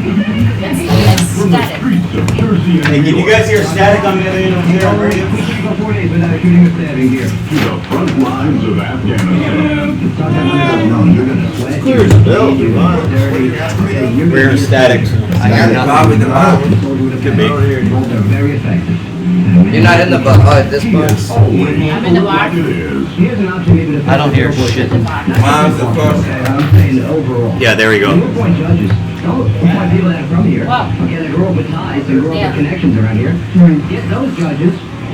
Static. Hey, can you guys hear static on the other end of here on radio? The front lines of Afghanistan. Clear as a bell, dude. We're hearing static. Probably the bottom. Could be. You're not in the this box. I'm in the box. I don't hear shit. Mine's the first. Yeah, there we go. Wow. Yeah.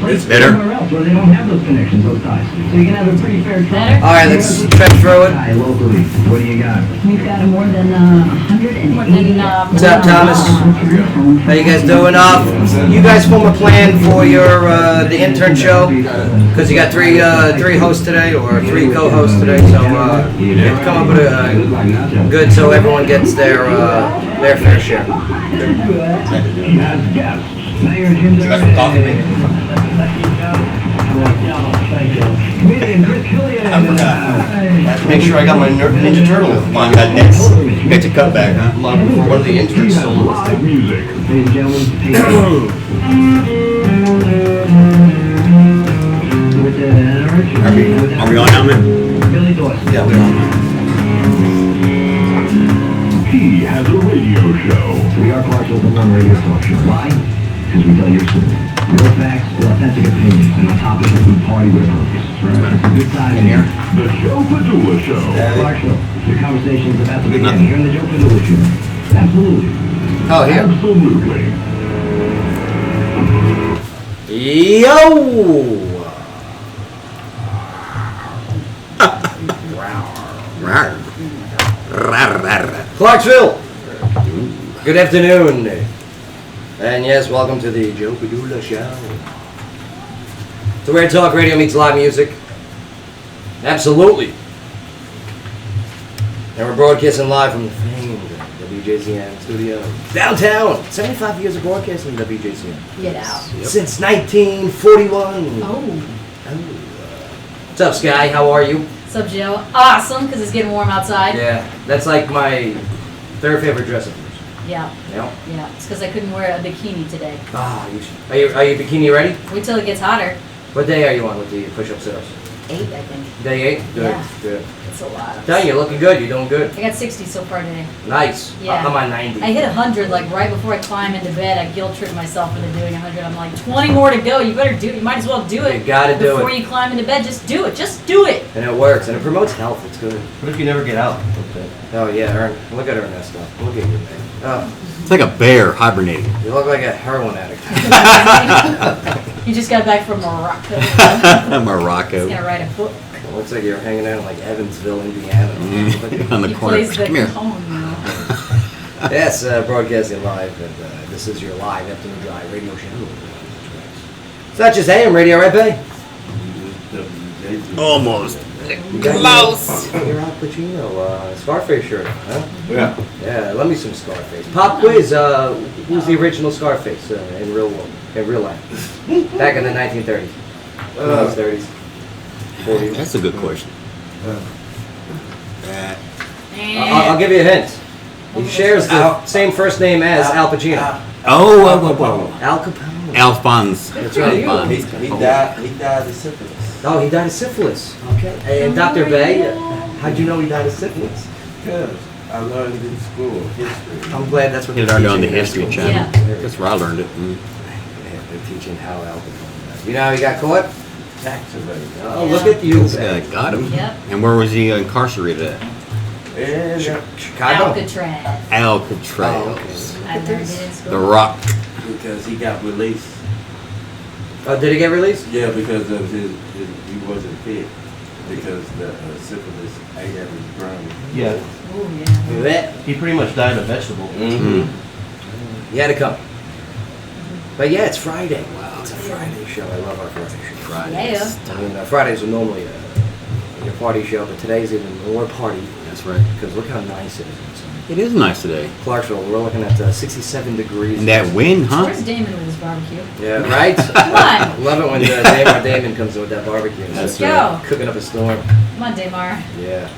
It's better. Where they don't have those connections, those ties. So you can have a pretty fair trial. All right, let's check through it. Locally, what do you got? We've got more than 180. What's up, Thomas? How you guys doing? You guys form a plan for your the intern show because you got three hosts today or three co-hosts today. So come up with a good so everyone gets their fair share. Make sure I got my Ninja Turtle on that next. Get your cut back, huh? One of the interns solos. Live music. Ladies and gentlemen, Are we on now, man? Billy Dawson. Yeah, we're on. He has a radio show. We are Clarksville's number one radio talk show. Why? Because we tell your story. Real facts, authentic opinions, and on top of it, we party with a purpose. It's a good time in here. The Joe Padula Show. Clarksville, the conversation is about to begin. Here in the Joe Padula Show. Absolutely. Oh, here. Absolutely. Yo! Clarksville! Good afternoon. And yes, welcome to the Joe Padula Show. So where talk radio meets live music. Absolutely. And we're broadcasting live from the famed WJZM studio. Downtown. 75 years of broadcasting WJZM. Get out. Since 1941. Oh. What's up, Sky? How are you? What's up, Joe? Awesome, because it's getting warm outside. Yeah, that's like my third favorite dress of yours. Yeah. Yeah. Yeah. It's because I couldn't wear a bikini today. Ah, you should. Are you bikini ready? Wait till it gets hotter. What day are you on with the push-up sit-ups? 8, I think. Day 8? Good, Yeah. good. It's a lot. Dang, you're looking good. You're doing good. I got 60 so far today. Nice. Yeah. I'm on 90. I hit 100 like right before I climb into bed. I guilt tripped myself into doing 100. I'm like, 20 more to go. You better do it. You might as well do it. You gotta do before it. you climb into bed. Just do it. Just do it. And it works, and it promotes health. It's good. What if you never get out? Oh yeah, Ern. Look at Ernesto. Look at you, man. Oh, It's like a bear hibernating. you look like a heroin addict. You just got back from Morocco. Morocco. He's gonna write a book. It looks like you're hanging out in like Evansville, Indiana. On the He corner. plays the Come here. cajon, you know. Yes, broadcasting live, and this is your live afternoon drive radio show. It's not just AM radio, right, Bay? Almost. You got your Al Pacino Scarface shirt, huh? Yeah. Yeah, love me some Scarface. Pop quiz, who's the original Scarface in real life? Back in the 1930s. 30s. 40s. That's a good question. I'll give you a hint. He shares the same first name as Al Pacino. Oh, Al Capone. Alphonse. That's right. Alphonse. He died of syphilis. Oh, he died of syphilis. Okay. And Dr. Bay, how'd you know he died of syphilis? Because I learned it in school, history. I'm glad that's what He they're learned on the teaching in History school. Channel. Yeah. That's where I learned it. Yeah, they're teaching how Al Capone died. You know how he got caught? Tax evasion. Oh, look at you. Got him. Yep. And where was he incarcerated at? And Chicago. Alcatraz. Alcatraz. I've learned it in school. The Rock. because he got released. Oh, did he get released? Yeah, because of he wasn't fit. Because the syphilis ate at his brain. Yeah. Oh, yeah. That. He pretty much died of vegetable. Mm-hmm. You had to come. But yeah, it's Friday. Wow, it's a Friday show. I love our Friday show. Fridays. Yeah. I mean, Fridays are normally a party show, but today's even more party. That's right. Because look how nice it is outside. It is nice today. Clarksville, we're looking at 67 degrees. And that wind, huh? Where's Damon with his barbecue? Yeah, right? Come on. Love it when Damon comes in with that barbecue. That's Let's go. Cooking up a storm. Come on, Damar. Yeah.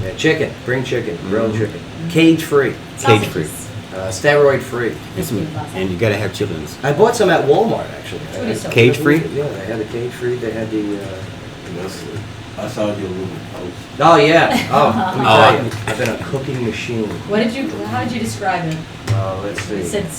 Yeah, chicken. Bring chicken. Grilled chicken. Cage free. Cage free. Sausages. Steroid free. And you gotta have chitlins. I bought some at Walmart actually. What is it? Cage free? Yeah, they had the cage free. They had the. I saw your little post. Oh yeah. Oh, let me Oh. tell you, I've been a cooking machine. How did you describe it? Let's see. You said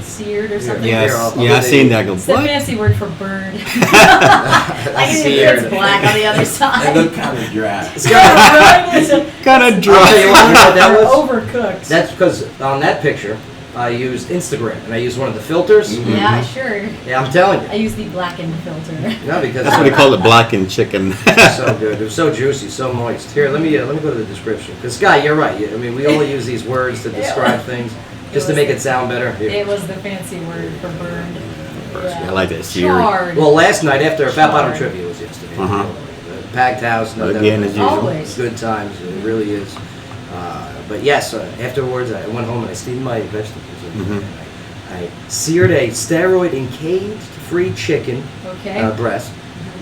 seared or something? Yeah. Yes. I'll Yeah, I do seen the- that. I go, It's the what? fancy word for burned. I can see it's black on the other It side. looked kind of dry. Yeah, right, it's Kinda I'll tell you dry. what, you know what that was? overcooked. That's because on that picture, I used Instagram and I used one of the filters. Yeah, sure. Yeah, I'm telling I you. use the blackened filter. No, because That's what they call it, blackened chicken. it's so good. It was so juicy, so moist. Here, let me go to the description. Because Scott, you're right. I mean, we all use these words to describe things just to make it sound better. Here. It was the fancy word for burned. I like that seared. Charred. Well, last night after Fat Bottom Charred. Trivia was yesterday. Uh-huh. Packed house, no Again, doubt. as usual. Always. Good times, it really is. But yes, afterwards I went home and I steamed my vegetables. Mhm. I seared a steroid and cage-free chicken Okay. breast,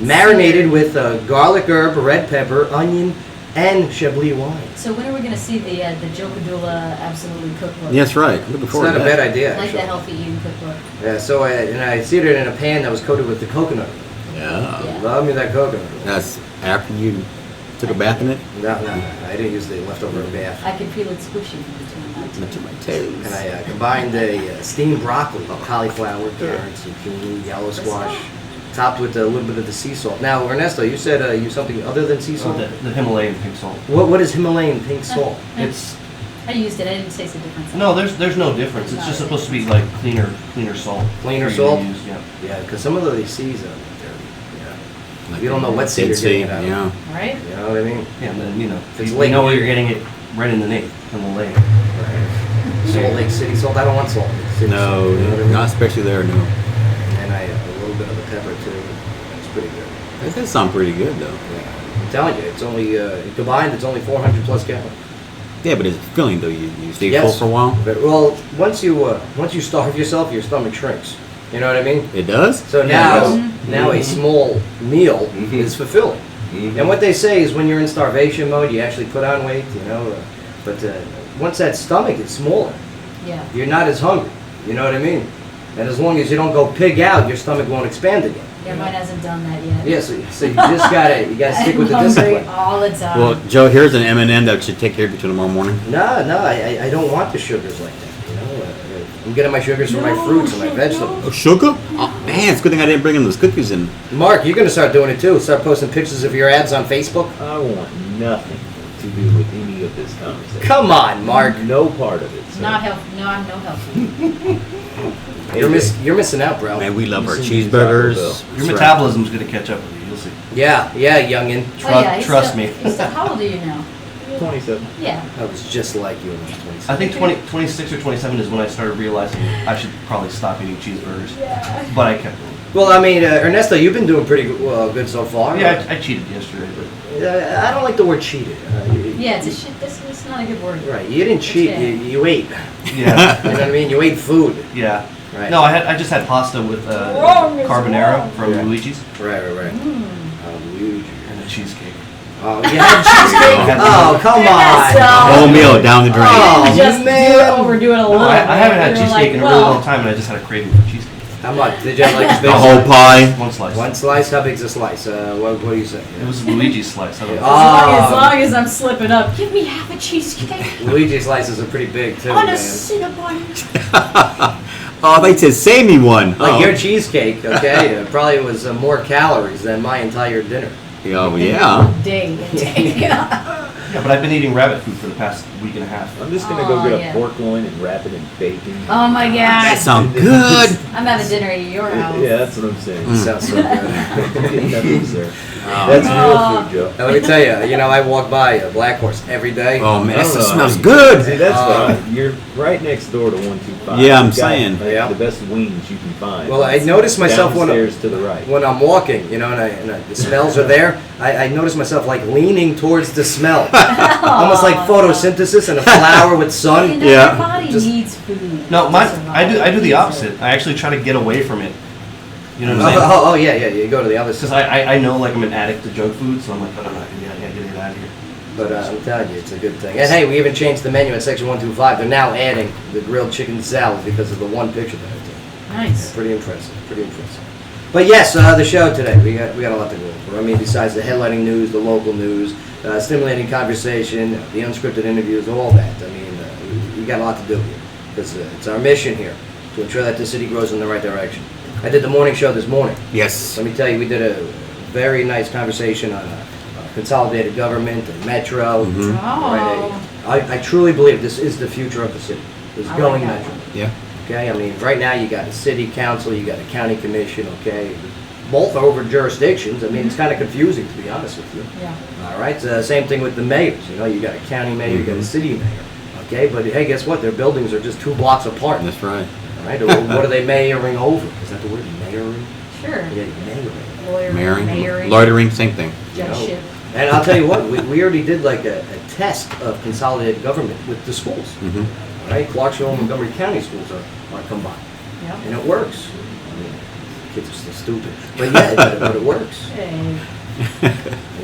marinated with garlic herb, red pepper, onion, and Chablis wine. So when are we going to see the Joe Padula Absolutely Cookbook? Yes, right. Looking It's forward not to a bad that. idea, Like the actually. healthy eating cookbook. Yeah, so I seared it in a pan that was coated with the coconut. Yeah. Yeah. Love me that coconut. That's after you took a bath in it. No, I didn't use the leftover bath. I can feel it squishing between my teeth. Into my toes. And I combined a steamed broccoli, cauliflower, carrots, zucchini, yellow squash, topped with a little bit of the sea salt. Now, Ernesto, you said you use something other than sea salt? The Himalayan pink salt. What is Himalayan pink salt? It's I used it. I didn't taste the difference. no, there's no difference. It's just supposed to be like cleaner salt. Cleaner for you to salt? use, yeah. Yeah, because some of these seeds are dirty. Yeah. Like You don't know what seed Dead you're sea, getting it out of. yeah. Right? You know what I mean? Yeah, and then It's you lake- know where you're getting it right in the name, in the lake. Salt Lake City salt. I don't want salt. Lake City No, salt, you know what I mean? not especially there, no. And a little bit of the pepper too. It's pretty good. That does sound pretty good, though. Yeah. I'm telling you, it's only combined. It's only 400 plus calories. Yeah, but it's filling, though. You stay Yes. full for a while. But, well, once you starve yourself, your stomach shrinks. You know what I mean? It does? So now a small meal is fulfilling. And what they say is when you're in starvation mode, you actually put on weight. You know, but once that stomach is smaller, Yeah. you're not as hungry. You know what I mean? And as long as you don't go pig out, your stomach won't expand again. Yeah, mine hasn't done that yet. Yeah, so you just gotta stick with the I'm hungry discipline. all the time. Well, Joe, here's an M&M that should take care of you till tomorrow morning. No, I don't want the sugars like that. You know, I'm getting my sugars from my fruits and my vegetables. Oh, sugar? Oh, man, it's a good thing I didn't bring in those cookies in. Mark, you're gonna start doing it too. Start posting pictures of your ads on Facebook. I want nothing to do with any of this conversation. Come on, Mark. No part of it. sir. Not healthy. No, I'm no healthy. You're missing out, bro. Man, we love our Listen to Taco cheeseburgers. Bell. Your That's right. metabolism's gonna catch up with you. You'll see. Yeah, youngin. He's Trust still- me. he's still- how old are you now? 27. Yeah. I was just like you when I was 27. I think 26 or 27 is when I started realizing I should probably stop eating cheeseburgers. But I kept doing it. Well, I mean, Ernesto, you've been doing pretty good so far. Yeah, I cheated yesterday, but I don't like the word cheated. Yeah, it's a shit. This is not a good word. Right, you didn't cheat. Okay. You ate. yeah, You know what I mean? You ate food. yeah. Right. No, I just had pasta with Wrong is carbonara wrong. from Yeah. Luigi's Right. Mm. and a cheesecake. Oh, you had cheesecake? Oh, come Ernesto. on. Whole meal down the drain. Oh, Just man. overdo it a No, little. I haven't had You're cheesecake like, in a well, really long time, and I just had a craving for cheesecake. How much? Did you have like The whole pie. One slice. one slice? How big's a slice? What do you say? It was Luigi's slice. I don't know. As long as I'm slipping up, give me half a cheesecake Luigi slices are pretty big too, on a man. Cinnabon. Oh, they said save me one. Like Oh. your cheesecake, okay, probably was more calories than my entire dinner. Oh, yeah. Day. Yeah, but I've been eating rabbit food for the past week and a half. I'm just gonna go Oh, get a yeah. pork loin and wrap it in bacon. Oh my That god. sounds good. I'm having dinner at your house. Yeah, that's what I'm saying. Mm. Sounds so good. Nothing, sir. Oh. That's Oh. real food, Joe. Now, let me tell you, I walk by a Black Horse every day. Oh, man, I that don't know. smells See, good. that's Uh, fine. You're right next door to 125. Yeah, I'm You've got, saying. like, Yeah. the best wings you can find. Well, I notice myself downstairs to the right. when I'm walking, the smells are there. I notice myself like leaning towards the smell, almost like photosynthesis in a flower with sun. Yeah. Your body Just- needs food. No, to mine. survive. I do the opposite. I actually try to get away from it. You know what I'm saying? Oh, yeah. You go to the other Because side. I know like I'm an addict to junk food, so I'm like, oh, no, I gotta get it out of here. But I'm telling you, it's a good thing. And hey, we even changed the menu at section 125. They're now adding the grilled chicken salad because of the one picture that I took. Nice. Yeah, pretty impressive. Pretty impressive. But yes, the show today, we got a lot to go over. I mean, besides the headlining news, the local news, stimulating conversation, the unscripted interviews, all that. I mean, we got a lot to do here because it's our mission here to ensure that the city grows in the right direction. I did the morning show this morning. Yes. Let me tell you, we did a very nice conversation on consolidated government and metro. Mhm. Oh. I truly believe this is the future of the city. This I like going that metro. Yeah. Okay, I mean, right now you got a city council, you got a county commission, okay? Both are over jurisdictions. I mean, it's kind of confusing, to be honest with you. Yeah. All right, same thing with the mayors. You know, you got a county mayor, you got a city mayor. Okay, but hey, guess what? Their buildings are just 2 blocks apart. That's right. All right, what are they mayoring over? Is that the word, mayoring? Sure. Yeah, mayoring. Lawyer, Marrying, loitering, same thing. judgeship. And I'll tell you what, we already did like a test of consolidated government with the schools. Mhm. All right, Clarksville and Montgomery County schools are combined. Yep. And it works. I mean, kids are still stupid. But yeah, but it works. Hey.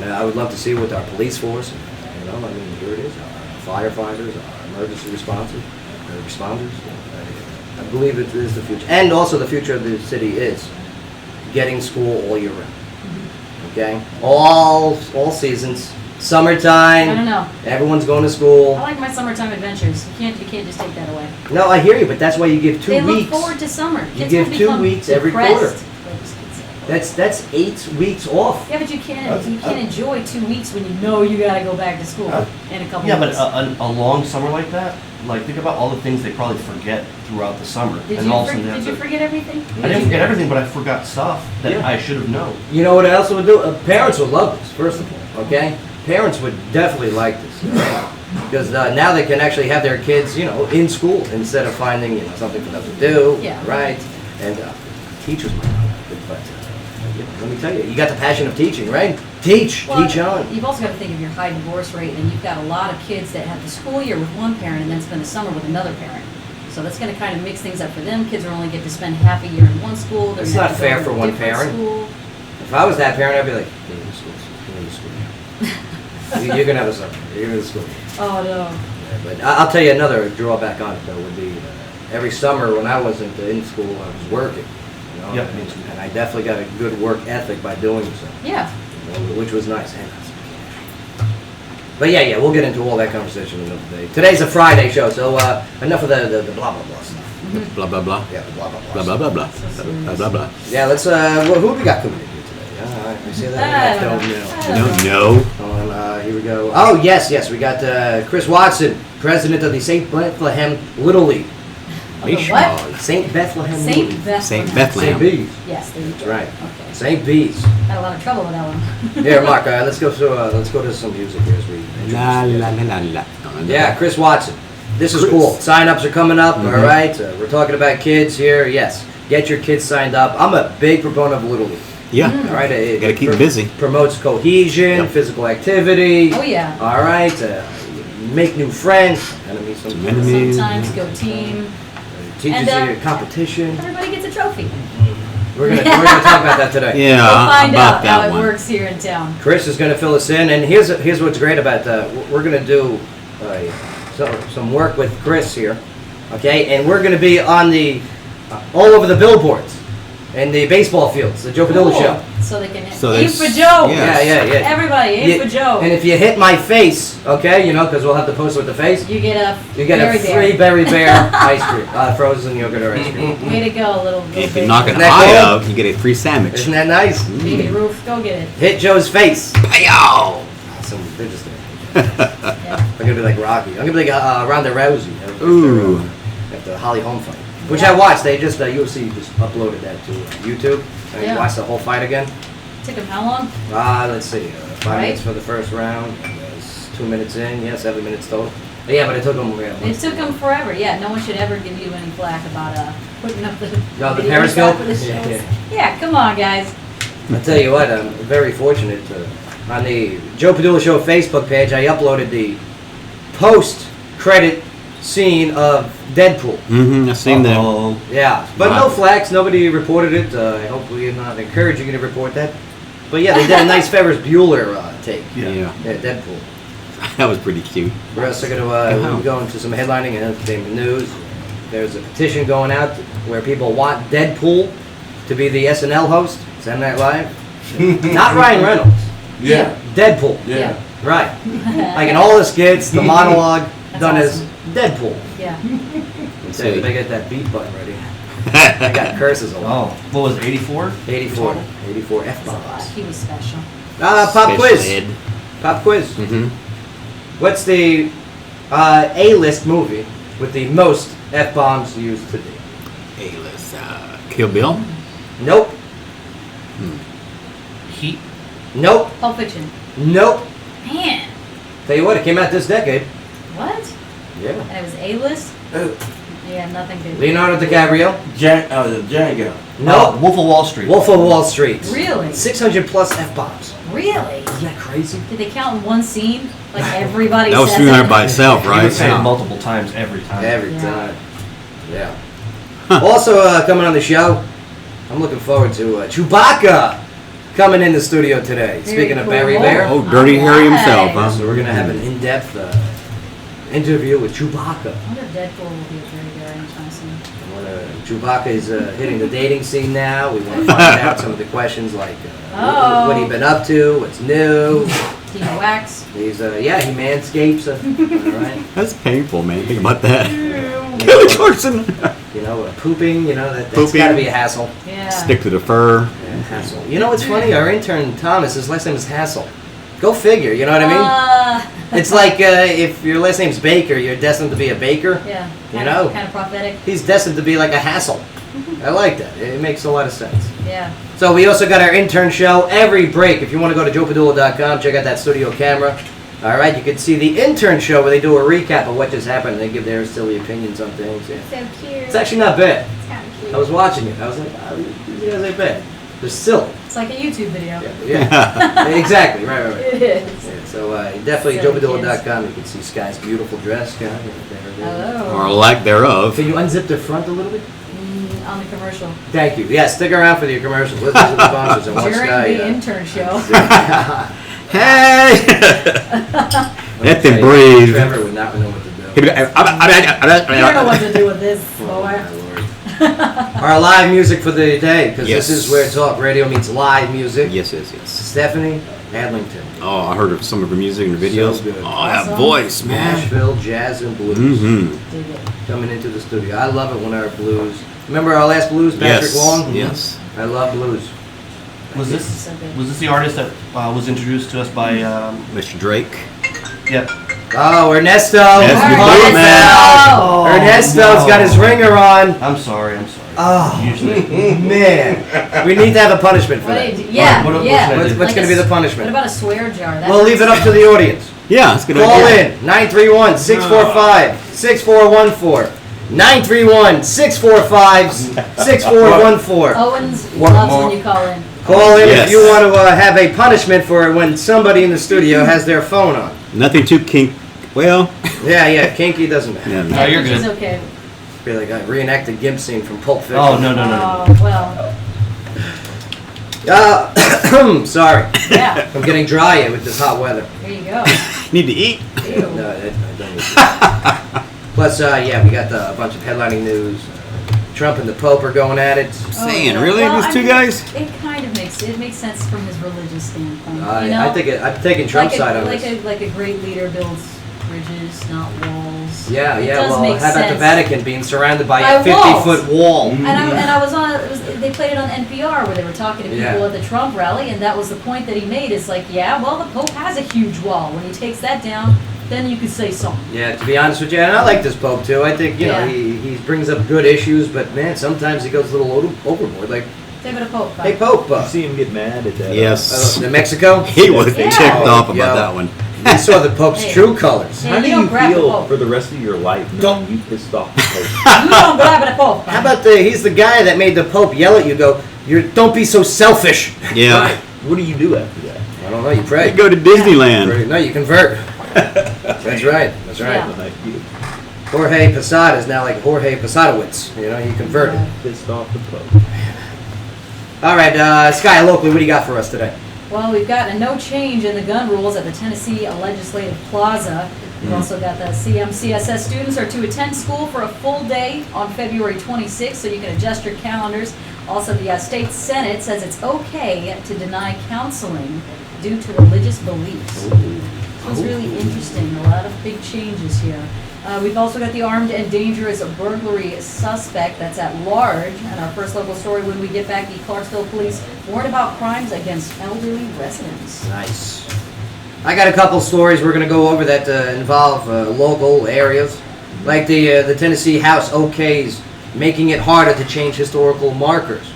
And I would love to see it with our police force. You know, I mean, here it is. Our firefighters, our emergency responders. I believe it is the future. And also the future of the city is getting school all year round. Okay? All seasons. Summertime. I don't know. Everyone's going to school. I like my summertime adventures. You can't just take that away. No, I hear you, but that's why you give 2 They weeks. look forward to summer. You Kids give will 2 become weeks every depressed. quarter. Like this kid said. That's 8 weeks off. Yeah, but you can't enjoy 2 weeks when you know you gotta go back to school in a couple Yeah, but weeks. a long summer like that, like think about all the things they probably forget throughout the summer. Did and you, all of a sudden they have did you to- forget everything? I didn't forget everything, but I forgot stuff that Yeah. I should have known. You know what else would do? Parents would love this, first of all, okay? Parents would definitely like this, okay? Because now they can actually have their kids, you know, in school instead of finding, you know, something for them to do, Yeah. right? And teachers might not like it, but let me tell you, you got the passion of teaching, right? Teach on. You've also got to think of your high divorce rate, and you've got a lot of kids that have the school year with one parent and then spend the summer with another parent. So that's going to kind of mix things up for them. Kids will only get to spend half a year in one school. They're It's gonna not have to go fair to for a one different parent. School. If I was that parent, I'd be like, "Give me the school. Give me the school. You're gonna have a summer. You're gonna school." Oh no. Yeah, but I'll tell you another drawback on it though would be every summer when I wasn't in school, I was working. You know, Yep. and I definitely got a good work ethic by doing so, Yeah. you know, which was nice. But yeah, we'll get into all that conversation another day. Today's a Friday show, so enough of the blah blah blah stuff. Blah, blah, blah. Yeah, the blah blah Blah, blah. blah, blah, blah. So Blah, blah, blah. Yeah, let's. Who have we got coming in here today? I see that. I don't know. No. Hold on, here we go. Oh yes, we got Chris Watson, president of the St. Bethlehem Little League. Oh, the what? St. Bethlehem Little Saint League. Bethlehem. St. Bethlehem. St. Bees. Yes, there you go. That's right. Okay. St. Bees. Had a lot of trouble with that one. Here, Mark. Let's go to some music here as we. La, la, la, la, la. Yeah, Chris Watson. This is cool. Sign-ups are coming up. All right. We're talking about kids here. Yes, get your kids signed up. I'm a big proponent of Little League. Yeah. All right. It Gotta keep 'em busy. Promotes cohesion, Yep. physical activity. Oh yeah. All right. Make new friends. Enemies sometimes. Enemies. Sometimes go team. Teaches And, you competition. Everybody gets a trophy. We're gonna talk about that today. Yeah, We'll find about out how that it one. works here in town. Chris is gonna fill us in, and here's what's great about we're gonna do some work with Chris here, okay? And we're gonna be on the all over the billboards and the baseball fields, the Joe Padula Cool. show. So they can So aim there's- for Joe. yeah. Yeah. Everybody aim for Joe. And if you hit my face, okay, you know, because we'll have the poster with the face, You get a you get berry a free bear. Berry Bear ice cream, frozen yogurt or ice cream. Way to go, little If you baby. knock it Isn't that high cool? up, you get a free sandwich. Isn't that nice? Baby Ruth, go get it. Hit Joe's face. Pow! They're just I'm gonna be like Rocky. I'm gonna be like Ronda Rousey. Ooh. At the Holly Holm fight, which I watched. They just UFC just uploaded that to YouTube. I Yeah. watched the whole fight again. Took him how long? Let's see, 5 Right. minutes for the first round. It's 2 minutes in. Yeah, 7 minutes total. But yeah, but it took them. It took him forever. Yeah, no one should ever give you any flack about putting up the No, the videos Periscope? for the shows. Yeah. Yeah, come on, guys. I tell you what, I'm very fortunate on the Joe Padula Show Facebook page. I uploaded the post-credit scene of Deadpool. Mm-hmm, I've seen that. Uh-oh. Yeah, but Wow. no flags. Nobody reported it. I hope we're not encouraging you to report that. But yeah, they did a nice Ferris Bueller take. Yeah. Yeah. Yeah, Deadpool. That was pretty cute. We're also going to go into some headlining and entertainment news. There's a petition going out where people want Deadpool to be the SNL host, Saturday Night Live. Not Ryan Reynolds. Yeah. Deadpool. Yeah. Right. Like in all the skits, the monologue That's done awesome. as Deadpool. Yeah. They get that beat button ready. I got curses a lot. Oh, what was it, 84? 84. 84 That's a lot. F-bombs. He was special. Pop Special quiz. ed. Pop quiz. Mm-hmm. What's the A-list movie with the most F-bombs used to date? A-list. Kill Bill. Nope. Heat? Nope. Pulp Fiction. Nope. Man. Tell you what, it came out this decade. What? Yeah. And it was A-list? Yeah, nothing good. Leonardo DiCaprio. Django. Nope. Wolf of Wall Street. Wolf of Wall Street. Really? 600 plus F-bombs. Really? Isn't that crazy? Did they count in one scene? Like everybody That was says 300 it? by itself, He right? would say it multiple times every time. Every Yeah. time. Yeah. Also coming on the show, I'm looking forward to Chewbacca coming in the studio today. Very Speaking of cool. Barry Bear. Oh, Dirty Harry himself, Alright. huh? So we're going to have an in-depth interview with Chewbacca. I wonder if Deadpool will be a very good anytime soon. Chewbacca is hitting the dating scene now. We want to find out some of the questions like what he been up to, what's new. Team Wax. He's he manscapes. All right. That's painful, man. Think about that. Kelly Clarkson. You know, pooping. You know that's Pooping. got to be a hassle. Yeah. Stick to the fur. Yeah, hassle. You know what's funny? Our intern Thomas, his last name is Hassel. Go figure. You know what I mean? It's like if your last name's Baker, you're destined to be a baker. Yeah. You know. Kind of prophetic. He's destined to be like a hassle. I like that. It makes a lot of sense. Yeah. So we also got our intern show every break. If you want to go to joepadula.com, check out that studio camera. All right, you can see the intern show where they do a recap of what just happened. They give their silly opinions on things. Yeah. So cute. It's actually not bad. It's kind of cute. I was watching it. I was like, oh, these guys ain't bad. They're silly. It's like a YouTube video. Yeah. Exactly. Right. It is. Yeah, so definitely Silly joepadula.com. You can see Sky's beautiful dress. Sky, right there. Hello. Or lack thereof. Can you unzip the front a little bit? On the commercial. Thank you. Yeah, stick around for the commercials. Listen to the sponsors and watch During Sky. the intern show. Hey! Let them breathe. Trevor would not know what to do. You don't know what to do with this, Oh, boy. my Lord. Our live music for the day, because Yes. this is where talk radio meets live music. Yes. Stephanie Adlington, Oh, I heard of some of her music and videos. So good. Oh, that Awesome. voice, man. Nashville Jazz and Blues, Mm-hmm. Dig it. coming into the studio. I love it when our blues. Remember our last blues, Patrick Yes. Long? Yes. I love blues. Was this So good. was this the artist that was introduced to us by? Mr. Drake. Yep. Oh, Ernesto. Yes, Come we on, do, man. Oh. Ernesto's got his ringer on. I'm sorry. Oh, Usually. man. We need to have a punishment for What that. do you do? Yeah, What- what yeah. should I do? What's Like going to a be the s- punishment? What about a swear jar? That We'll leave it up to the audience. Yeah, that's a good Call idea. in 931-645-6414. 931-645-6414. Owens One loves more. when you call in. Call in Yes. if you want to have a punishment for when somebody in the studio has their phone on. Nothing too kink. Well, Yeah, kinky doesn't matter. yeah. No, you're She's good. okay. Feel like I reenacted Gimp scene from Pulp Fiction. Oh no. Oh, well, Sorry. yeah. I'm getting dry with this hot weather. There you go. Need to eat. Ew. No, I don't need to. Plus, we got a bunch of headlining news. Trump and the Pope are going at it. Saying, yeah. really? Well, These I two mean, guys? It kind of makes sense from his religious standpoint. I you know? think I'm taking Trump's like side on like this. like a great leader builds bridges, not walls. Yeah, It yeah. does Well, make how about the sense. Vatican being surrounded by By a 50-foot walls. wall? And I was on. They played it on NPR where they were talking to people Yeah. at the Trump rally, and that was the point that he made. It's like, yeah, well, the Pope has a huge wall. When he takes that down, then you could say something. Yeah, to be honest with you, and I like this Pope too. I think you know Yeah. he brings up good issues, but man, sometimes he goes a little overboard. Like, David a Pope. hey Pope, You see him get mad at that? Yes. New Mexico. He was Yeah. ticked off about Yeah. that one. We saw the Pope's Hey. true colors. Hey, How do you don't you grab the feel Pope. for the rest of your life Don't- knowing you pissed off the Pope? You don't grab the Pope. How about he's the guy that made the Pope yell at you, go, don't be so selfish. Yeah. What do you do after that? I don't know, you pray. They go to Disneyland. No, you convert. That's right, that's right. Yeah. Like, you Jorge Posada is now like Jorge Posadowitz. You know, he converted. pissed off the Pope. All right, Sky, locally, what do you got for us today? Well, we've got a no change in the gun rules at the Tennessee Legislative Plaza. We've also got the CMCSS students are to attend school for a full day on February 26th, so you can adjust your calendars. Also, the state Senate says it's okay to deny counseling due to religious beliefs. So it's really interesting. A lot of big changes here. We've also got the armed and dangerous burglary suspect that's at large. And our first local story when we get back, the Clarksville police warned about crimes against elderly residents. Nice. I got a couple stories we're going to go over that involve local areas. Like the Tennessee House okays making it harder to change historical markers.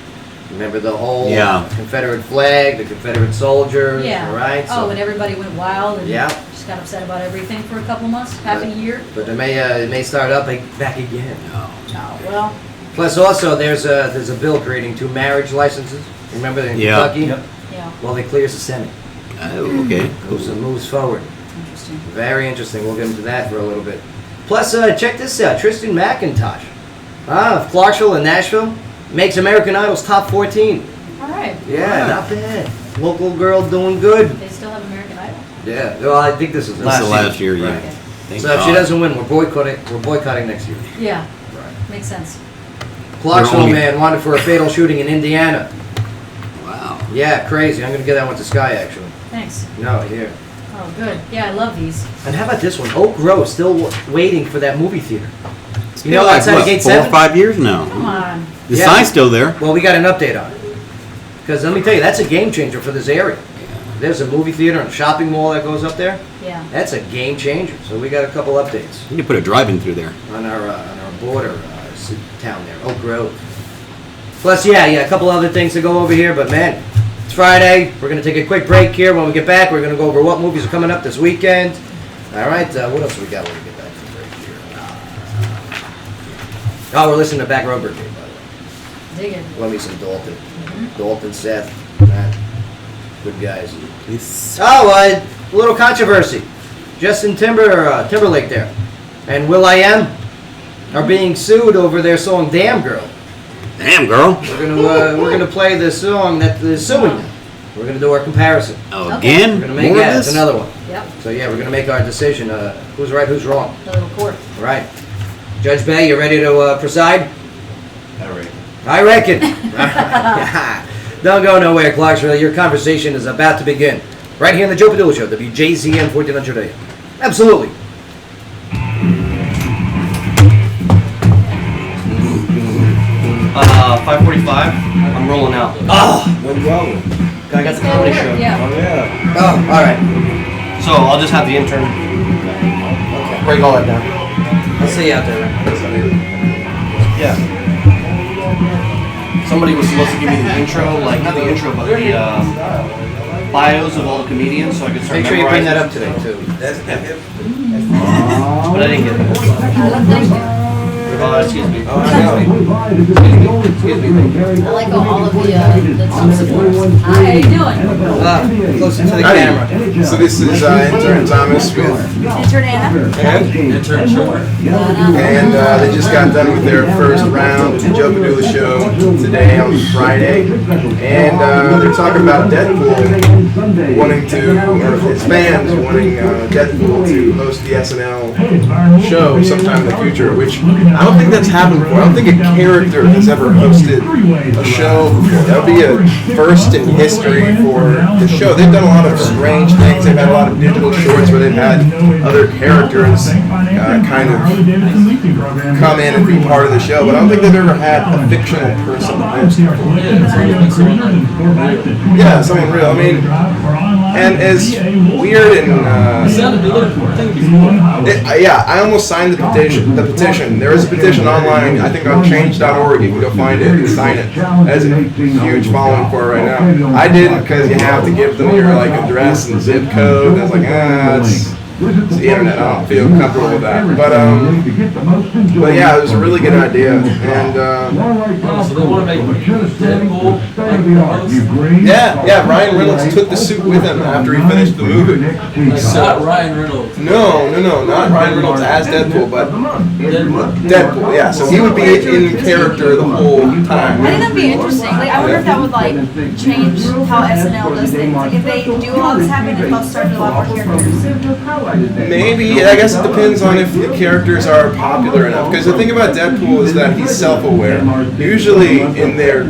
Remember the whole Confederate flag, the Confederate soldiers, right? Oh, and everybody went wild and Yeah. just got upset about everything for a couple months, half a year. But it may start up back again. Oh, well, Plus, also there's a bill creating 2 marriage licenses. Remember in Kentucky? Yep. yeah, Well, it clears the Senate. Oh, okay. Moves forward. interesting. Very interesting. We'll get into that for a little bit. Plus, check this out. Tristan McIntosh of Clarksville and Nashville makes American Idol's top 14. All right. Yeah, not bad. Local girl doing good. They still have American Idol? Yeah. Well, I think this is That's the last year, yeah. Right. Thank So if she God. doesn't win, we're boycotting next year. Yeah, Right. makes sense. Clarksville only- man wanted for a fatal shooting in Indiana. Wow. Yeah, crazy. I'm gonna give that one to Sky actually. Thanks. No, here. Oh, good. Yeah, I love these. And how about this one? Oak Grove still waiting for that movie theater. It's You been know, like, outside what, of Gate 4 or 7? 5 years now. Come on. The Yeah. sign's still there. Well, we got an update on it. Because let me tell you, that's a game changer for this area. There's a movie theater and a shopping mall that goes up there. Yeah. That's a game changer. So we got a couple updates You need to put a drive-in through there. on our border town there, Oak Grove. Plus, a couple other things to go over here. But man, it's Friday. We're gonna take a quick break here. When we get back, we're gonna go over what movies are coming up this weekend. All right. What else we got when we get back from the break here? Oh, we're listening to Back Row Brigade, by the way. Dig it. Love me some Dalton. Dalton, Seth, Matt. Good guys. It's- Oh, a little controversy. Justin Timberlake there and Will.i.am are being sued over their song "Damn Girl." Damn, girl. We're gonna play the song that is suing them. We're gonna do our comparison. Oh, Okay. again? We're gonna make More of it's this? another one. Yep. So we're gonna make our decision. Who's right? Who's wrong? The little court. Right. Judge Bay, you ready to preside? All right. I reckon. Don't go nowhere, Clarksville. Your conversation is about to begin. Right here on the Joe Padula Show, WJZM 1400 AM. Absolutely. 5:45. I'm rolling out. Oh, What's wrong with it? I got the comedy show. Yeah. Oh, yeah. oh, all right. So I'll just have the intern Okay. break all that down. I'll see you out there. Yeah. Somebody was supposed to give me the intro, like not the intro, but the bios of all the comedians, so I could start Make sure you bring memorizing. that up today, too. But I didn't get it. Thank you. Excuse me. Oh, I know. I like all of the top supporters. Hi, how you doing? Closer to the Howdy. camera. So this is intern Thomas with, Intern Anna. and they just got done with their first round of the Joe Padula Show today on Friday, and they're talking about Deadpool wanting to, or his fans wanting Deadpool to host the SNL show sometime in the future, which I don't think that's happened before. I don't think a character has ever hosted a show before. That would be a first in history for the show. They've done a lot of strange things. They've had a lot of digital shorts where they've had other characters kind of come in and be part of the show, but I don't think they've ever had a fictional person host before. Yeah, someone real. I mean, and as weird and yeah, I almost signed the petition. There is a petition online. I think on change.org. You can go find it and sign it. That's a huge following for it right now. I didn't because you have to give them your address and zip code. And I was like, it's the internet. I don't feel comfortable with that. But yeah, it was a really good idea. And So they want to make Deadpool Yeah, Ryan Reynolds took the suit with him after he finished the movie. Not Ryan Reynolds. No, not Ryan Reynolds as Deadpool, but Deadpool, yeah. So he would be in character the whole I time. think that'd be interesting. Like, I wonder if that would like change how SNL does things. Like, if they do all this happen, if they'll start a lot more characters. Maybe, I guess it depends on if the characters are popular enough. Because the thing about Deadpool is that he's self-aware. Usually in their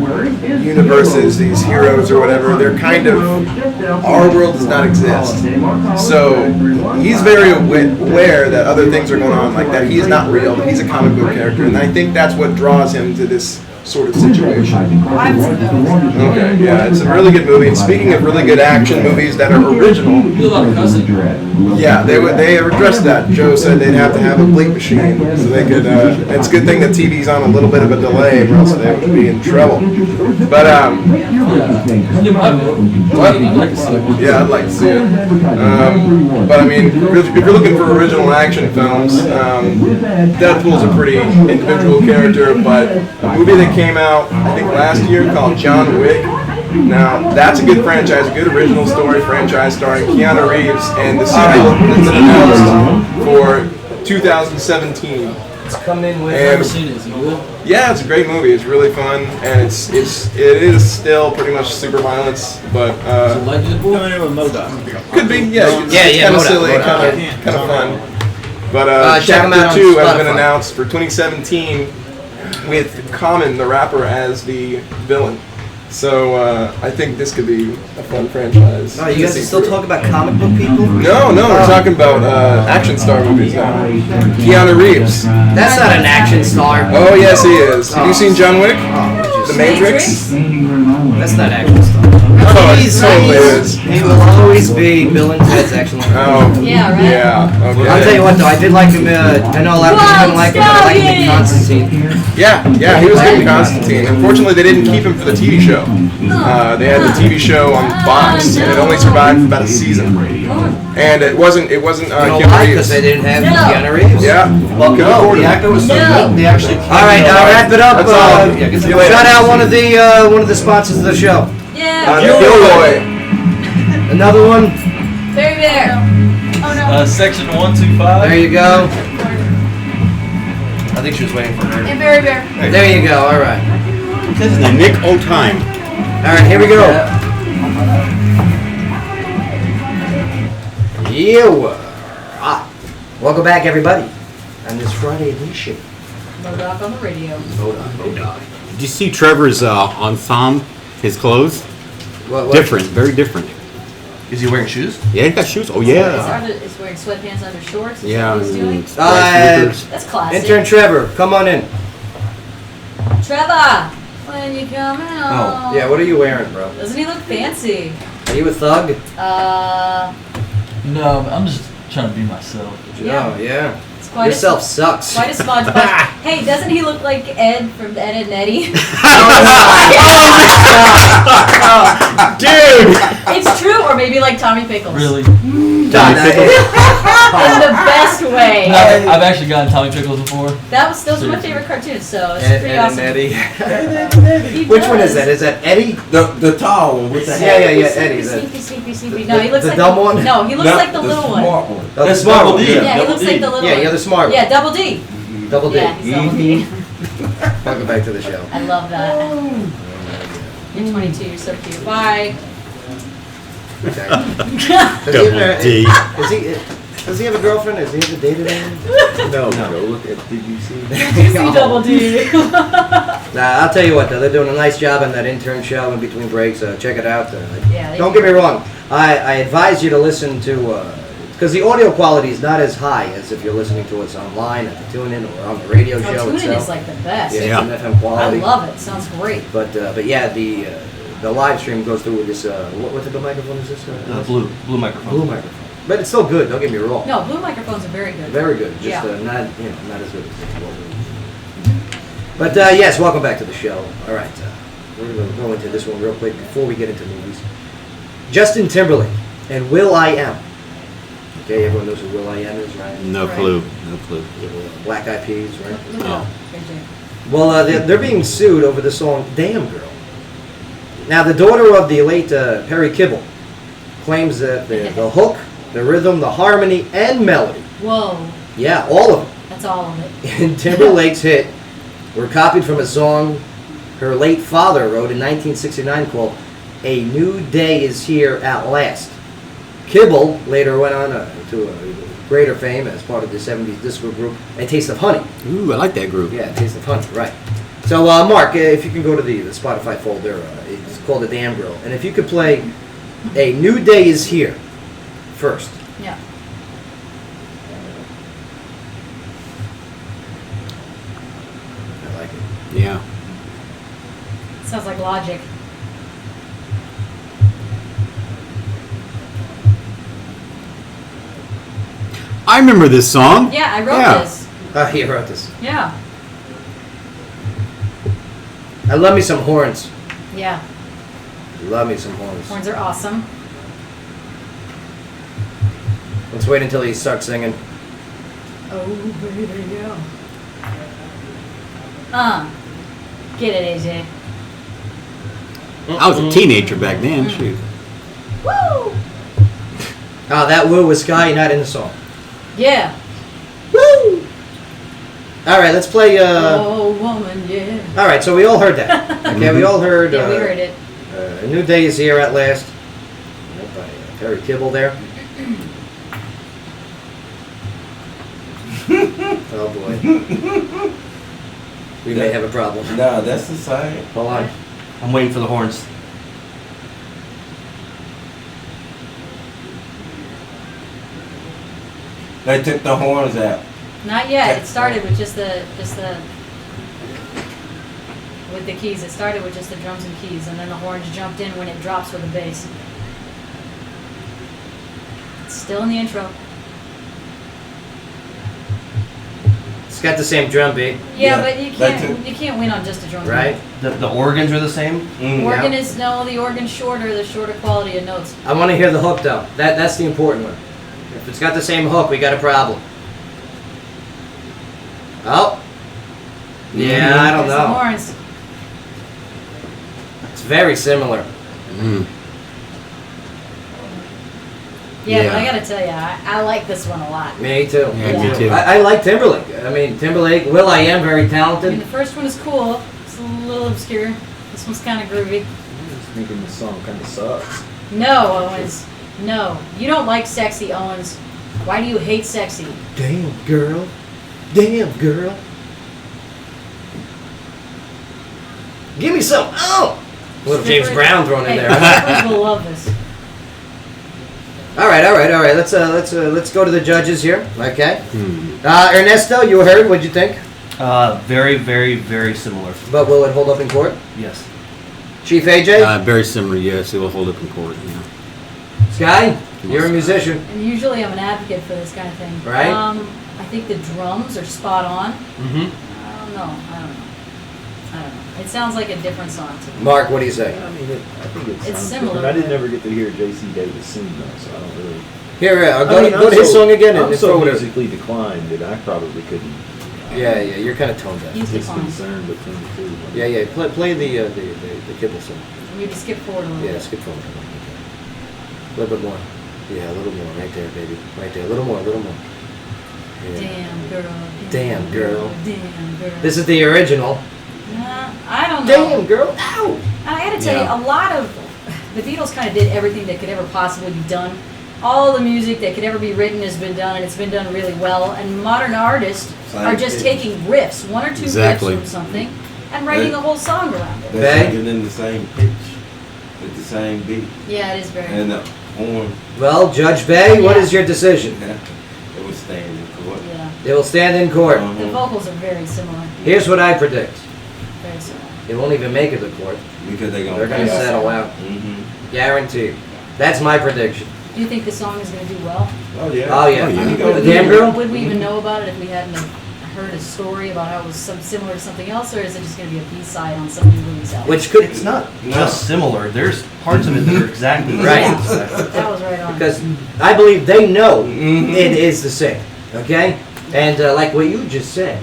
universes, these heroes or whatever, they're kind of, our world does not exist. So he's very aware that other things are going on, like that he is not real, that he's a comic book character. And I think that's what draws him to this sort of situation. Okay, yeah, it's a really good movie. And speaking of really good action movies that are original, yeah, they addressed that. Joe said they'd have to have a bleep machine so they could. It's a good thing that TV's on a little bit of a delay, or else they would be in trouble. But what? Yeah, I'd like to see it. But I mean, if you're looking for original action films, Deadpool's a pretty individual character, but a movie that came out, I think last year, called John Wick. Now, that's a good franchise, a good original story franchise starring Keanu Reeves, and the sequel has been announced for 2017. It's coming in with. And, I've never seen it. Is it good? yeah, it's a great movie. It's really fun, and it is still pretty much super violence, but Is it like Deadpool? could be, yeah. Yeah, kind of Modoc, silly, Modoc, kind of fun. But check 'em out Chapter on 2 has been Spotify. announced for 2017 with Common, the rapper, as the villain. So I think this could be a fun franchise. Oh, you to guys see are still through. talking about comic book people? No, we're talking about action star movies now. Keanu Reeves. That's not an action star. Oh, yes, he is. Have you seen John Wick? The Matrix? That's not action star. Oh, it totally is. He will always be Bill and Ted's action. Oh, Yeah, right? yeah, okay. I'll tell you what though, I did like him. I know a lot of people didn't like him, but I liked him in Constantine. Yeah, he was good in Constantine. Unfortunately, they didn't keep him for the TV show. They had the TV show on Fox, and it only survived for about a season. And it wasn't You know Keanu why? Reeves. Because they didn't have No. Keanu Reeves. Yeah, Well, couldn't afford no, the it. actor was so No. good. They actually. All right, now wrap it up. That's all. Yeah, See you later. Shout out one of the sponsors of the show. Yeah. Gilroy. Another one. Very there. Oh no. Section 125. There you go. I think she was waiting for her. And Very Bear. There you go. All right. This is the Nick O'Time. All right, here we go. Welcome back, everybody, on this Friday edition. Modoc on the radio. Did you see Trevor's ensemble? His clothes? What? Different, very different. Is he wearing shoes? Yeah, he got shoes. Oh yeah. Is wearing sweatpants under shorts. Is Yeah. that what he's doing? and sneakers. That's classic. Intern Trevor, come on in. Trevor, when you coming home? Yeah, what are you wearing, bro? Doesn't he look fancy? Are you a thug? No, I'm just trying to be myself. Yeah. Oh, yeah. It's quite Yourself sucks. Quite a SpongeBob. Hey, doesn't he look like Ed from Ed and Eddie? Dude! It's true, or maybe like Tommy Pickles. Really? In the best way. No, I've actually gotten Tommy Pickles before. Those are my favorite cartoons, so it's Ed, pretty Ed awesome. and Eddie. He Which one is does. that? Is that Eddie? The tall one with the Yeah, hat. yeah, Eddie. Sleepy. No, he looks the like dumb one? No, he looks No, like the little one. smart one. Oh, the That's smart Double one. D. Yeah, he Double looks D. like the little Yeah, one. you're the smart one. Yeah, Double D. Double D. Yeah, he's Double D. Welcome back to the show. I love that. You're 22, you're so cute. Bye. Okay. Double D. Does he have a girlfriend? Is he have a dated anyone? No, look at, did you see? You see Double D. Nah, I'll tell you what though, they're doing a nice job on that intern show in between breaks. Check it out. Yeah, they Don't do. get me wrong. I advise you to listen to, because the audio quality is not as high as if you're listening to us online at the TuneIn or on the radio Oh, show TuneIn itself. is like the best. Yeah, Yeah. it's an FM quality. I love it. Sounds great. But yeah, the live stream goes through with this. What type of microphone is this? Blue microphone. Blue microphone. But it's still good. Don't get me wrong. No, blue microphones are very good. Very good. Just Yeah. not as good as what we. But yes, welcome back to the show. All right, we're going to go into this one real quick before we get into movies. Justin Timberlake and Will I Am. Okay, everyone knows who Will I Am is, right? No Right. clue. No clue. Black Eyed Peas, right? Look it No. up. Well, they're being sued over the song "Damn Girl." Now, the daughter of the late Perry Kibble claims that the hook, the rhythm, the harmony, and melody, Whoa, yeah, all of them, that's all of it. in Timberlake's hit were copied from a song her late father wrote in 1969 called A New Day Is Here at Last. Kibble later went on to greater fame as part of the 70s disco group A Taste of Honey. Ooh, I like that group. Yeah, A Taste of Honey, right. So, Mark, if you can go to the Spotify folder, it's called The Damn Girl. And if you could play A New Day Is Here first. Yeah. I like it. Yeah. Sounds like Logic. I remember this song. Yeah, I wrote Yeah. this. He wrote this. Yeah. I love me some horns. Yeah. Love me some horns. Horns are awesome. Let's wait until he starts singing. Oh, baby, yeah. Get it, AJ. I was a teenager back then. Shoot. Woo! Oh, that woo was Sky, not in the song. Yeah. Woo! All right, let's play. Oh, woman, yeah. All right, so we all heard that. Okay, we all heard. Yeah, we heard it. A New Day Is Here at Last. By Perry Kibble there. Oh boy. We may have a problem. No, that's the same. Hold on. I'm waiting for the horns. They took the horns out. Not yet. It started with just the with the keys. It started with just the drums and keys, and then the horns jumped in when it drops with the bass. It's still in the intro. It's got the same drum beat, Yeah, Yeah, but you that's can't win on just a drum. right? The organs are the same. Organ is the organ's shorter, the shorter quality of notes. I want to hear the hook though. That's the important one. If it's got the same hook, we got a problem. Oh. Yeah, I don't There's the know. horns. It's very similar. Mm. Yeah, but I Yeah. gotta tell you, I like this one a lot. Me too. Yeah, me too. I like Timberlake. I mean, Timberlake, Will.I.am, very I mean, talented. the first one is cool. It's a little obscure. This one's kind of groovy. I was thinking the song kind of sucks. No, Owens. No. You don't like sexy, Owens. Why do you hate sexy? Damn, girl. Damn, girl. Give me some. Oh! A little James Strippers- Brown thrown in Hey, there. strippers will love this. All right. Let's go to the judges here. Okay. Hmm. Ernesto, you heard. What'd you think? Very, very, very similar. But will it hold up in court? Yes. Chief AJ, Very similar, yes. It will hold up in court. Yeah. Sky, you're a musician, And usually I'm an advocate for this kind of thing. Right. I think the drums are spot on. Mm-hmm. I don't know. It sounds like a different song to me. Mark, what do you say? I mean, I think it It's sounds similar, good, but I did but- never get to hear J.C. Davis sing though, so I don't really. Here, I go mean, to his so- song again and I'm so throw it. musically declined that I probably couldn't. Yeah, you're kind of tone deaf. He's Just defined. concerned between the two. Yeah. Play the Kibble song. Maybe skip forward a little Yeah, bit. skip forward. A little bit more. Yeah, a little more. Right there, baby. Right there. A little more. Yeah. Damn girl. Damn girl. Damn girl. This is the original. I don't know. Damn girl. Ow. And I gotta tell Yeah. you, a lot of the Beatles kind of did everything that could ever possibly be done. All the music that could ever be written has been done, and it's been done really well. And modern artists are just taking riffs, one or two Exactly. riffs from something, and writing a whole song around it. They're Okay. singing in the same pitch, with the same beat, Yeah, it is very. and the horn. Well, Judge Bay, what Yeah. is your decision? It was staying in court. Yeah, It will stand in court. the vocals are very similar. Here's what I predict. Very similar. It won't even make it to court. Because they're They're going to Yeah. settle out. Mm-hmm. Guaranteed. That's my prediction. Do you think the song is going to do well? Oh yeah. Oh, yeah. Oh, yeah. You go- Damn girl? Would we even know about it if we hadn't have heard a story about how it was similar to something else, or is it just going to be a B-side on some new release album? Which could, It's not No. just similar. There's parts of it that are exactly the Right. same. That was right on. because I believe they know Mhm. it is the same. Okay? And like what you just said,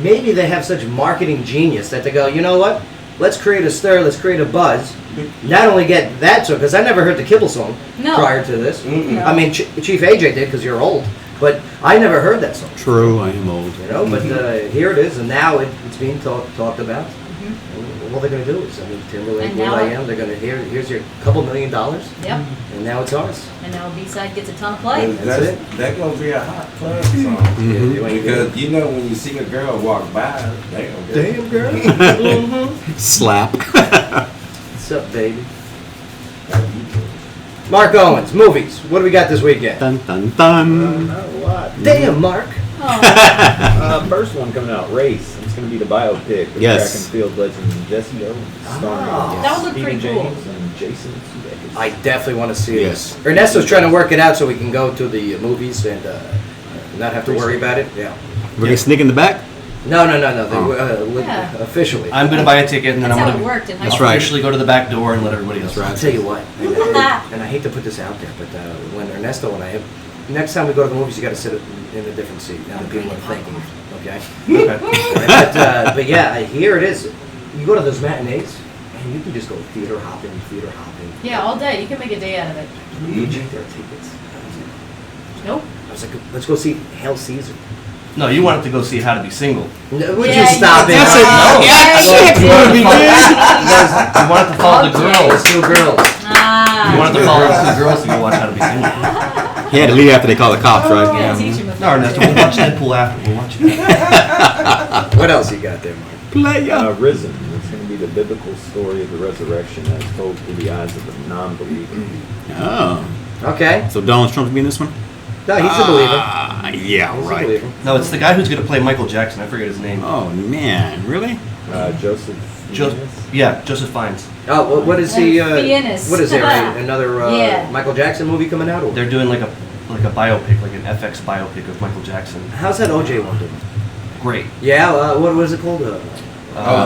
maybe they have such marketing genius that they go, you know what? let's create a stir, let's create a buzz. Not only get that song, because I never heard the Kibble song No. prior to this. No. I mean, Chief AJ did because you're old, but I never heard that song. True, I am old. You know, but here it is, and now it's being talked about. Mhm. And all they're going to do is, I mean, Timberlake, And Will now I it- Am, they're going to here's your couple $1 million, Yep. and now it's ours. And now B-side gets a ton of play. That's it. That's gonna be a hot club song. Mhm. You ain't Because you know when you see a girl walk by, they gonna get Damn girl. Slap. What's up, baby? Mark Owens, movies. What do we got this weekend? Dun dun dun. Not a lot. Damn, Mark. Oh, First one coming out, Race. It's going to be the biopic of Yes. track and field legend Jesse Owens, starring That would look Stephen pretty cool. James and Jason Sudeikis. I definitely want to see Yes. this. Ernesto's trying to work it out so we can go to the movies and not have to worry about it. Yeah. We're gonna sneak in the back? No. They, Yeah. officially. I'm gonna buy a ticket and then that's I'm how it gonna worked in high That's school. right. officially go to the back door and let everybody else. That's right. I'll tell you what, and I hate to put this out there, but when Ernesto and I have, next time we go to the movies, you got to sit in a different seat. Now that people are thinking, okay? Okay. But yeah, here it is. You go to those matinees, and you can just go theater hopping. Yeah, all day. You can make a day out of it. You check their tickets. Nope. I was like, let's go see Hail Caesar. No, you wanted to go see How to Be Single. No, would Yeah, you stop it? That's a No. action movie, dude. You wanted to follow the Okay. girls. Two girls. Ah. You wanted to follow the two girls to go watch How to Be Single. He had to leave after they call the cops, right? Yeah, teach him a No, Ernesto, we'll watch Deadpool after. We'll watch it. What else you got there, Mark? Playa. Risen. It's going to be the biblical story of the resurrection as told through the eyes of a non-believer. Oh. Okay. So Donald Trump's be in this one? No, he's a believer. Yeah, He's a right. believer. No, it's the guy who's gonna play Michael Jackson. I forget his name. Oh, man. Really? Joseph. Jo- Fiennes. yeah, Joseph Fiennes. Oh, what is he? Fiennes. What is there? Another Yeah. Michael Jackson movie coming out? Or? They're doing like a biopic, like an FX biopic of Michael Jackson. How's that OJ one doing? Great. Yeah. What was it called?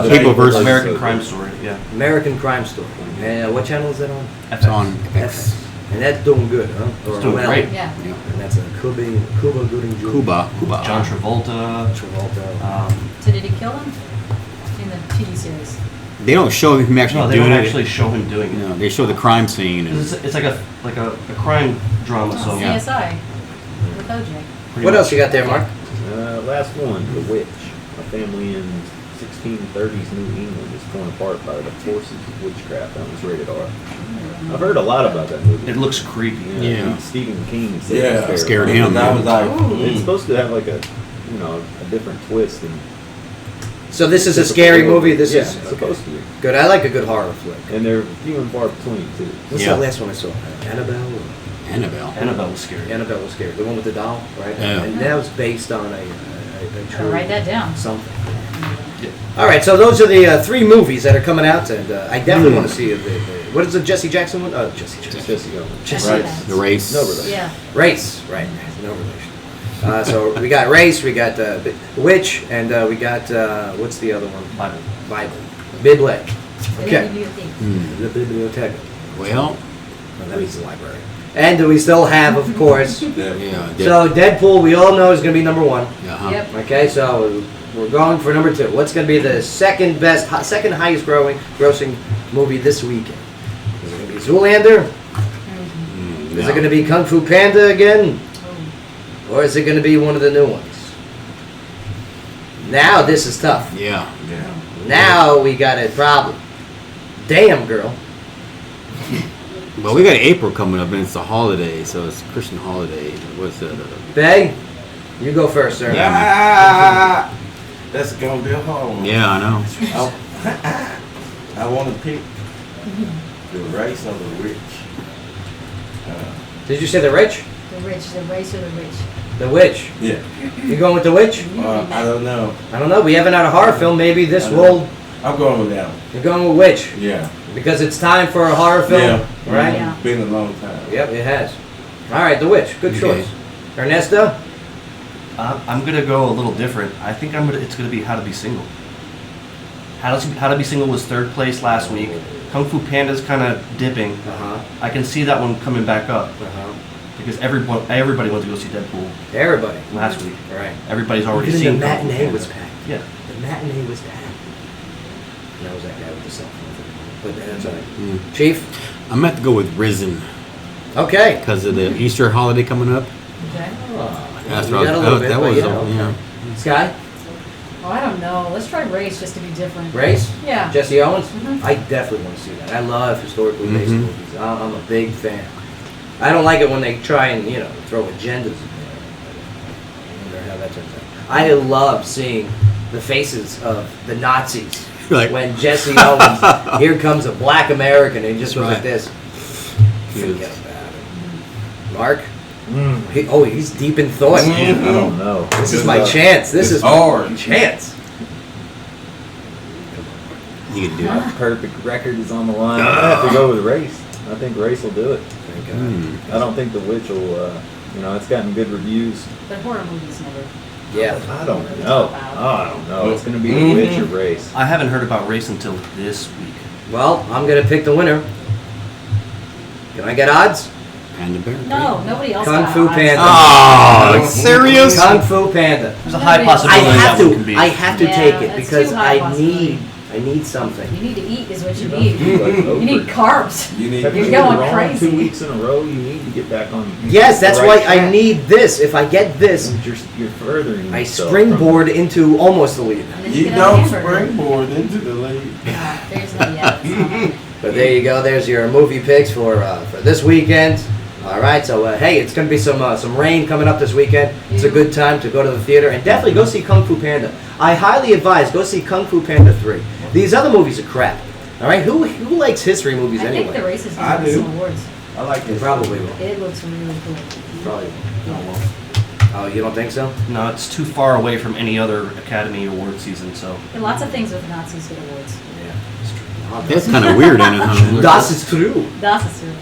People versus- American Crime Story. Yeah. American Crime Story. And what channel is that on? FX. It's on X. And that's doing good, huh? It's doing great. Yeah. Yeah. And that's a Cuba Gooding Jr. Cuba. John Travolta. Travolta. So did he kill him? In the TV series. They don't show him actually No, they doing don't it. actually show him doing it. No, they show the crime scene. And, It's like a crime drama. So Yeah. CSI. With OJ. pretty What much. else you got there, Mark? Last one, The Witch. A family in 1630s New England is torn apart by the forces of witchcraft. That was rated R. I've heard a lot about that movie. It looks creepy. Yeah. Stephen King said Yeah, it was scared terrifying. him. And I was like, It's supposed to have like a different twist. And So this is a scary movie. This yeah, is it's supposed to be. good. I like a good horror flick. And they're few and far between too. What's Yeah. that last one I saw? Annabelle. Annabelle. Annabelle was scary. Annabelle was scary. The one with the doll, right? Yeah. And that was based on a Gotta true write that down. something. All right, so those are the 3 movies that are coming out, and I definitely want to see what is the Jesse Jackson one? Oh, Jesse Jackson. Jesse Owens. Jesse Right. Jackson. The race. No relation. Yeah. Race, right? No relation. So we got Race, we got Witch, and we got what's the other one? Bible. Bible. Bible. Okay. Hmm. The Biblioteca. Well, Well, that means the library. And we still have, of course. yeah. So Deadpool, we all know is going to be number 1. Uh-huh. Yep. Okay, so we're going for number 2. What's going to be the second highest grossing movie this weekend? Is it going to be Zoolander? Mm, Is no. it going to be Kung Fu Panda again? Or is it going to be one of the new ones? Now this is tough. Yeah. yeah. Now we got a problem. Damn, girl. Well, we got April coming up, and it's a holiday, so it's a Christian holiday. What's the? Bay, you go first, sir. Yeah. That's gonna be a hard one. Yeah, I know. I want to pick the race of the rich. Did you say the rich? The rich, the race of the rich. The witch. Yeah. You going with the witch? I don't know. I don't know. We haven't had a horror film. Maybe this will. I'm going with that one. You're going with witch Yeah. because it's time for a horror film, Yeah. right? Yeah. It's been a long time. Yep, it has. All right, the witch. Good Okay. choice. Ernesto. I'm gonna go a little different. I think it's gonna be How to Be Single. How to Be Single was 3rd place last week. Kung Fu Panda's kind of dipping. Uh-huh. I can see that one coming back up Uh-huh. because everybody went to go see Deadpool Everybody. last week. All right. Everybody's already Even seen the Kung Fu matinee Panda. was packed. Yeah. The matinee was packed. And that was that guy with the cell phone. But that's all right. Chief? I'm gonna have to go with Risen Okay. because of the Easter holiday coming up. Okay. That's You what I got a was- little that bit, was, but yeah. Sky? Oh, I don't know. Let's try race just to be different. Race? Yeah. Jesse Owens? Mhm. I definitely want to see that. I love historically based Mhm. movies. I'm a big fan. I don't like it when they try and, throw agendas in there. I wonder how that turns out. I love seeing the faces of the Nazis. Like- when Jesse Owens, here comes a black American, and he just goes like Right. this. Forget Yes. about it. Mark? He's deep in thought. I don't know. This is my chance. This is my chance. You can do it. A perfect record is on the line. I have to go with Race. I think Race will do it. Thank God. Hmm. I don't think The Witch will, it's gotten good reviews. But horror movies never. Yeah. I don't know. I don't know. It's going to be The Witch or Race. I haven't heard about Race until this week. Well, I'm going to pick the winner. Can I get odds? Panda Bear. No, nobody else Kung got Fu odds. Panda. Oh, serious? Kung Fu Panda. There's a high I I possibility have that one can to. be. I have to Yeah, take it that's because too high I need something. You need to eat is what you know, need. like You need carbs. You need. Have You're you going been wrong crazy. 2 weeks in a row? You need to get back on. Yes, that's the why right I track. need this. If I get this, You're furthering. I yourself springboard into almost the lead. And then You get a don't hamburger. springboard into the lead. No, there's no yet. It's not. But there you go. There's your movie picks for this weekend. All right. So hey, it's going to be some rain coming up this weekend. It's a good time to go to the theater and definitely go see Kung Fu Panda. I highly advise go see Kung Fu Panda 3. These other movies are crap. All right. Who likes history movies I think the anyway? race is I going to do. some awards. I like They it. probably will. It looks really cool. Probably will. Oh, you don't think so? No, it's too far away from any other Academy Award season, so. And lots of things with Nazis get awards. Yeah. That's kind of weird, ain't it? Huh? Das ist true. That's a true.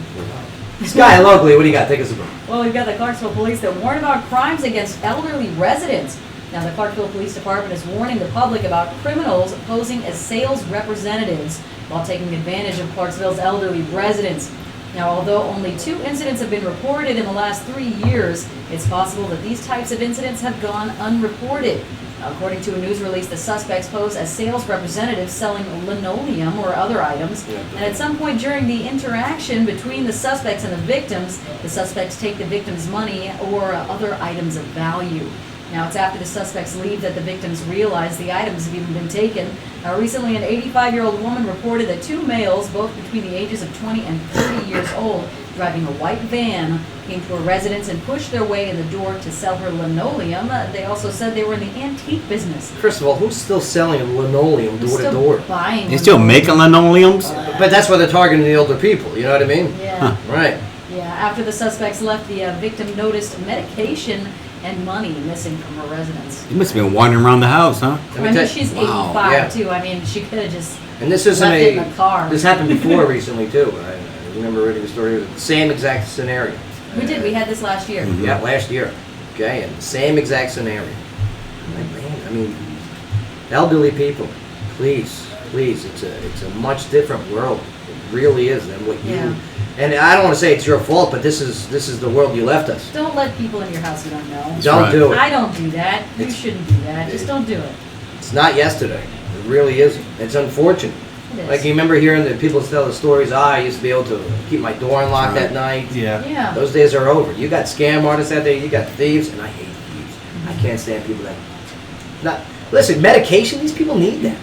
Sky, locally, what do you got? Take us abroad. Well, we've got the Clarksville Police that warn about crimes against elderly residents. Now, the Clarksville Police Department is warning the public about criminals posing as sales representatives while taking advantage of Clarksville's elderly residents. Now, although only 2 incidents have been reported in the last 3 years, it's possible that these types of incidents have gone unreported. Now, according to a news release, the suspects pose as sales representatives selling linoleum or other items. And at some point during the interaction between the suspects and the victims, the suspects take the victim's money or other items of value. Now, it's after the suspects leave that the victims realize the items have even been taken. Now, recently, an 85-year-old woman reported that 2 males, both between the ages of 20 and 30 years old, driving a white van, came to her residence and pushed their way in the door to sell her linoleum. They also said they were in the antique business. First of all, who's still selling linoleum They're door to still door? buying They still making linoleums? But that's why they're targeting the older people, you know what I mean? Yeah. Right. Yeah, after the suspects left, the victim noticed medication and money missing from her residence. You must have been wandering around the house, huh? I mean, tell- she's Wow. 85 Yeah. too. I mean, she could have just And this isn't left it in the car. This happened before recently too. I remember reading a story. Same exact scenario. We did. We had this last year. Mhm. Yeah, last year. Okay, and same exact scenario. Like, man, I mean, elderly people, please, it's a much different world. It really is than what you. Yeah. And I don't want to say it's your fault, but this is the world you left us. Don't let people in your house you don't know. Don't right. do it. I don't do that. You It's- shouldn't do that. Just don't do it. It's not yesterday. It really isn't. It's unfortunate. It is. Like you remember hearing the people tell the stories. I used to be able to keep my door unlocked Right. at night. Yeah. Yeah. Those days are over. You got scam artists out there. You got thieves, and I hate thieves. I can't stand people that. Not listen. Medication. These people need that.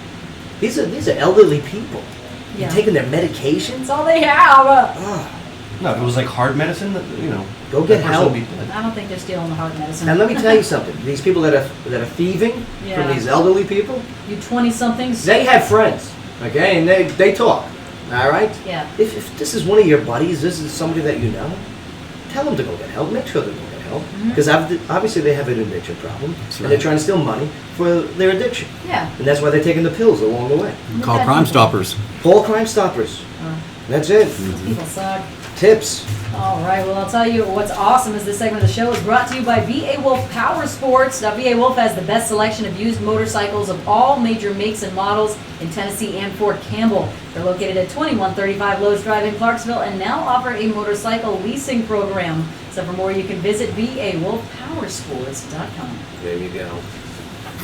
These are elderly people. Yeah. You're taking their medications. That's all they have. Ah, No, if it was like hard medicine, go get that person help. would be dead. I don't think they're stealing the hard medicine. And let me tell you something. These people that are thieving Yeah. from these elderly people, You 20-somethings. they have friends. Okay, and they talk. All right. Yeah. If this is one of your buddies, this is somebody that you know, tell them to go get help. Make sure they go get help. Because obviously they have an addiction problem. And they're right. trying to steal money for their addiction. Yeah. And that's why they're taking the pills along the way. Call Bad Crime people. Stoppers. Call Crime Stoppers. That's it. Those people suck. Tips. All right, well, I'll tell you what's awesome is this segment of the show is brought to you by VA Wolf Power Sports. Now, VA Wolf has the best selection of used motorcycles of all major makes and models in Tennessee and Fort Campbell. They're located at 2135 Lowe's Drive in Clarksville and now offer a motorcycle leasing program. So for more, you can visit VAWolfPowersports.com. There you go.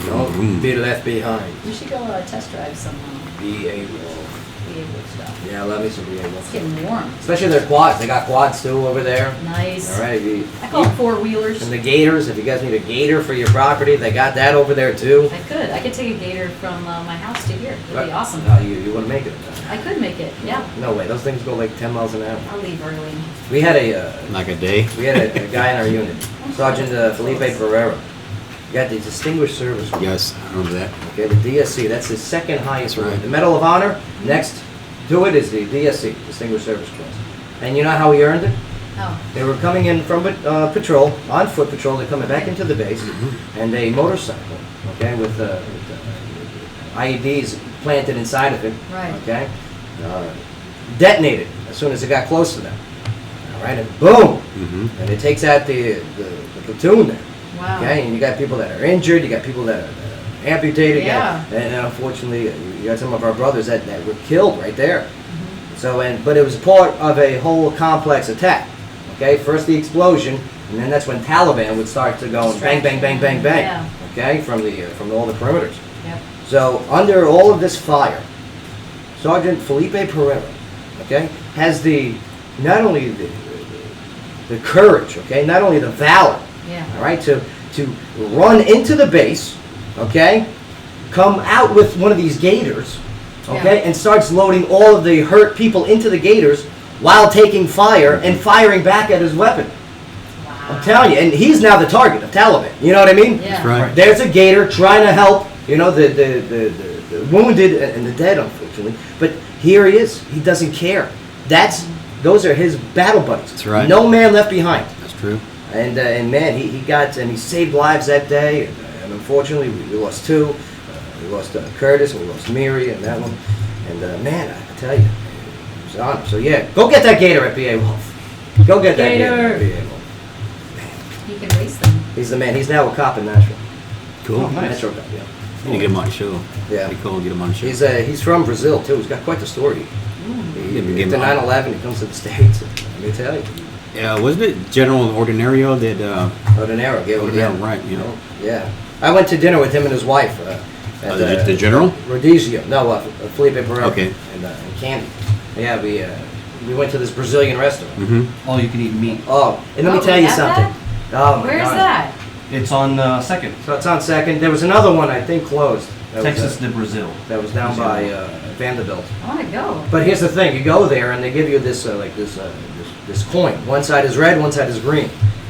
Don't be left behind. We should go test drive somehow. BA Wolf. BA Wolf stuff. Yeah, I love me some BA It's Wolf. getting warm. Especially their quads. They got quads too over there. Nice. All right. I call them four-wheelers. And the gators, if you guys need a gator for your property, they got that over there too. I could take a gator from my house to here. That'd be awesome. No, you wouldn't make it. I could make it, yeah. No way. Those things go like 10 miles an hour. I'll leave early. We had a Like a day. we had a guy in our unit, Sergeant Felipe Pereira. He got the Distinguished Service Award. Yes, I remember that. Okay, the DSC. That's his second highest That's right. award. The Medal of Honor. Next to it is the DSC, Distinguished Service Cross. And you know how he earned it? Oh, They were coming in from patrol, on foot patrol. They're coming back into the base, and a motorcycle, okay, with IEDs planted inside of it, right. okay, detonated as soon as it got close to them. All right, and boom, and it takes out the platoon there. Wow. Okay, and you got people that are injured, you got people that are amputated, you Yeah. got- and unfortunately, you got some of our brothers that were killed right there. So, but it was part of a whole complex attack. Okay, first the explosion, and then that's when Taliban would start to go and bang, bang, bang, bang, bang. Yeah. Okay, from all the perimeters. Yep. So under all of this fire, Sergeant Felipe Pereira, okay, has not only the courage, okay, not only the valor, Yeah. all right, to run into the base, okay, come out with one of these gators, okay, and starts loading all of the hurt people into the gators while taking fire and firing back at his weapon. I'm telling you, and he's now the target of Taliban. You know what I mean? Yeah. That's right. There's a gator trying to help, you know, the wounded and the dead, unfortunately. But here he is. He doesn't care. Those are his battle buddies. That's right. No man left behind. That's true. And man, he saved lives that day. And unfortunately, we lost two. We lost Curtis and we lost Miri and that one. And man, I tell you, it was an honor. So yeah, go get that gator at BA Wolf. Go get that gator at BA Wolf. You can race them. He's the man. He's now a cop in Nashville. Cool. Metro cop, yeah. You need to get him on the show. Yeah. Pretty cool. Get him on the show. He's from Brazil too. He's got quite the story. Yeah, we give After him on. 9/11, he comes to the States. Let me tell you. Yeah, wasn't it General Ordinario that? Ordinero, Yeah, right. You know. Yeah. I went to dinner with him and his wife. At, The general. Rodizio. No, Felipe Pereira. Okay. And Candy. Yeah, we went to this Brazilian restaurant. Mm-hmm. All you can eat meat. Oh, and let me Oh, tell we you have something. Oh my Where's God. that? It's on Second. So it's on Second. There was another one I think closed. That Texas was, de Brazil. that was down by Vanderbilt. I want to go. But here's the thing: you go there and they give you this this coin. One side is red, one side is green.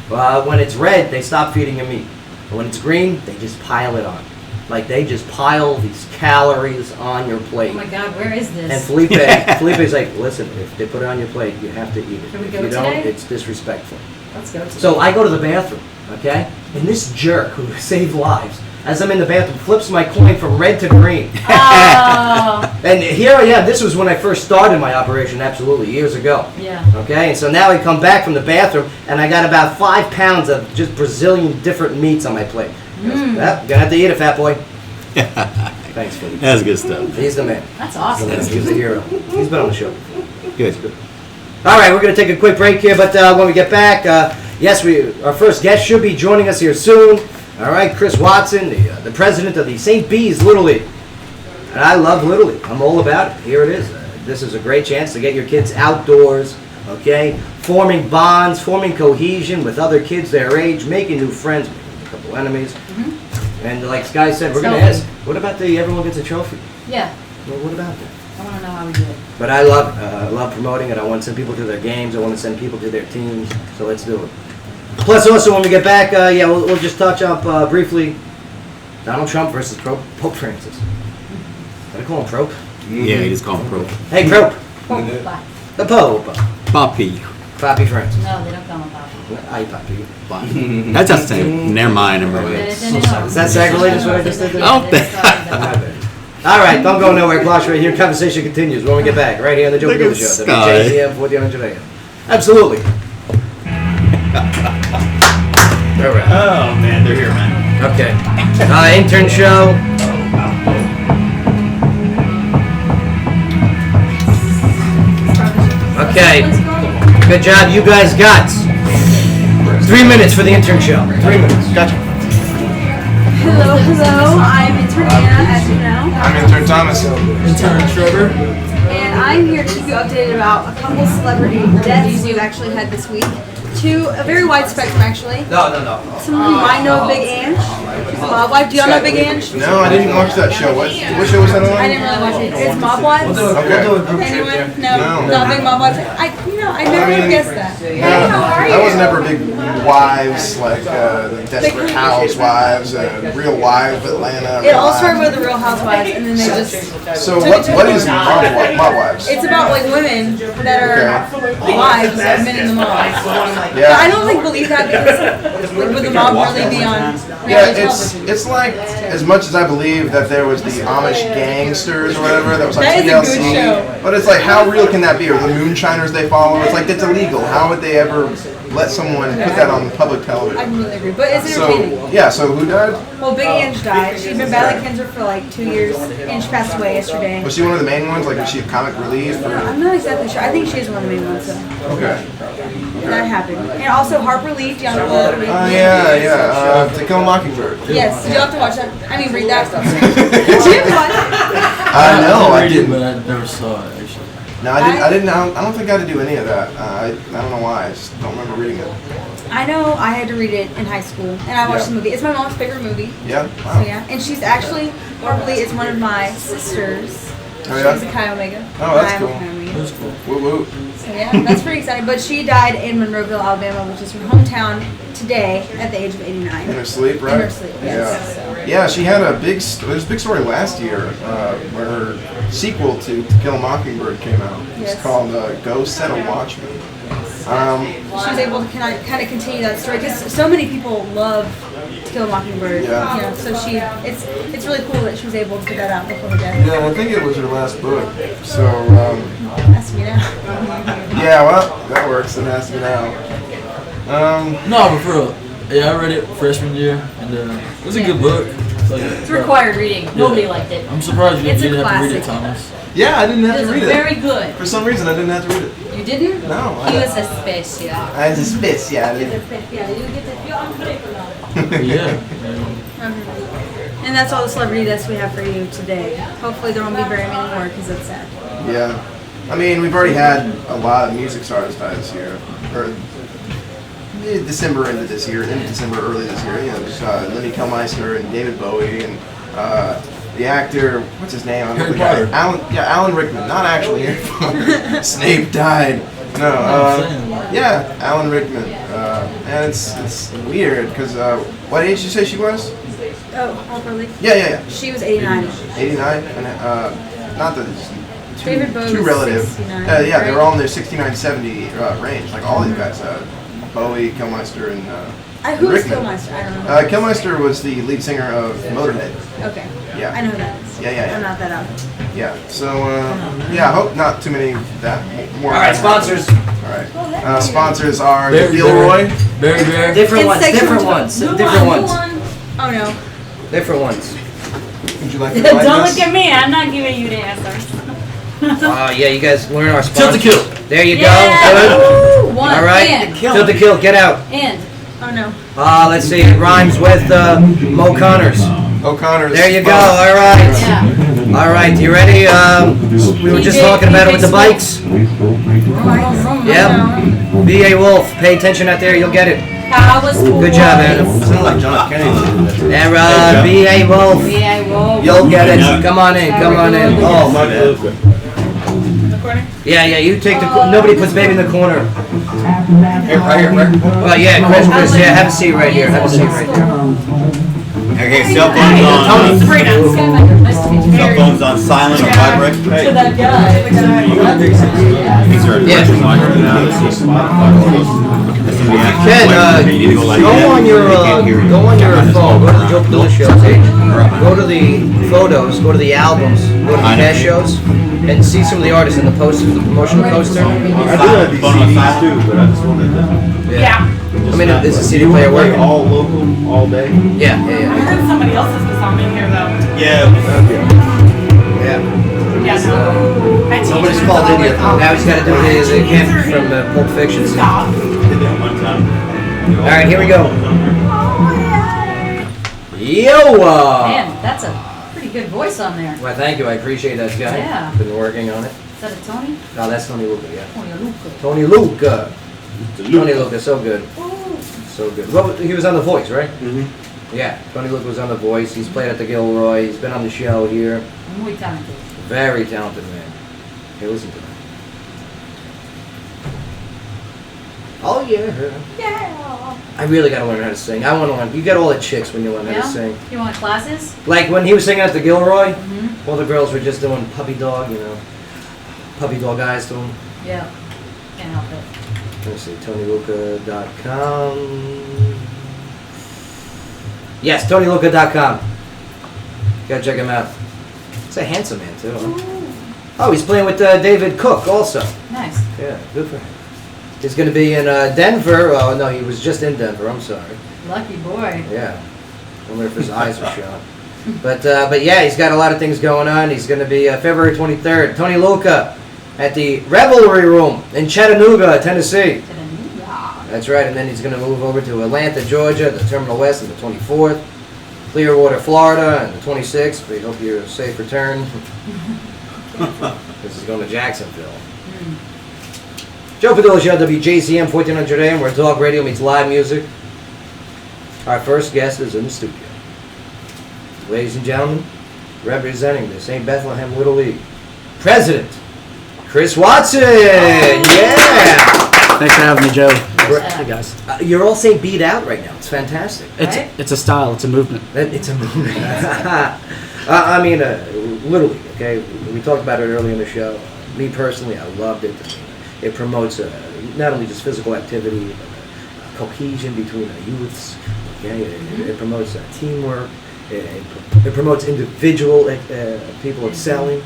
When it's red, they stop feeding you meat. And when it's green, they just pile it on. Like they just pile these calories on your plate. Oh my God, where is And this? Felipe's like, listen, if they put it on your plate, you have to eat it. Can we If go you don't, today? it's disrespectful. Let's go to. So I go to the bathroom, okay? And this jerk who saved lives, as I'm in the bathroom, flips my coin from red to green. Oh, And here I am. This was when I first started my operation, absolutely, years ago. yeah. Okay, and so now I come back from the bathroom and I got about 5 pounds of just Brazilian different meats on my plate. Yep, you're gonna have to eat it, fat boy. Thanks, Philly. That's good stuff. He's the man. That's awesome. He's a hero. He's been on the show. Good. All right, we're going to take a quick break here, but when we get back, yes, our first guest should be joining us here soon. All right, Chris Watson, the president of the St. Bees Little League. And I love Little League. I'm all about it. Here it is. This is a great chance to get your kids outdoors, okay? Forming bonds, forming cohesion with other kids their age, making new friends, making a couple enemies. And like Sky said, we're going to ask, what about everyone gets a trophy? Yeah, Well, what about that? I want to know how we do it. But I love promoting it. I want to send people to their games. I want to send people to their teams. So let's do it. Plus, also, when we get back, we'll just touch up briefly Donald Trump versus Pope Francis. Did I call him Prope? Yeah, you just call him Pro. Hey, Prope. Oh, bye. The Pope. Poppy. Poppy Francis. No, they don't call him Papa. Hi, Poppy. That's just the same. Never mind. Never mind. Is that sacrilegious what I just did there? I don't think. All right, don't go nowhere. Gloss right here. Conversation continues when we get back. Right here on the Joe Look Padula at Show. Sky. WJZM 1400 AM. Absolutely. All right. Oh man, they're here, man. Okay. Intern show. Okay. Good job. You guys got 3 minutes for the intern show. 3 minutes. Gotcha. Hello, hello, I'm intern Anna, as you know. I'm intern Thomas. Intern Trevor. And I'm here to keep you updated about a couple celebrity deaths we've actually had this week. A very wide spectrum, actually. No. Some of you might know Big Ange. She's a mob wife. Do y'all know Big Ange? No, I didn't watch that show. What show was that on? I didn't really watch it. It's Mob Wives. Okay. Anyone? No. Not Big Mob Wives. I never would have guessed that. I was never big wives like Desperate Housewives, Real Wives of Atlanta. It all started with the Real Housewives, and then they just. So what is Mob Wives? It's about like women that are wives of men in the mob. Yeah. But I don't believe that because would the mob really be on? Yeah, it's like as much as I believe that there was the Amish gangsters or whatever that was like That is a TLC. good show. But it's like how real can that be? Or the moonshiners they follow? It's like it's illegal. How would they ever let someone put that on public television? I completely agree, but it's So entertaining. yeah, so who died? Well, Big Ange died. She'd been battling cancer for like 2 years, and she passed away yesterday. Was she one of the main ones? Like was she a comic relief? Or? I'm not exactly sure. I think she's one of the main ones. So Okay. that happened. And also Harper Lee, do y'all know Harper Lee? Yeah. To Kill a Mockingbird. Yes, you'll have to watch that. I mean, read that stuff. Did you watch? No, I read it, didn't. but I never saw it actually. No, I didn't. I don't think I had to do any of that. I don't know why. I just don't remember reading it. I know I had to read it in high school, and I watched the movie. It's my mom's favorite movie. Yeah. So Wow. yeah, and she's actually Harper Lee is one of my sisters. Oh, yeah? She's a Chi Omega. Oh, that's I'm a cool. Chi Omega. It was cool. Woo woo. So yeah, that's pretty exciting. But she died in Monroeville, Alabama, which is her hometown, today at the age of 89. In her sleep, right? In her sleep, yes. Yeah. Yeah, she had a big. There's a big story last year where her sequel to Kill a Mockingbird came out. It's Yes. called Ghost Set a Watchman. She was able to kind of continue that story because so many people love To Kill a Mockingbird. Yeah. You know, so it's really cool that she was able to put that out before her death. Yeah, I think it was her last book. So That's me now. yeah, well that works. It has to be now. No, but for real. Yeah, I read it freshman year, and it was a good book. It's required reading. Nobody liked it. I'm surprised you It's a didn't have to read it, classic. Thomas. Yeah, I didn't have to It's read it. very good. For some reason, I didn't have to read it. You didn't? No. He was a special. I was a space, yeah. Yeah. And that's all the celebrity deaths we have for you today. Hopefully there won't be very many more because it's sad. Yeah. I mean, we've already had a lot of music stars die this year. Or December into this year, early this year. You know, there's Lenny Kilmister and David Bowie and the actor, what's his name? Harry Potter. Alan Rickman. Not actually Harry Potter. Snape died. No. Yeah, Alan Rickman. And it's weird because what age did you say she was? Oh, Harper Lee? Yeah. She was 89. 89, and not that it's David Bowie too was relative. 69, Yeah, they right? were all in their 69, 70 range. Like all these guys, Bowie, Kilmister, and Who was Rickman. Kilmister? I don't know. Kilmister was the lead singer of Motorhead. Okay. Yeah. I know who that is. Yeah. I'm not that out. Yeah. So yeah, I hope not too many that more. All right, sponsors. All right. Sponsors are Barry Gilroy. Barry. Different ones. Insect Different control. ones. Different ones. Oh no. Different ones. Would you like to like Don't this? look at me. I'm not giving you the answers. Yeah, you guys learn our Tilt sponsors. the kill. There you Yeah. go. One. All right. And. Tilt the kill. Get out. And. Oh no. Let's see. It rhymes with Mo Connors. O'Connor's. There you go. All right. Yeah. All right. You ready? We were just talking about it with the bikes. Yep. B.A. Wolf. Pay attention out there. You'll get it. I was Good job, Adam. Sounds like John F. Kennedy. And B.A. Wolf. Yeah, well. You'll get it. Come on in. Come on in. Oh, my The corner? Yeah. You take the. Nobody puts baby in the corner. Here, right here, right? Well, yeah, Chris. Yeah, have a seat right here. Have a seat right there. Okay, cell phones on. Cell phones on silent or vibrate. To that guy. These are Yeah. Ken, go on your phone. Go to the Joe Padula show page. Go to the photos. Go to the albums. Go to the past shows, and see some of the artists in the posters, the promotional poster. I do have these CDs too, but I just wanted to. Yeah. I mean, is the CD player Like working? all local, all day. Yeah. I heard somebody else's was on in here though. Yeah. Yeah, no. I teach Nobody's him called in all yet. the Now he's got to do the camp from Pulp Fiction. Did that one time. All right, here we go. Yo! Man, that's a pretty good voice on there. Well, thank you. I appreciate that, guy. Yeah. Been working on it. Is that a Tony? No, that's Tony Luca, yeah. Tony Luca. Tony Luca. Tony Luca, so good. So good. Well, he was on The Voice, right? Mm-hmm. Yeah, Tony Luca was on The Voice. He's played at the Gilroy. He's been on the show here. Muy talented. Very talented man. Hey, listen to that. Oh, yeah. Yeah. I really gotta learn how to sing. I want to learn. You get all the chicks when you learn how Yeah? to sing. You want classes? Like when he was singing at the Gilroy, Mm-hmm. all the girls were just doing puppy dog, you know. Puppy dog eyes to him. Yeah. Can't help it. Let's see, TonyLuca.com. Yes, TonyLuca.com. Gotta check him out. He's a handsome man, too. Oh, he's playing with David Cook also. Nice. Yeah, good for him. He's going to be in Denver. Oh, no, he was just in Denver. I'm sorry. Lucky boy. Yeah. I wonder if his eyes are shot. But yeah, he's got a lot of things going on. He's going to be February 23rd. Tony Luca at the Revelry Room in Chattanooga, Tennessee. That's right. And then he's going to move over to Atlanta, Georgia, the Terminal West on the 24th. Clearwater, Florida on the 26th. We hope you're a safe return. This is going to Jacksonville. Joe Padula Show, WJZM 1400 AM, where dog radio meets live music. Our first guest is in the studio. Ladies and gentlemen, representing the St. Bethlehem Little League, President Chris Watson. Yeah. Thanks for having me, Joe. Thanks. Hey guys. You're all saying beat out right now. It's fantastic. It's a style. It's a movement. It's a movement. I mean, Little League. Okay, we talked about it earlier in the show. Me personally, I loved it. It promotes not only just physical activity, but cohesion between youths. Okay, it promotes teamwork. It promotes individual people excelling.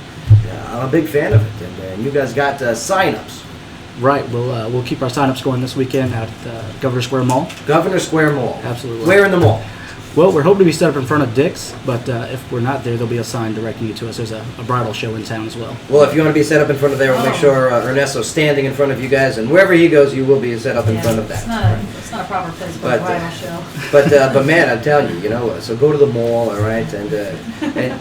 I'm a big fan of it, and you guys got sign-ups. Right. We'll keep our sign-ups going this weekend out at Governor Square Mall. Governor Square Mall. Absolutely. Where in the mall? Well, we're hoping to be set up in front of Dick's, but if we're not there, there'll be a sign directing you to us. There's a bridal show in town as well. Well, if you want to be set up in front of there, we'll make sure Ernesto's standing in front of you guys, and wherever he goes, you will be set up in front of that. It's not a proper place for a bridal show. But man, I'm telling you, so go to the mall, all right, and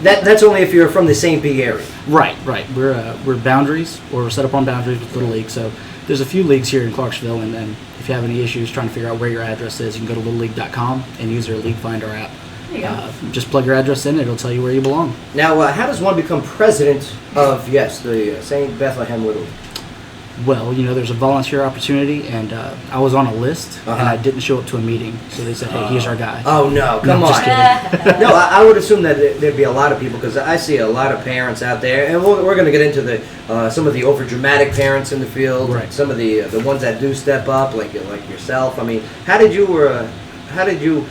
that's only if you're from the St. Pete area. Right. We're boundaries, or we're set up on boundaries with Little League. So there's a few leagues here in Clarksville, and if you have any issues trying to figure out where your address is, you can go to littleleague.com and use their League Finder app. Just plug your address in, it'll tell you where you belong. Now, how does one become president of, the St. Bethlehem Little League? Well, there's a volunteer opportunity, and I was on a list, and I didn't show up to a meeting, so they said, hey, here's our guy. Oh, no, come on. Just kidding. No, I would assume that there'd be a lot of people, because I see a lot of parents out there, and we're going to get into some of the over-dramatic parents in the field, right. Some of the ones that do step up, like yourself. I mean, how did you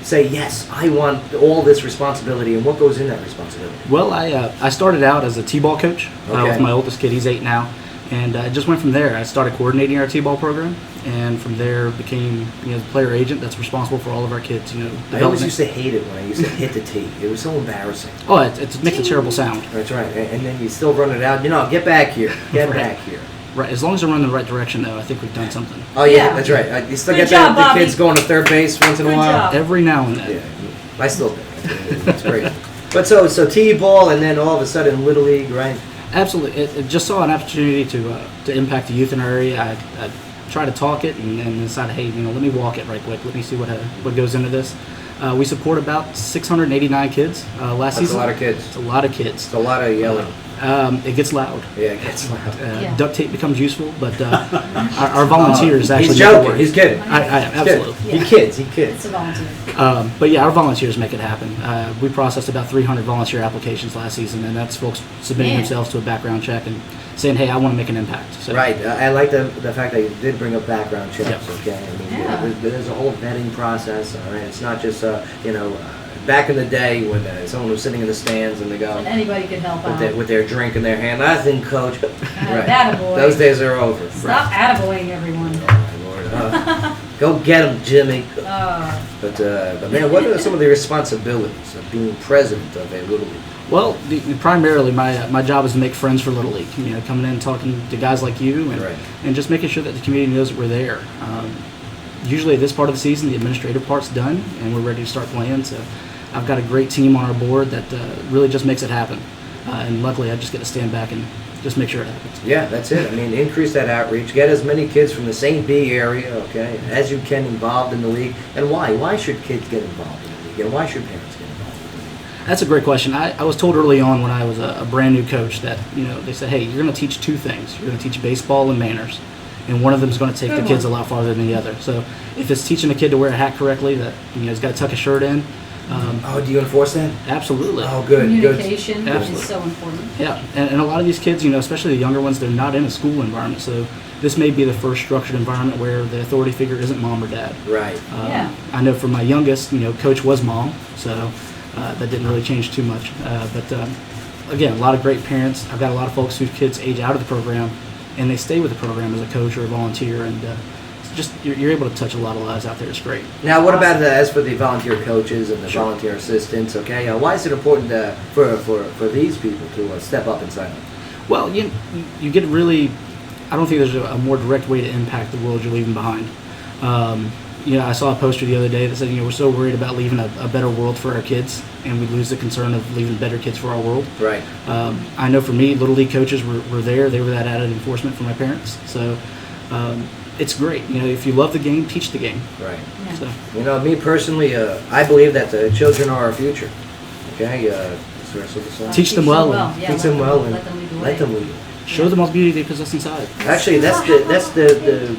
say, yes, I want all this responsibility, and what goes in that responsibility? Well, I started out as a T-ball coach with my oldest kid. He's 8 now. And I just went from there. I started coordinating our T-ball program, and from there became the player agent that's responsible for all of our kids. I always used to hate it when I used to hit the tee. It was so embarrassing. Oh, it makes a terrible sound. That's right. And then you still run it out. Get back here. Get back here. Right. As long as I run in the right direction, though, I think we've done something. Oh yeah, that's right. You still get the kids going to third base once in a while. Every now and then. Yeah, I still do. It's great. But so T-ball, and then all of a sudden Little League, right? Absolutely. It just saw an opportunity to impact the youth in our area. I tried to talk it and decided, hey, let me walk it right quick. Let me see what goes into this. We support about 689 kids last season. That's a lot of kids. It's a lot of kids. It's a lot of yelling. It gets loud. Yeah, it gets loud. Duct tape becomes useful, but our volunteers actually. He's joking. He's kidding. I absolutely. He kids. It's a volunteer. But yeah, our volunteers make it happen. We processed about 300 volunteer applications last season, and that's folks submitting themselves to a background check and saying, "Hey, I want to make an impact." So, right. I like the fact that you did bring up background checks. Yep. Okay. I mean, there's a whole vetting process. All right. It's not just back in the day when someone was sitting in the stands and they go, and anybody could help out with their drink in their hand. Nothing, coach. Right. Attaboy. Those days are over. Stop attaboying everyone. Oh, my Lord. Go get him, Jimmy. But man, what are some of the responsibilities of being president of a Little League? Well, primarily my job is to make friends for Little League. Coming in and talking to guys like you and just making sure that the community knows that we're there. Usually at this part of the season, the administrative part's done, and we're ready to start playing. So I've got a great team on our board that really just makes it happen. And luckily, I just get to stand back and just make sure it happens. Yeah, that's it. I mean, increase that outreach. Get as many kids from the St. B area, okay, as you can involved in the league. And why? Why should kids get involved in the league? And why should parents get involved in the league? That's a great question. I was told early on when I was a brand new coach that, they said, hey, you're going to teach two things. You're going to teach baseball and manners. And one of them is going to take the kids a lot farther than the other. So if it's teaching a kid to wear a hat correctly, that he's got to tuck his shirt in. Do you enforce that? Absolutely. Oh, good. Communication, good. which is so important. Yeah, and a lot of these kids, especially the younger ones, they're not in a school environment. So this may be the first structured environment where the authority figure isn't mom or dad. Right. I know for my youngest, coach was mom, so that didn't really change too much. But again, a lot of great parents. I've got a lot of folks whose kids age out of the program, and they stay with the program as a coach or a volunteer, and just you're able to touch a lot of lives out there. It's great. Now, what about as for the volunteer coaches and the volunteer assistants? Okay, why is it important for these people to step up and sign up? Well, you get really. I don't think there's a more direct way to impact the world you're leaving behind. I saw a poster the other day that said, we're so worried about leaving a better world for our kids, and we lose the concern of leaving better kids for our world. Right. I know for me, Little League coaches were there. They were that added enforcement for my parents. So it's great. If you love the game, teach the game. Right. Yeah. So. Me personally, I believe that the children are our future. Okay. Teach them well. Yeah, teach them well and let them lead the let way. them lead. Show them all the beauty they possess inside. Actually, that's the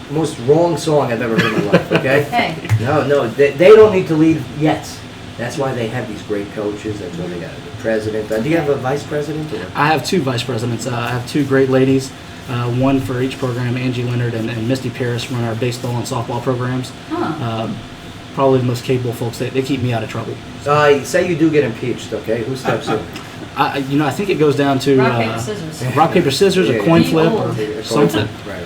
most wrong song I've ever heard in my life. Okay. Hey. No, they don't need to lead yet. That's why they have these great coaches. That's why they got the president. Do you have a vice president? Or? I have two vice presidents. I have two great ladies, one for each program. Angie Leonard and Misty Paris run our baseball and softball programs. Probably the most capable folks. They keep me out of trouble. Say you do get impeached, okay? Who steps in? I think it goes down to Rock, paper, scissors. Rock, paper, scissors, a coin Be flip, old. or something. Right.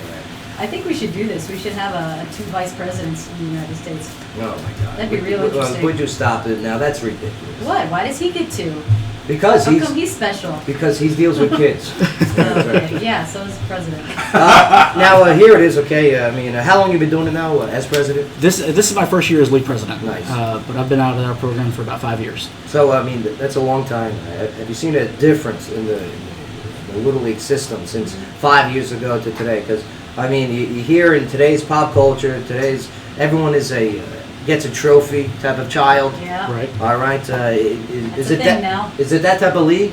I think we should do this. We should have two vice presidents in the United States. Oh my God. That'd be real interesting. Would you stop it now? That's ridiculous. What? Why does he get to? Because How come he's special? Because he deals with kids. Okay, yeah, so is the president. Now here it is. Okay, how long you been doing it now as president? This is my first year as league president. Nice. But I've been out of our program for about 5 years. So that's a long time. Have you seen a difference in the Little League system since 5 years ago to today? Because you hear in today's pop culture, everyone is gets a trophy type of child. Yeah. Right. All right. Is it thing now. Is it that type of league?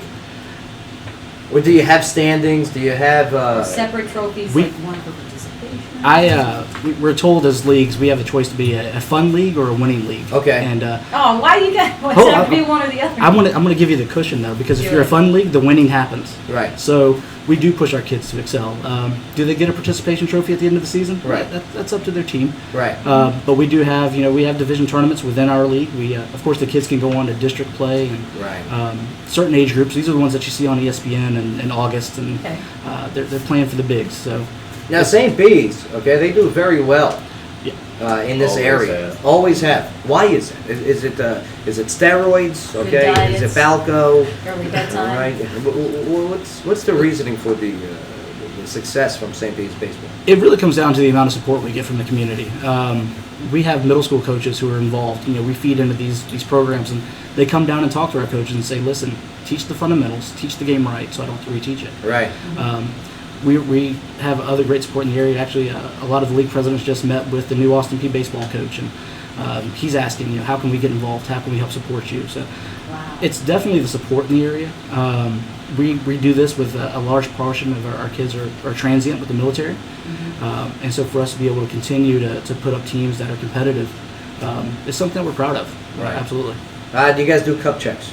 Or do you have standings? Do you have separate trophies, like one for participation? We're told as leagues we have a choice to be a fun league or a winning league. Okay. And why do you got? What's have to be one or the other? I'm gonna give you the cushion though, because if you're a fun league, the winning happens. Right. So we do push our kids to excel. Do they get a participation trophy at the end of the season? Right. That's up to their team. Right. But we do have, we have division tournaments within our league. We, of course, the kids can go on to district play and right. Certain age groups. These are the ones that you see on ESPN in August, and okay. They're playing for the bigs. So now St. B's, okay, they do very well. In this area, always have. Why is it? Is it steroids? Okay, is it Balco? Early bedtime. Right. What's the reasoning for the success from St. B's baseball? It really comes down to the amount of support we get from the community. We have middle school coaches who are involved. We feed into these programs, and they come down and talk to our coaches and say, "Listen, teach the fundamentals, teach the game right, so I don't have to reteach it." Right. We have other great support in the area. Actually, a lot of the league presidents just met with the new Austin P baseball coach, and he's asking, how can we get involved? How can we help support you? So it's definitely the support in the area. We do this with a large portion of our kids are transient with the military. And so for us to be able to continue to put up teams that are competitive is something that we're proud of. Right. Absolutely. Do you guys do cup checks?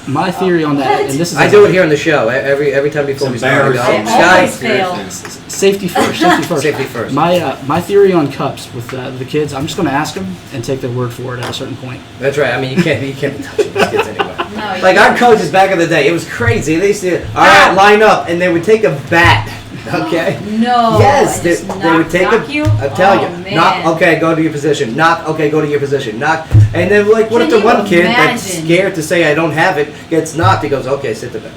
My theory on that, and this is I do it here on the show every time before we start. Always fail. Safety first. Safety first. Safety first. My theory on cups with the kids, I'm just going to ask them and take their word for it at a certain point. That's right. You can't be touching these kids anyway. No, like our coaches back in the day, it was crazy. They used to line up, and they would take a bat. Okay. No. Yes, they would take knock you. I'm telling you, Man. knock. Okay, go to your position. Knock. Okay, go to your position. Knock. And then what if the one kid that's scared to say I don't have it gets knocked? He goes, okay, sit the bench.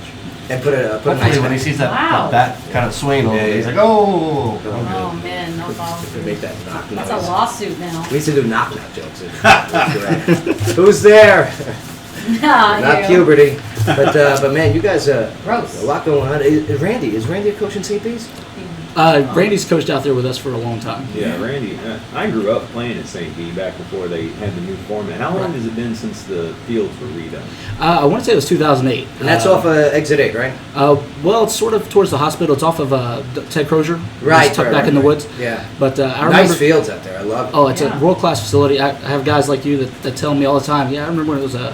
and put a nice Hopefully, when he bat. sees that, Wow. that bat kind of swing over, Yeah, he's yeah. like, oh. Oh, man, no follow To make that knock noise. That's a lawsuit now. We used to do knock-knock jokes. Who's there? Nah, Not you. puberty. But man, you guys, Gross. a lot going on. Is Randy a coach in St. P's? Randy's coached out there with us for a long time. Yeah, Randy. I grew up playing at St. B back before they had the new format. How long has it been since the fields were redone? I want to say it was 2008. And that's off Exit 8, right? Well, it's sort of towards the hospital. It's off of Ted Crozier. Right, It's tucked right, back in the right. woods. Yeah. But I remember. Nice fields out there. I love it. Oh, it's Yeah. a world-class facility. I have guys like you that tell me all the time, yeah, I remember when it was a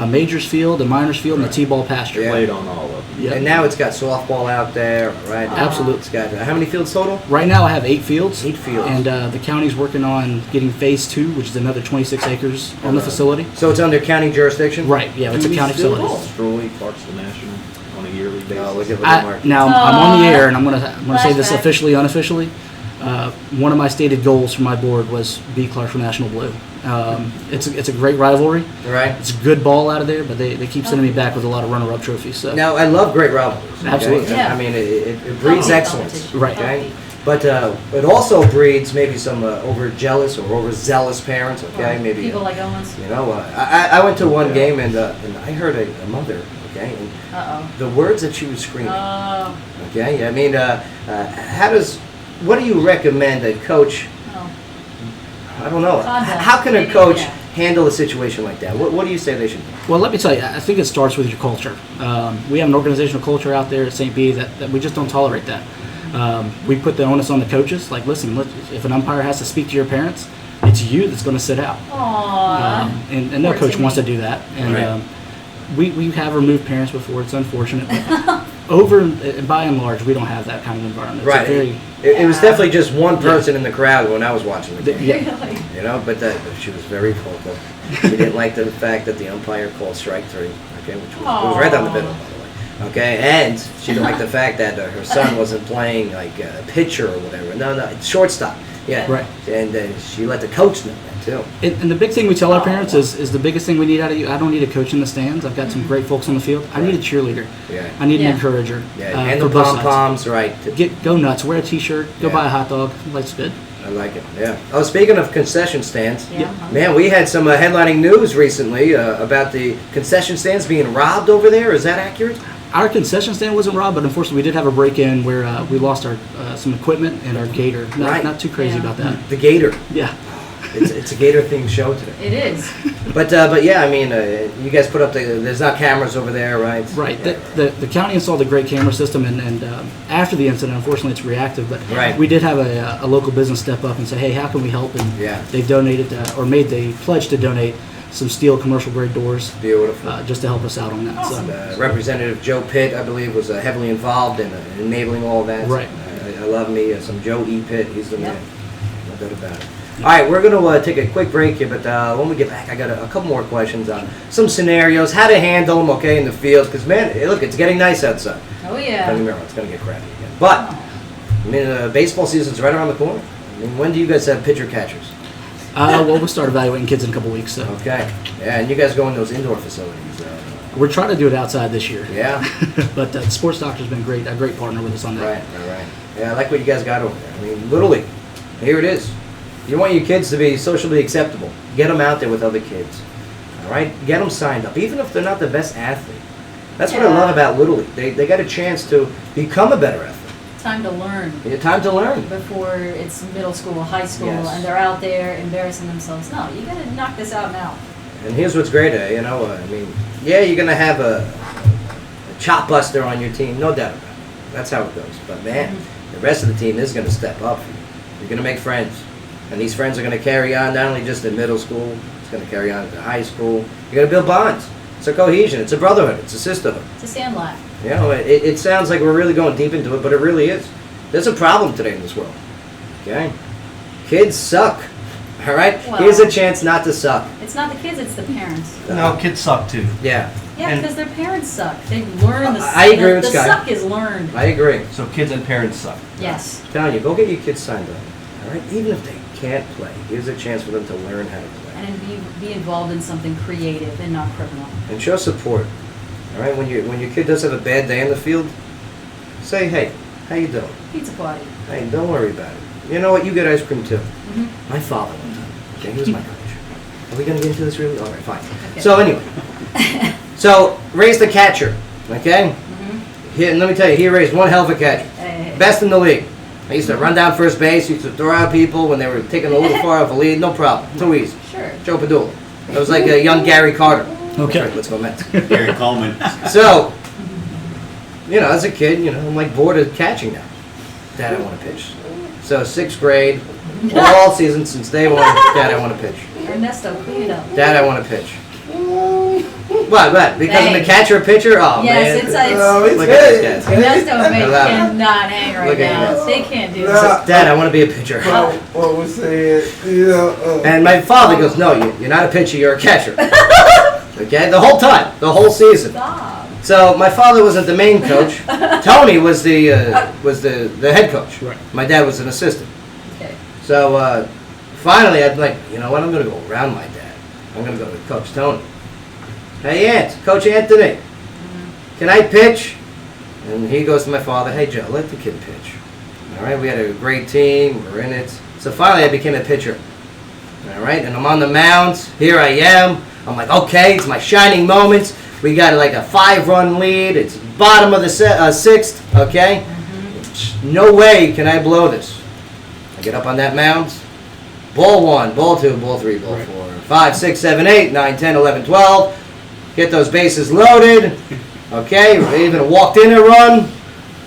majors field, a minors field, and a T-ball pasture. Yeah. Played on all of them. Yeah. And now it's got softball out there, right? Absolutely. It's got how many fields total? Right now I have 8 fields. 8 fields. And the county's working on getting phase 2, which is another 26 acres on the facility. So it's under county jurisdiction? Right, yeah, it's a county facility. Destroy Clarksville National on a yearly basis. Oh, look at Mark. Now, I'm on the air, and I'm gonna say this Flashback. officially, unofficially. One of my stated goals for my board was be Clarksville National Blue. It's a great rivalry. Right. It's a good ball out of there, but they keep sending me back with a lot of runner-up trophies. So Now, I love great rivalries. okay? Absolutely. Yeah. I mean, it breeds Healthy excellence. competition. Right. Okay? But it also breeds maybe some overjealous or overzealous parents, okay? Or Maybe, people like Owens. you know, I went to one game and I heard a mother, okay? And Uh-oh. the words that she was screaming, Oh. okay? I mean, what do you recommend a coach, Oh. I don't know, Conduct, how can a maybe, coach yeah. handle a situation like that? What do you say they should do? Well, let me tell you, I think it starts with your culture. We have an organizational culture out there at St. B that we just don't tolerate that. We put the onus on the coaches. Like, listen, if an umpire has to speak to your parents, it's you that's going to sit out. Aww. And no Poor coach Timmy. wants to do that. And Right. we have removed parents before. It's unfortunate. But over and by and large, we don't have that kind of environment. It's a Right. very, It was definitely just one person in the crowd when I was watching the game. yeah. Really? You know, but she was very vocal. She didn't like the fact that the umpire called strike 3, okay, which was, it was right down the middle, by the way. Okay, and she didn't like the fact that her son wasn't playing like a pitcher or whatever. No, it's shortstop. Yeah. Right. And she let the coach know that too. And the big thing we tell our parents is the biggest thing we need out of you. I don't need a coach in the stands. I've got some great folks on the field. I need a cheerleader. Yeah. I need Yeah. an encourager. Yeah, and for the both pom sides. poms, right? Go nuts. Wear a T-shirt. Go Yeah. buy a hot dog. Life's good. I like it. Yeah. Oh, speaking of concession stands, Yeah. man, we had some headlining news recently about the concession stands being robbed over there. Is that accurate? Our concession stand wasn't robbed, but unfortunately we did have a break-in where we lost our some equipment and our gator. Right. Not too crazy Yeah. about that. The Gator. Yeah. It's a Gator themed show today. It is. But yeah, I mean, you guys put up there's not cameras over there, right? Right. Yeah. The county installed a great camera system, and after the incident, unfortunately, it's reactive. But Right. we did have a local business step up and say, hey, how can we help? And Yeah. they donated or made the pledge to donate some steel commercial grade doors Beautiful. just to help us out on that. Awesome. So, Representative Joe Pitt, I believe, was heavily involved in enabling all that. Right. I love me some Joe E. Pitt. He's the Yep. man. No doubt about it. All right, we're going to take a quick break here, but when we get back, I got a couple more questions on some scenarios, how to handle them, okay, in the field. Because, man, look, it's getting nice outside. Oh, Don't yeah. get me wrong, it's going to get crappy again. But, I mean, baseball season's right around the corner. I mean, when do you guys have pitcher catchers? well, we'll start evaluating kids in a couple weeks. So Okay. Yeah, and you guys go in those indoor facilities. we're trying to do it outside this year. Yeah. But the sports doctor's been a great partner with us on that. Right. Yeah, I like what you guys got over there. I mean, Little League, here it is. You want your kids to be socially acceptable. Get them out there with other kids. All right? Get them signed up, even if they're not the best athlete. That's what I love about Little League. They got a chance to become a better athlete. Time to learn. Time to learn. Before it's middle school, high school, Yes. and they're out there embarrassing themselves. No, you gotta knock this out now. And here's what's great, I mean, yeah, you're going to have a chop buster on your team, no doubt about it. That's how it goes. But, man, the rest of the team is going to step up for you. You're going to make friends. And these friends are going to carry on not only just in middle school, it's going to carry on into high school. You're going to build bonds. It's a cohesion. It's a brotherhood. It's a sisterhood. It's a sandlot. You know, it sounds like we're really going deep into it, but it really is. There's a problem today in this world. Okay? Kids suck. All right? Well- Here's a chance not to suck. It's not the kids, it's the parents. No, kids suck too. Yeah. Yeah, And- because their parents suck. They learn the I agree with the Scott. suck is learned. I agree. So kids and parents suck. Yes. Telling you, go get your kids signed up. All right? Even if they can't play, here's a chance for them to learn how to play. And be involved in something creative and not criminal. And show support. All right, when your kid does have a bad day in the field, say, hey, how you doing? Pizza party. Hey, don't worry about it. You know what? You get ice cream too. Mm-hmm. My father one time. Okay, he was my coach. Are we gonna get into this really? All right, fine. Okay. So anyway, so raise the catcher. Okay. And let me tell you, he raised one hell of a catcher. Best in the league. I used to run down first base, used to throw out people when they were taking a little far off the lead, no problem. Too easy. Sure. Joe Padula. It was like a young Gary Carter. Okay. Right, let's go Mets. Gary Coleman. So, you know, as a kid, you know, I'm like bored of catching now. Dad, I want to pitch. So 6th grade, all season since day one, Dad, I want to pitch. Ernesto, clean it up. Dad, I want to pitch. What? Because I'm a catcher or pitcher? Oh, yes, man. it's Look at this guy. Ernesto cannot hang right Look at now. you. They can't do So, this. Dad, I want to be a pitcher. What was saying? And my father goes, no, you're not a pitcher, you're a catcher. Okay, the whole time, the whole season. Stop. So my father wasn't the main coach. Tony was the head coach. Right. My dad was an assistant. Okay. So finally, I'd like, you know what? I'm going to go around my dad. I'm going to go to Coach Tony. Hey, Coach Anthony, can I pitch? And he goes to my father. Hey, Joe, let the kid pitch. All right, we had a great team. We're in it. So finally, I became a pitcher. All right, and I'm on the mound. Here I am. I'm like, okay, it's my shining moments. We got like a 5-run lead. It's bottom of the 6th, okay? No way can I blow this. I get up on that mound. Ball 1, ball 2, ball 3, ball 4, 5, 6, 7, 8, 9, 10, 11, 12. Get those bases loaded. Okay, we even walked in a run.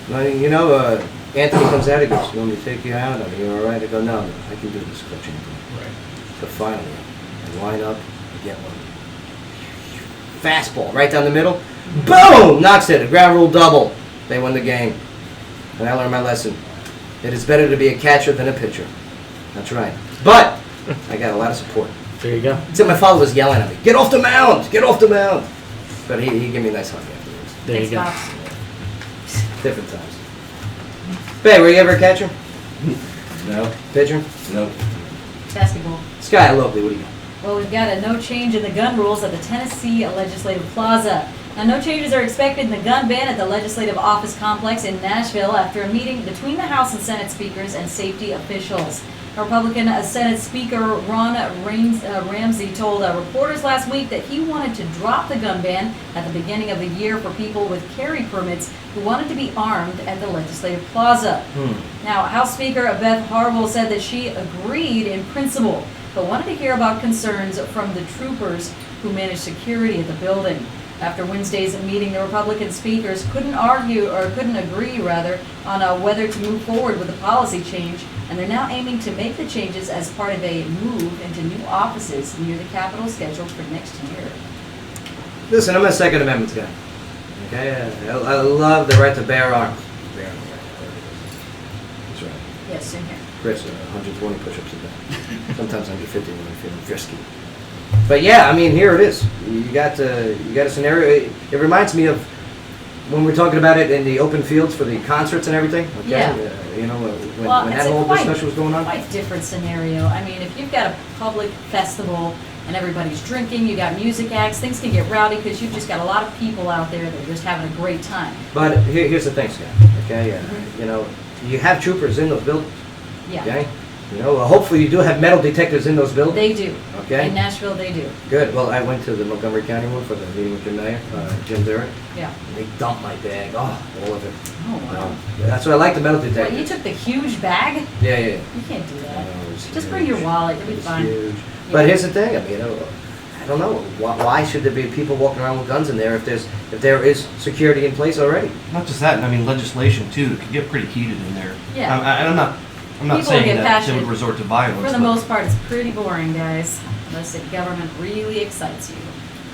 You know, Anthony comes out. He goes, "You want me to take you out? Are you all right?" I go, "No, I can do this, Coach Anthony." Right. So finally, I line up, I get one. Fastball right down the middle. Boom! Knocks it. A ground rule double. They won the game. And I learned my lesson. It is better to be a catcher than a pitcher. That's right. But I got a lot of support. There you go. Except my father was yelling at me, "Get off the mound! Get off the mound!" But he gave me a nice hug afterwards. There you go. Different times. Babe, were you ever a catcher? No. Pitcher? No. Basketball. Sky Lovely, what do you got? Well, we've got a no change in the gun rules at the Tennessee Legislative Plaza. Now, no changes are expected in the gun ban at the Legislative Office Complex in Nashville after a meeting between the House and Senate speakers and safety officials. Republican Senate Speaker Ron Ramsey told reporters last week that he wanted to drop the gun ban at the beginning of the year for people with carry permits who wanted to be armed at the Legislative Plaza. Now, House Speaker Beth Harwell said that she agreed in principle, but wanted to hear about concerns from the troopers who manage security at the building. After Wednesday's meeting, the Republican speakers couldn't agree on whether to move forward with the policy change, and they're now aiming to make the changes as part of a move into new offices near the Capitol scheduled for next year. Listen, I'm a Second Amendment guy. Okay, I love the right to bear arms. Bear arms. That's right. Yes, same here. Chris, 120 push-ups a day. Sometimes I get 50 when I'm feeling frisky. But yeah, I mean, here it is. You got a scenario. It reminds me of when we're talking about it in the open fields for the concerts and everything. Okay? Yeah. You know, when It's that a whole quite- discussion was going on. Quite different scenario. I mean, if you've got a public festival and everybody's drinking, you got music acts, things can get rowdy because you've just got a lot of people out there that are just having a great time. But here's the thing, Scott. Okay, you know, you have troopers in those buildings. Yeah. Okay. You know, hopefully you do have metal detectors in those buildings. They do. Okay. In Nashville, they do. Good. Well, I went to the Montgomery County one for the meeting with Jim Mayer, Jim Durrett. Yeah. And they dumped my bag. Oh, all of it. Oh, wow. That's why I like the metal What, detector. you took the huge bag? Yeah. You can't do that. Just huge. bring your wallet. You'll be It's fine. huge. But here's the thing. I mean, I don't know. Why should there be people walking around with guns in there if there is security in place already? Not just that, I mean legislation too. It can get pretty heated in there. Yeah. And I'm not People saying get that passionate. they would resort to violence. For the but- most part, it's pretty boring, guys. Unless the government really excites you.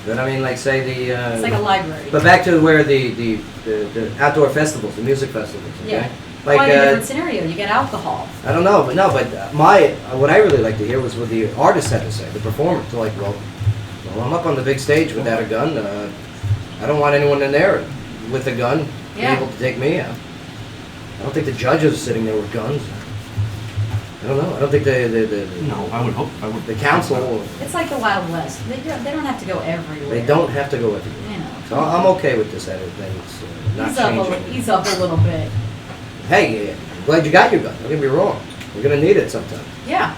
But I mean, like say the. It's like a library. But back to where the outdoor festivals, the music festivals. Okay? Yeah. Like Quite a different scenario. You get alcohol. I don't know, but what I really like to hear was what the artists had to say, the performers. They're like, well, I'm up on the big stage without a gun. I don't want anyone in there with a gun Yeah. able to take me out. I don't think the judges are sitting there with guns. I don't know. I don't think No, I would hope. the council. It's like the Wild West. They don't have to go everywhere. They don't have to go with it. You know, So I'm okay with this everything. It's not changing. Ease up a little bit. Hey, I'm glad you got your gun. Don't get me wrong. We're gonna need it sometime. Yeah.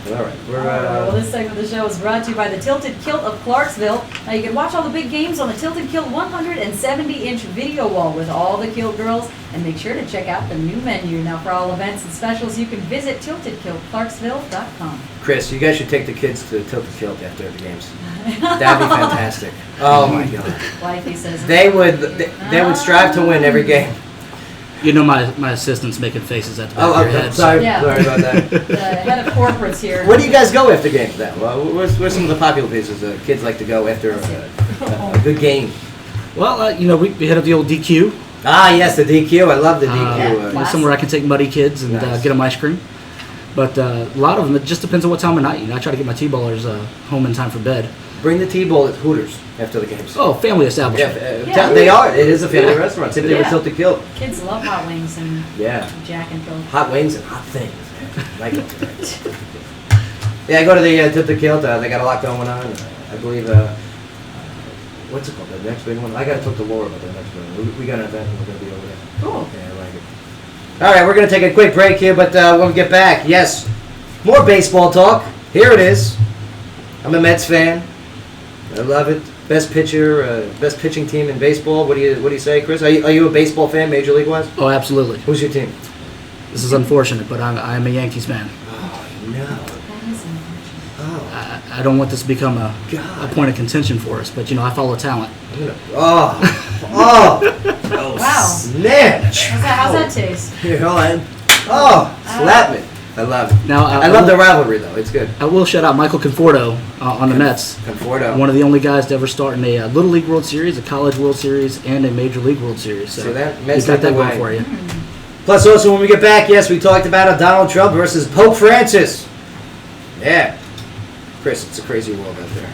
All right. We're Well, this segment of the show is brought to you by the Tilted Kilt of Clarksville. Now you can watch all the big games on the Tilted Kilt 170-inch video wall with all the Kilt girls, and make sure to check out the new menu. Now for all events and specials, you can visit tiltedkiltclarksville.com. Chris, you guys should take the kids to Tilted Kilt after the games. That'd be fantastic. Oh my God. Wifey says They would strive to win every game. You know my assistant's making faces at the back of your head. Sorry, Yeah. sorry about that. the head of corporates here. Where do you guys go after games then? Well, where's some of the popular places kids like to go after a good game? Well, we hit up the old DQ. Ah, yes, the DQ. I love the DQ. Somewhere I can take muddy kids and Nice. get them ice cream. But a lot of them, it just depends on what time of night. I try to get my T-ballers home in time for bed. Bring the T-ball at Hooters after the games. Oh, family establishment. Yeah, they are. It is a family restaurant. Typically with Tilted Kilt. Kids love hot wings and Jack and Jill. Hot wings and hot things. Like it. Yeah, I go to the Tilted Kilt. They got a lot going on. I believe, what's it called? The next big one? I got to talk to Laura about the next one. We got an event and we're going to be over there. Cool. Yeah, I like it. All right, we're going to take a quick break here, but when we get back, yes, more baseball talk. Here it is. I'm a Mets fan. I love it. Best pitcher, best pitching team in baseball. What do you say, Chris? Are you a baseball fan, Major League wise? Oh, absolutely. Who's your team? This is unfortunate, but I'm a Yankees fan. Oh no. I don't want this to become a point of contention for us, but I follow talent. Oh, Wow. snap! How's that taste? Here, hold on. Oh, slap me. I love it. Now I love the rivalry though. It's good. I will shout out Michael Conforto on the Mets. Conforto. One of the only guys to ever start in a Little League World Series, a College World Series, and a Major League World Series. So See that? we've Mets got led that the going way. for you. Plus, also when we get back, yes, we talked about Donald Trump versus Pope Francis. Yeah, Chris, it's a crazy world out there.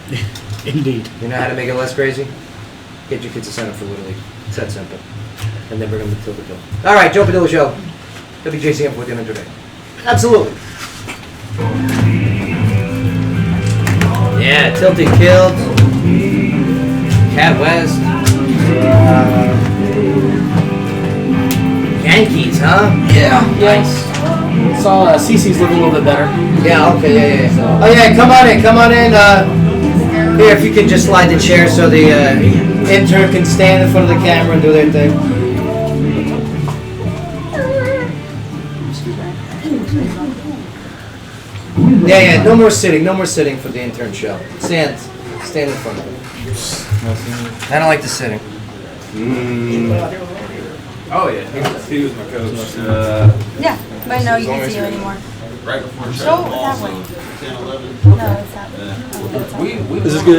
Indeed. You know how to make it less crazy? Get your kids to sign up for Little League. It's that simple. And then bring them to Tilted Kilt. All right, Joe Padula Show. WJZM for dinner today. Absolutely. Yeah, Tilted Kilt. Cat West. Yankees, huh? Yeah. Nice. Saw CC's looking a little bit better. Yeah, okay, yeah. Oh yeah, come on in. Here, if you can just slide the chair so the intern can stand in front of the camera and do their thing. Yeah, no more sitting for the intern show. Stand in front of it. I don't like the sitting. Oh yeah, he was my coach. Yeah, but no, you can see you anymore. Right before the Show it that way. No, it's that way. This is good.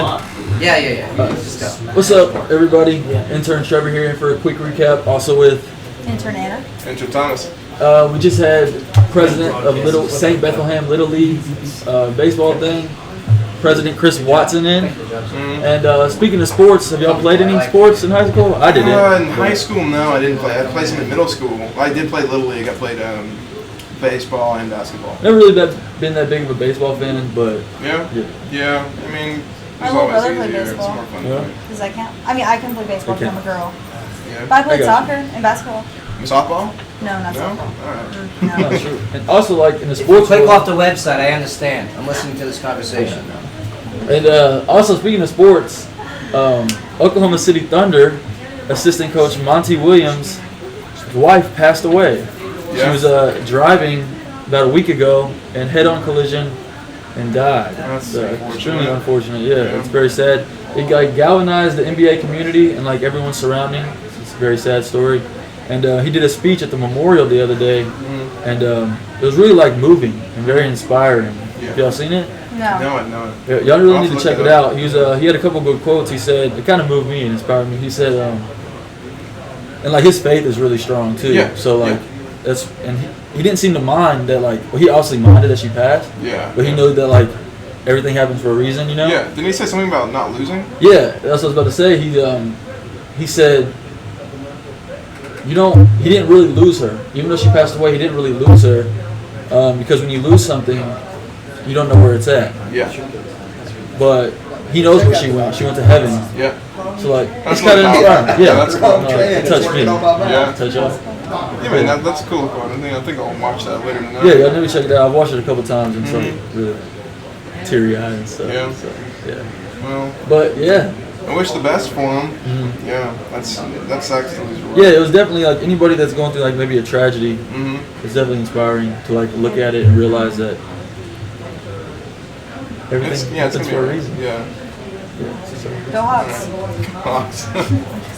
Yeah. What's up, everybody? Intern Trevor here for a quick recap. Also with Intern Anna. Enter Thomas. we just had president of Little St. Bethlehem Little League baseball thing. President Chris Watson in. And speaking of sports, have y'all played any sports in high school? I didn't. In high school, no, I didn't play. I played some in middle school. I did play Little League. I played baseball and basketball. Never really been that big of a baseball fan, but Yeah. I mean, My it's little always brother played easier. It's baseball. more fun. Yeah. Because I can't. I mean, I can play baseball because I'm a girl. Yeah. But I played I got soccer and basketball. Softball? No, not No. soccer. All right. No. not sure. And also, like in the If you sports click world, off the website, I understand. I'm listening to this conversation. and also speaking of sports, Oklahoma City Thunder assistant coach Monty Williams' wife passed away. She Yeah. was driving about a week ago and head-on collision and died. That's Extremely unfortunate. Yeah. It's very sad. It like galvanized the NBA community and like everyone surrounding. It's a very sad story. And he did a speech at the memorial the other day, and it was really like moving and very inspiring. Have y'all seen it? No. No. Yeah, y'all really I'll need to look check it it up. out. He was he had a couple good quotes. He said it kind of moved me and inspired me. He said and like his faith is really strong too. Yeah. So like that's and he didn't seem to mind that like he obviously minded that she passed. Yeah. But he knew that like everything happens for a reason, you know. Yeah. Didn't he say something about not losing? Yeah, that's what I was about to say. He said he didn't really lose her. Even though she passed away, he didn't really lose her because when you lose something, you don't know where it's at. Yeah. But he knows where she went. She went to heaven. Yeah. So like, That's it's kind of what inspiring. Yeah, that's cool. it touched me. Yeah. Touch y'all. Yeah, man, that's a cool quote. I think I'll watch that later tonight. Yeah, y'all need to check it out. I've watched it a couple times and so really teary-eyed and stuff. Yeah. So, yeah. Well, but yeah. I wish the best for him. Yeah, that's actually right. Yeah, it was definitely like anybody that's going through like maybe a tragedy. It's definitely inspiring to like look at it and realize that everything happens for a reason. Yeah. Go Hawks. Hawks.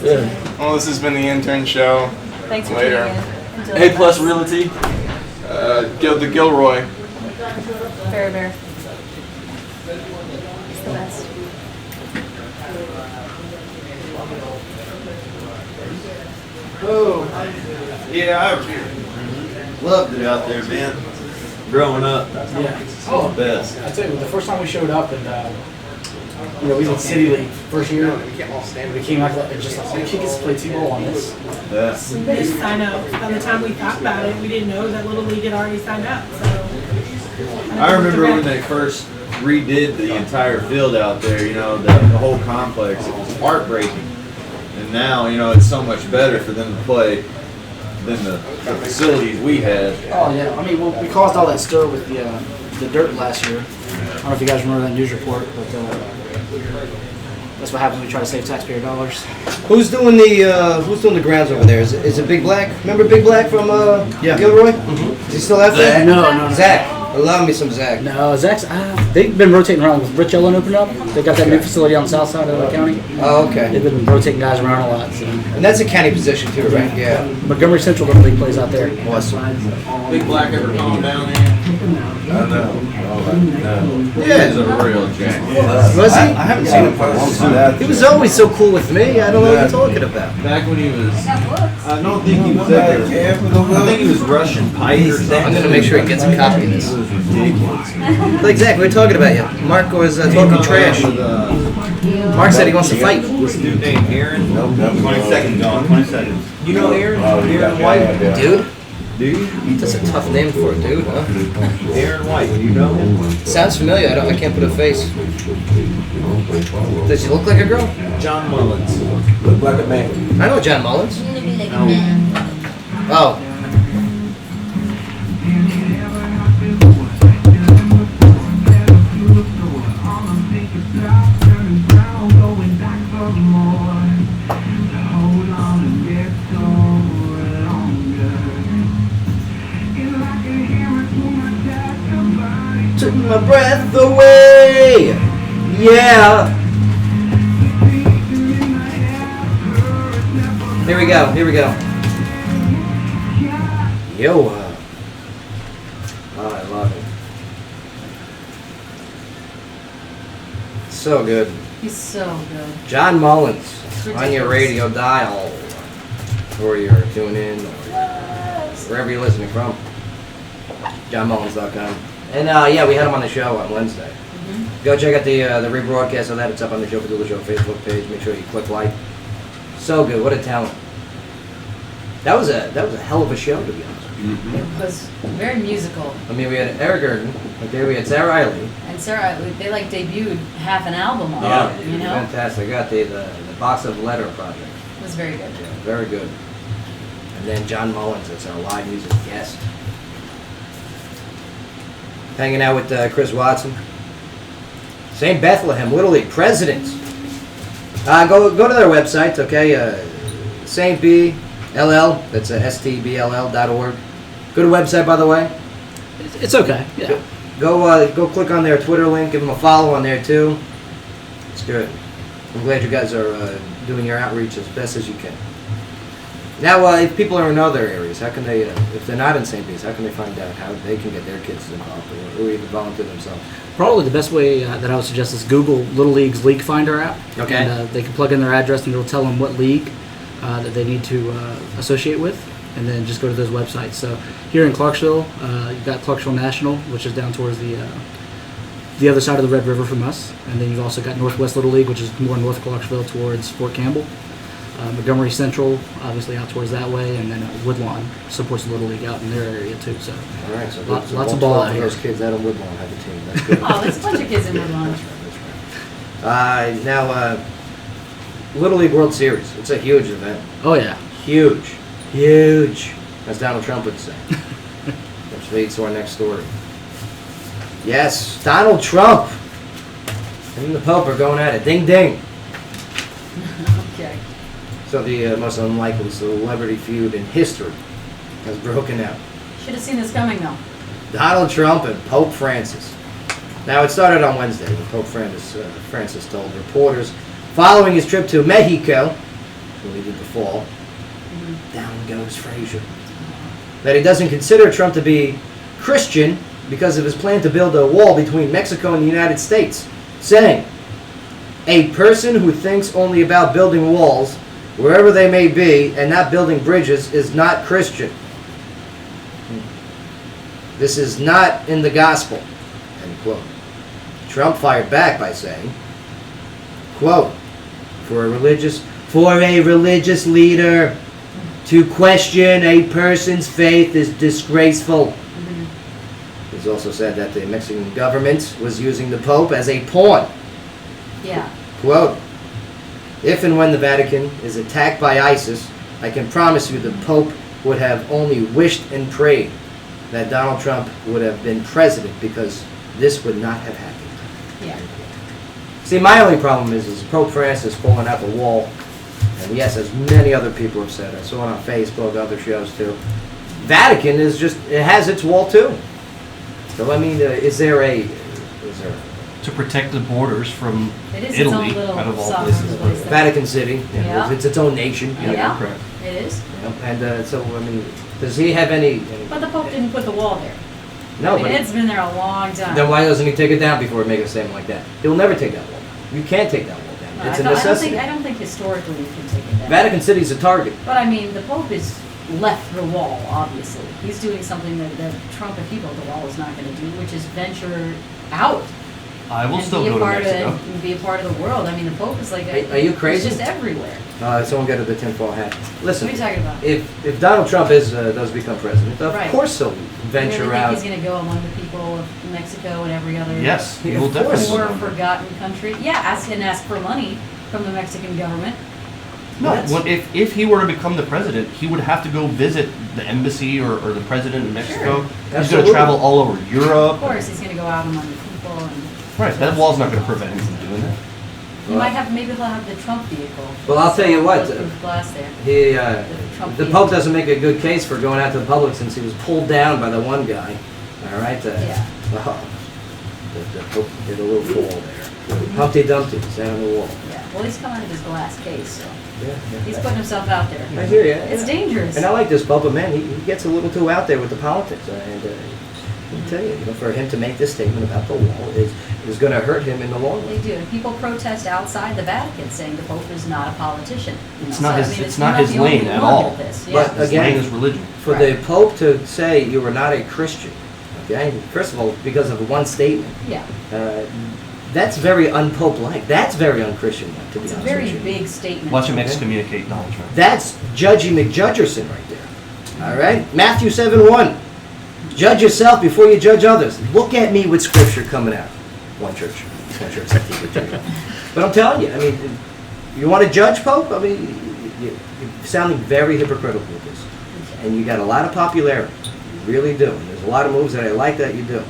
Yeah. Well, this has been the Intern Show. Thanks for Later. tuning in. A+ Realty. The Gilroy. Fair Bear. It's the best. Oh, yeah, I loved it out there, man. Growing up, Yeah. oh, the best. I tell you, the first time we showed up and we was in City League first year, we came out and just like, oh, kids play T-ball on this. Yeah. We missed sign up. By the time we thought about it, we didn't know that Little League had already signed up. So I remember when they first redid the entire field out there, you know, the whole complex. It was heartbreaking. And now, you know, it's so much better for them to play than the facilities we had. Oh yeah, I mean, well, we caused all that stir with the dirt last year. I don't know if you guys remember that news report, but that's what happens when we try to save taxpayer dollars. Who's doing the grounds over there? Is it Big Black? Remember Big Black from Gilroy? Is he still out there? No. Zach. Allow me some Zach. No, Zach's. They've been rotating around with Rich Ellen opened up. They got that new facility on the south side of the county. Oh, okay. They've been rotating guys around a lot. So. And that's a county position too, right? Yeah. Montgomery Central Little League plays out there. Awesome. Big Black ever calm down there? I know. Yeah, he's a real jack. Was he? I haven't seen him for a long time. He was always so cool with me. I don't know what you're talking about. Back when he was, I don't think he was ever. I think he was Russian Pike or something. I'm gonna make sure he gets a copy of this. It was ridiculous. Like Zach, we were talking about you. Mark was talking trash. Mark said he wants to fight. This dude named Aaron. 20 seconds, John. 20 seconds. You know Aaron? Aaron White? Dude? That's a tough name for a dude, huh? Aaron White, you know him? Sounds familiar. I can't put a face. Does he look like a girl? John Mullins. Look like a man. I know John Mullins. No. Oh. Took my breath away. Yeah. Here we go. Here we go. Yo. Oh, I love it. So good. He's so good. John Mullins on your ridiculous. radio dial, or you're tuning in, or wherever you're listening from. JohnMullins.com. And yeah, we had him on the show on Wednesday. Go check out the rebroadcast of that. It's up on the Joe Padula Show Facebook page. Make sure you click like. So good. What a talent. That was a hell of a show, to be honest. It was very musical. I mean, we had Eric Gurdon. Okay, we had Sarah Eiley. And Sarah, they like debuted half an album on it, you know? Fantastic. I got the Box of Letter project. It was very good. Yeah, very good. And then John Mullins, that's our live music guest. Hanging out with Chris Watson. St. Bethlehem Little League presidents. Go to their website, okay? St. BLL, that's stbll.org. Good website, by the way. It's okay. Yeah. Go click on their Twitter link. Give them a follow on there too. It's good. I'm glad you guys are doing your outreach as best as you can. Now, if people are in other areas, how can they, if they're not in St. Pete, how can they find out how they can get their kids involved or even volunteer themselves? Probably the best way that I would suggest is Google Little League's League Finder app. Okay. And they can plug in their address and it'll tell them what league that they need to associate with, and then just go to those websites. So here in Clarksville, you've got Clarksville National, which is down towards the other side of the Red River from us, and then you've also got Northwest Little League, which is more North Clarksville towards Fort Campbell. Montgomery Central, obviously out towards that way, and then Woodlawn supports the Little League out in their area too. So, all right, so lots of ball out here. Those kids out of Woodlawn have a team. That's good. Oh, there's a bunch of kids in Woodlawn. Now, Little League World Series. It's a huge event. Oh yeah. Huge. Huge. As Donald Trump would say. Which leads to our next story. Yes, Donald Trump and the Pope are going at it. Ding, ding. Okay. So the most unlikely celebrity feud in history has broken out. Should have seen this coming though. Donald Trump and Pope Francis. Now, it started on Wednesday when Pope Francis told reporters following his trip to Mexico, when he did the fall, down goes Frazier, that he doesn't consider Trump to be Christian because of his plan to build a wall between Mexico and the United States, saying, "A person who thinks only about building walls, wherever they may be, and not building bridges is not Christian. This is not in the gospel." End quote. Trump fired back by saying, quote, for a religious leader to question a person's faith is disgraceful. He's also said that the Mexican government was using the Pope as a pawn. Yeah. Quote, if and when the Vatican is attacked by ISIS, I can promise you the Pope would have only wished and prayed that Donald Trump would have been president because this would not have happened. Yeah. See, my only problem is Pope Francis pulling out the wall, and yes, as many other people have said, I saw it on Facebook, other shows too. Vatican is just, it has its wall too. So I mean, is there to protect the borders from It is its Italy, own little out of all sovereign places. place there. Vatican City? Yeah. It's its own nation. Yeah. Correct. It is. And so I mean, does he have any? But the Pope didn't put the wall there. No, I mean, but it's been there a long time. then why doesn't he take it down before he makes a statement like that? He'll never take that wall down. You can't take that wall down. No, It's a I necessity. don't think historically you can take it down. Vatican City's a target. But I mean, the Pope is left the wall, obviously. He's doing something that Trump, if he built the wall, is not going to do, which is venture out. I will and still be go a to part Mexico. Of, be a part of the world. I mean, the Pope is like Are you crazy? He's just everywhere. Someone got to the tinfoil hat. Listen, What are you talking about? if Donald Trump does become president, of Right. course he'll You venture really think out. he's going to go among the people of Mexico and every other Yes, he will Of course. definitely. poor, forgotten country? Yeah, ask for money from the Mexican government. No, Yes. when, if he were to become the president, he would have to go visit the embassy or the president in Mexico. Sure. He's going Absolutely. to travel all over Europe. Of course, he's going to go out among the people and. Right, that wall's not going to prevent him from doing that. He might have, maybe he'll have the Trump vehicle. Well, I'll tell you what, Bulletproof glass there. The vehicle. Pope doesn't make a good case for going out to the public since he was pulled down by the one guy. All right. Yeah. The Pope did a little fall there. Humpty Dumpty is down on the wall. Yeah, well, he's coming out of his glass case, so Yeah. he's putting himself out there. I hear you. It's dangerous. And I like this Pope, but man, he gets a little too out there with the politics. And I tell you, for him to make this statement about the wall is going to hurt him in the long run. They do. And people protest outside the Vatican saying the Pope is not a politician. You It's know, not so, his- I mean, it's you're not his the only lane at one all. with this. But Yeah. His again, lane is religion. For the Pope to say you are not a Christian, okay, first of all, because of one statement, Yeah, that's very un-Pope-like. That's very un-Christian-like, to be it's a honest very with you. big statement. Watch him excommunicate Donald Trump. That's Judgy McJudgerson right there. All right? Matthew 7:1. Judge yourself before you judge others. Look at me with scripture coming out. One church. I think we're doing. But I'm telling you, I mean, you want to judge Pope? I mean, you're sounding very hypocritical with this. And you got a lot of popularity. You really do. And there's a lot of moves that I like that you do.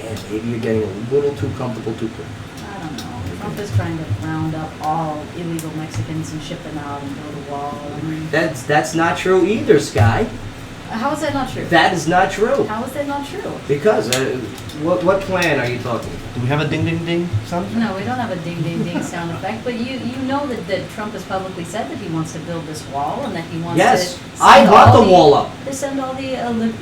And maybe you're getting a little too comfortable too quick. I don't know. Trump is trying to round up all illegal Mexicans and ship them out and build a wall. I mean, That's not true either, Sky. how is that not true? That is not true. How is that not true? Because, what plan are you talking about? Do we have a ding ding ding sound effect? No, we don't have a ding ding ding sound effect, but you know that Trump has publicly said that he wants to build this wall and that he wants Yes, to I send want all the wall up. To send all the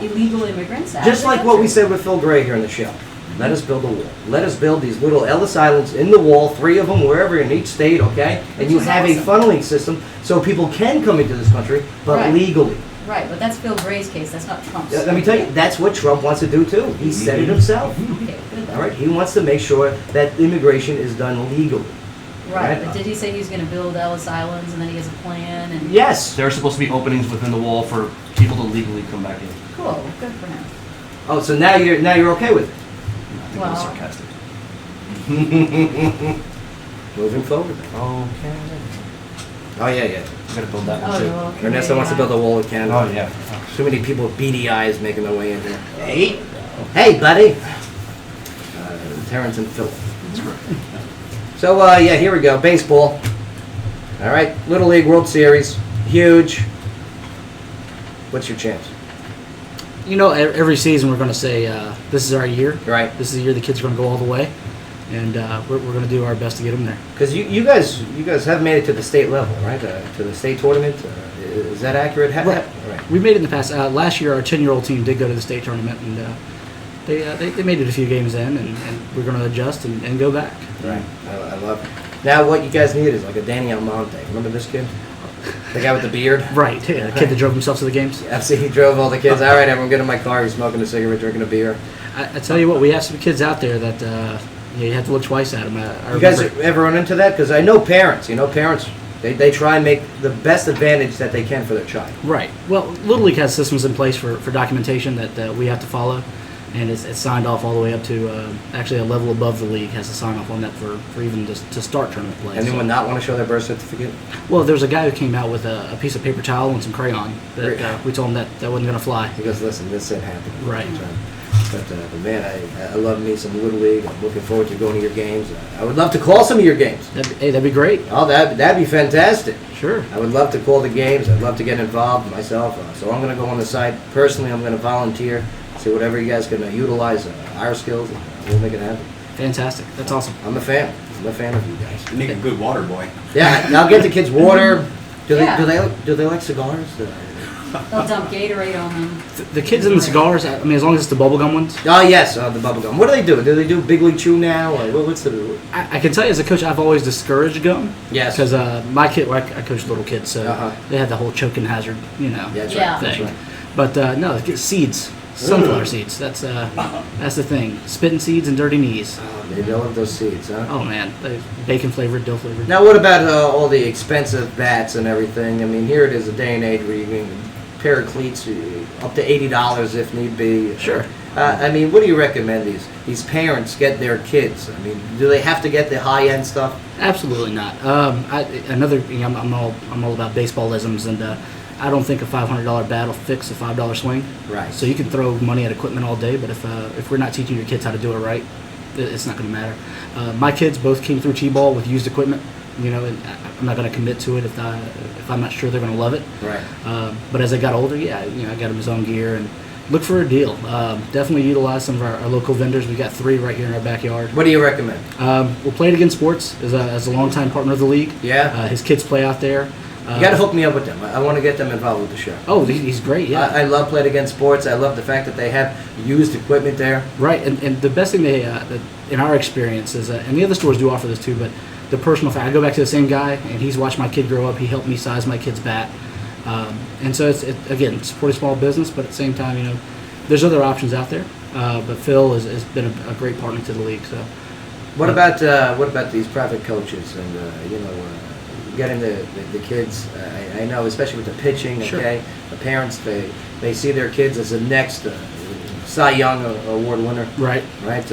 illegal immigrants out. Just of the like what we country. said with Phil Gray here in the show. Let us build a wall. Let us build these little Ellis Islands in the wall, 3 of them, wherever in each state, okay? And Which you is have awesome. a funneling system so people can come into this country, but Right. legally. Right, but that's Phil Gray's case. That's not Trump's. Let me tell you, that's what Trump wants to do too. He said it himself. Okay, good. Then. All right, he wants to make sure that immigration is done legally. Right, but did he say he was going to build Ellis Islands and then he has a plan and? Yes. There are supposed to be openings within the wall for people to legally come back in. Cool, good for him. Oh, so now you're okay with it. I think that Well- was sarcastic. moving forward. Okay. Oh yeah. You gotta build that one Oh, too. okay. Ernesto wants to build a wall of Canada. Oh yeah. Too many people with beady eyes making their way in here. Hey, buddy. Terrence and Phil. That's right. So yeah, here we go. Baseball. All right, Little League World Series, huge. What's your chance? You know, every season we're going to say this is our year. Right. This is the year the kids are going to go all the way, and we're going to do our best to get them there. Because you guys have made it to the state level, right? To the state tournament. Is that accurate? Right. Right. We made it in the past. Last year, our 10-year-old team did go to the state tournament, and they made it a few games in, and we're going to adjust and go back. Right. I love it. Now what you guys need is like a Danny Almonte. Remember this kid? The guy with the beard? Right. Yeah, the kid that drove himself to the games. Yeah, see, he drove all the kids. All right, everyone, get in my car. He's smoking a cigarette, drinking a beer. I tell you what, we have some kids out there that you have to look twice at them. You guys ever run into that? Because I know parents. You know, parents. They try and make the best advantage that they can for their child. Right. Well, Little League has systems in place for documentation that we have to follow, and it's signed off all the way up to actually a level above the league has to sign off on that for even to start tournament play. Anyone not want to show their birth certificate? Well, there was a guy who came out with a piece of paper towel and some crayon that we told him that wasn't going to fly. He goes, listen, this ain't happening. Right. But man, I love me some Little League. I'm looking forward to going to your games. I would love to call some of your games. That'd be great. Oh, that'd be fantastic. Sure. I would love to call the games. I'd love to get involved myself. So I'm going to go on the side. Personally, I'm going to volunteer. See whatever you guys can utilize our skills. We'll make it happen. Fantastic. That's awesome. I'm a fan. I'm a fan of you guys. You make a good water boy. Yeah, I'll get the kids water. Do Yeah. they like cigars? They'll dump Gatorade on them. The kids in the cigars, I mean, as long as it's the bubblegum ones. Oh yes, the bubble gum. What do they do? Do they do Big League Chew now? Or what's the? I can tell you as a coach, I've always discouraged gum. Yes. Because my kid, I coach little kids, so Uh-huh. they had the whole choking hazard, Yeah, that's Yeah. right. That's thing. right. But no, get seeds, sunflower seeds. That's the thing. Spitting seeds and dirty knees. Oh, they love those seeds, huh? Oh man, bacon flavored, dill flavored. Now, what about all the expensive bats and everything? I mean, here it is a day and age where you can pair of cleats up to $80 if need be. Sure. I mean, what do you recommend these parents get their kids? I mean, do they have to get the high end stuff? Absolutely not. I'm all about baseballisms, and I don't think a $500 bat will fix a $5 swing. Right. So you can throw money at equipment all day, but if we're not teaching your kids how to do it right, it's not going to matter. My kids both came through T-ball with used equipment. You know, and I'm not going to commit to it if I'm not sure they're going to love it. Right. But as they got older, I got them his own gear and look for a deal. Definitely utilize some of our local vendors. We got 3 right here in our backyard. What do you recommend? We'll Play It Again Sports as a longtime partner of the league. Yeah. His kids play out there. You got to hook me up with them. I want to get them involved with the show. Oh, he's great. Yeah. I love Play It Again Sports. I love the fact that they have used equipment there. Right, and the best thing that in our experience is, and the other stores do offer this too, but the personal fact, I go back to the same guy, and he's watched my kid grow up. He helped me size my kid's bat, and so it's again supporting small business, but at the same time, there's other options out there. But Phil has been a great partner to the league. So, what about these private coaches and getting the kids? I know, especially with the pitching. Sure. Okay, the parents they see their kids as the next Cy Young Award winner. Right. Right.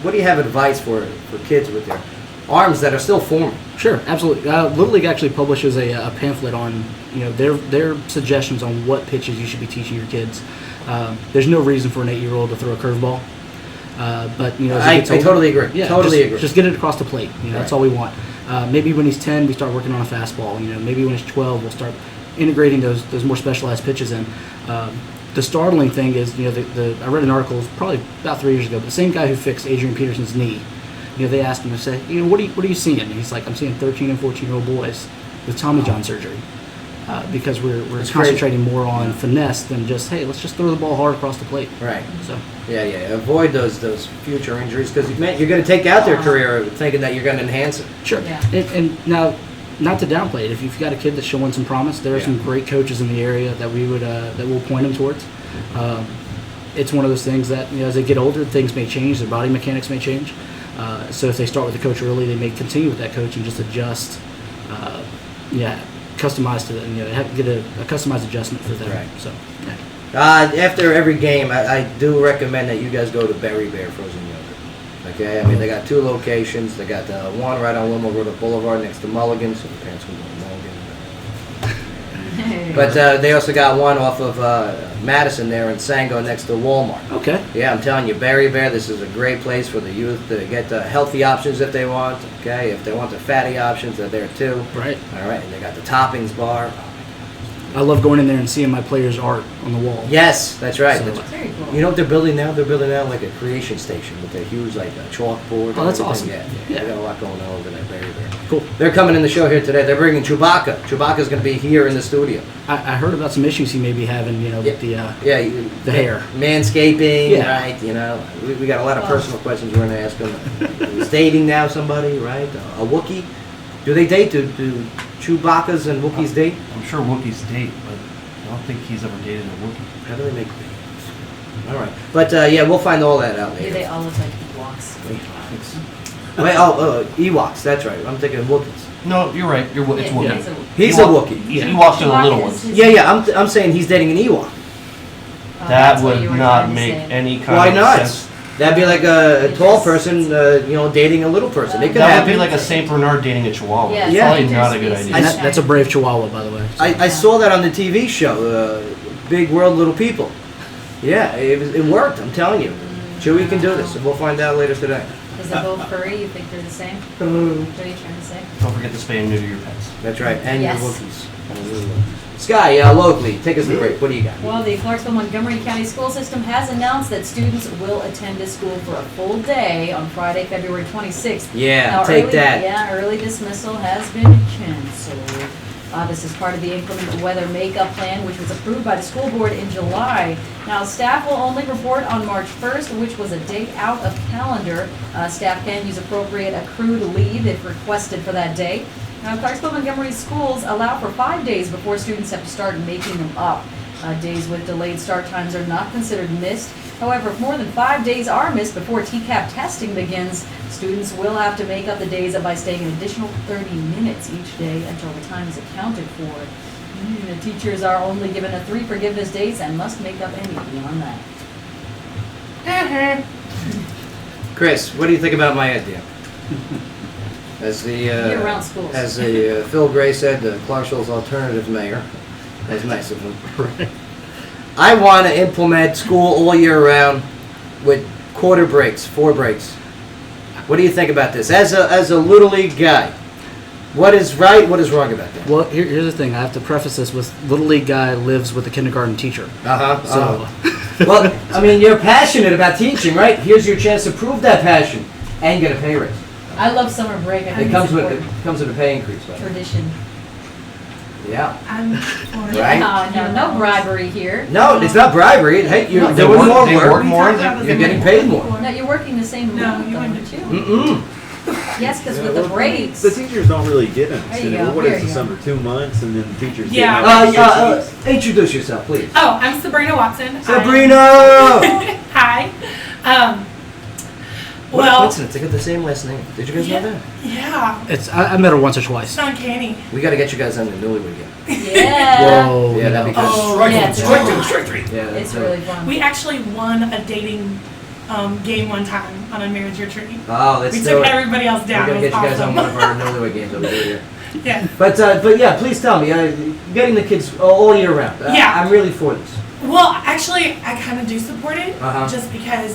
What do you have advice for kids with their arms that are still forming? Sure, absolutely. Little League actually publishes a pamphlet on their suggestions on what pitches you should be teaching your kids. There's no reason for an 8-year-old to throw a curveball, but as he gets older, I totally agree. Yeah, totally agree. Just get it across the plate. That's all we want. Maybe when he's 10, we start working on a fastball. Maybe when he's 12, we'll start integrating those more specialized pitches in. The startling thing is, I read an article probably about 3 years ago, but the same guy who fixed Adrian Peterson's knee. They asked him to say, what are you seeing? And he's like, I'm seeing 13 and 14-year-old boys with Tommy John surgery because we're concentrating more on finesse than just, hey, let's just throw the ball hard across the plate. Right. So. Yeah. Avoid those future injuries because you're going to take out their career thinking that you're going to enhance it. Sure. Yeah. And now, not to downplay it, if you've got a kid that's showing some promise, there are some great coaches in the area that we'll point them towards. It's one of those things that as they get older, things may change, their body mechanics may change. So if they start with the coach early, they may continue with that coach and just adjust. Customized to them. Get a customized adjustment for them. Right. So. Yeah. After every game, I do recommend that you guys go to Berry Bear Frozen Yogurt. Okay, I mean, they got 2 locations. They got one right on Wilma Road Boulevard next to Mulligan, so the parents can go to Mulligan. But they also got one off of Madison there in Sango next to Walmart. Okay. Yeah, I'm telling you, Berry Bear, this is a great place for the youth to get the healthy options if they want. Okay, if they want the fatty options, they're there too. Right. All right, and they got the toppings bar. I love going in there and seeing my players' art on the wall. Yes, that's right. So- Very cool. You know what they're building now? They're building now like a creation station with a huge like chalkboard. Oh, that's and awesome. everything. Yeah. They got a lot going on over there. Berry Bear. Cool. They're coming in the show here today. They're bringing Chewbacca. Chewbacca's going to be here in the studio. I heard about some issues he may be having, with the The hair. Manscaping, Yeah. right? We got a lot of personal questions we're going to ask him. He's dating now somebody, right? A Wookiee. Do they date? Do Chewbacca's and Wookiees date? I'm sure Wookiees date, but I don't think he's ever dated a Wookiee. How do they make babies? All right. But we'll find all that out Do later. they all look like Ewoks? Wait, Ewoks, that's right. I'm thinking Wookiees. No, you're right. It's Yeah, Wookiee. he's a- He's a Wookiee. Yeah, Ewoks are the little Chewbacca ones. is his- Yeah, I'm saying he's dating an Ewok. Oh, That that's what would you were not trying to make say. any kind Why of not? sense. That'd be like a tall person, dating a little person. It could That would happen. be like a Saint Bernard dating a Chihuahua. Yeah, It's yeah. probably not a good Interspecies. idea. And that's a brave Chihuahua, by the way. I saw that on the TV show, Big World, Little People. Yeah, it worked. I'm telling you. Chewie can do this, and we'll find out later today. Because they're both furry, you think they're the same? What are you trying to say? Don't forget to spay and neuter your pets. That's right, and Yes. your Wookiees. Sky, locally, take us to break. What do you got? Well, the Clarksville-Montgomery County School System has announced that students will attend this school for a full day on Friday, February 26th. Yeah, Now, take early- that. Yeah, early dismissal has been canceled. This is part of the inclement weather makeup plan, which was approved by the school board in July. Now, staff will only report on March 1st, which was a day out of calendar. Staff can use appropriate accrued leave if requested for that day. Now, Clarksville-Montgomery schools allow for 5 days before students have to start making them up. Days with delayed start times are not considered missed. However, if more than 5 days are missed before TCAP testing begins, students will have to make up the days by staying an additional 30 minutes each day until the time is accounted for. The teachers are only given 3 forgiveness days and must make up any beyond that. Chris, what do you think about my idea? As the Year-round schools. as the Phil Gray said, the Clarksville's alternative mayor. That's nice of him. I want to implement school all year round with quarter breaks, 4 breaks. What do you think about this? As a little league guy, what is right? What is wrong about that? Well, here's the thing. I have to preface this with Little League guy lives with a kindergarten teacher. So, Well, I mean, you're passionate about teaching, right? Here's your chance to prove that passion and get a pay raise. I love summer break. I think It comes it's with important. a pay increase. Right? Tradition. Yeah. I'm for it. Right? No bribery here. No, it's not bribery. Hey, you're They doing work- more they work. work more, We talked about You're this getting paid more. No, you're working the same No, amount you though, wouldn't. aren't you? Mm-mm. Yes, because with the breaks. The teachers don't really get an There you incentive. go, What here is the you go. summer? 2 months, and then the teachers Yeah. get Introduce yourself, please. Oh, I'm Sabrina Watson. Sabrina! Hi. What a Well, coincidence. They got the same last name. Did you guys know that? yeah. I met her once or twice. It's uncanny. We got to get you guys on the Newlywed Game. Yeah. Whoa. Yeah, that'd be good. Oh, Yeah, it's strike 3. Yeah, It's that's really fun. We actually won a dating game one time on a marriage retreat. Oh, let's We do took it. everybody else We're down. gonna It get you was guys on awesome. one of our Newlywed Games over here. Yeah. But yeah, please tell me, getting the kids all year round. Yeah. I'm really for this. Well, actually, I kind of do support it, Uh-huh. just because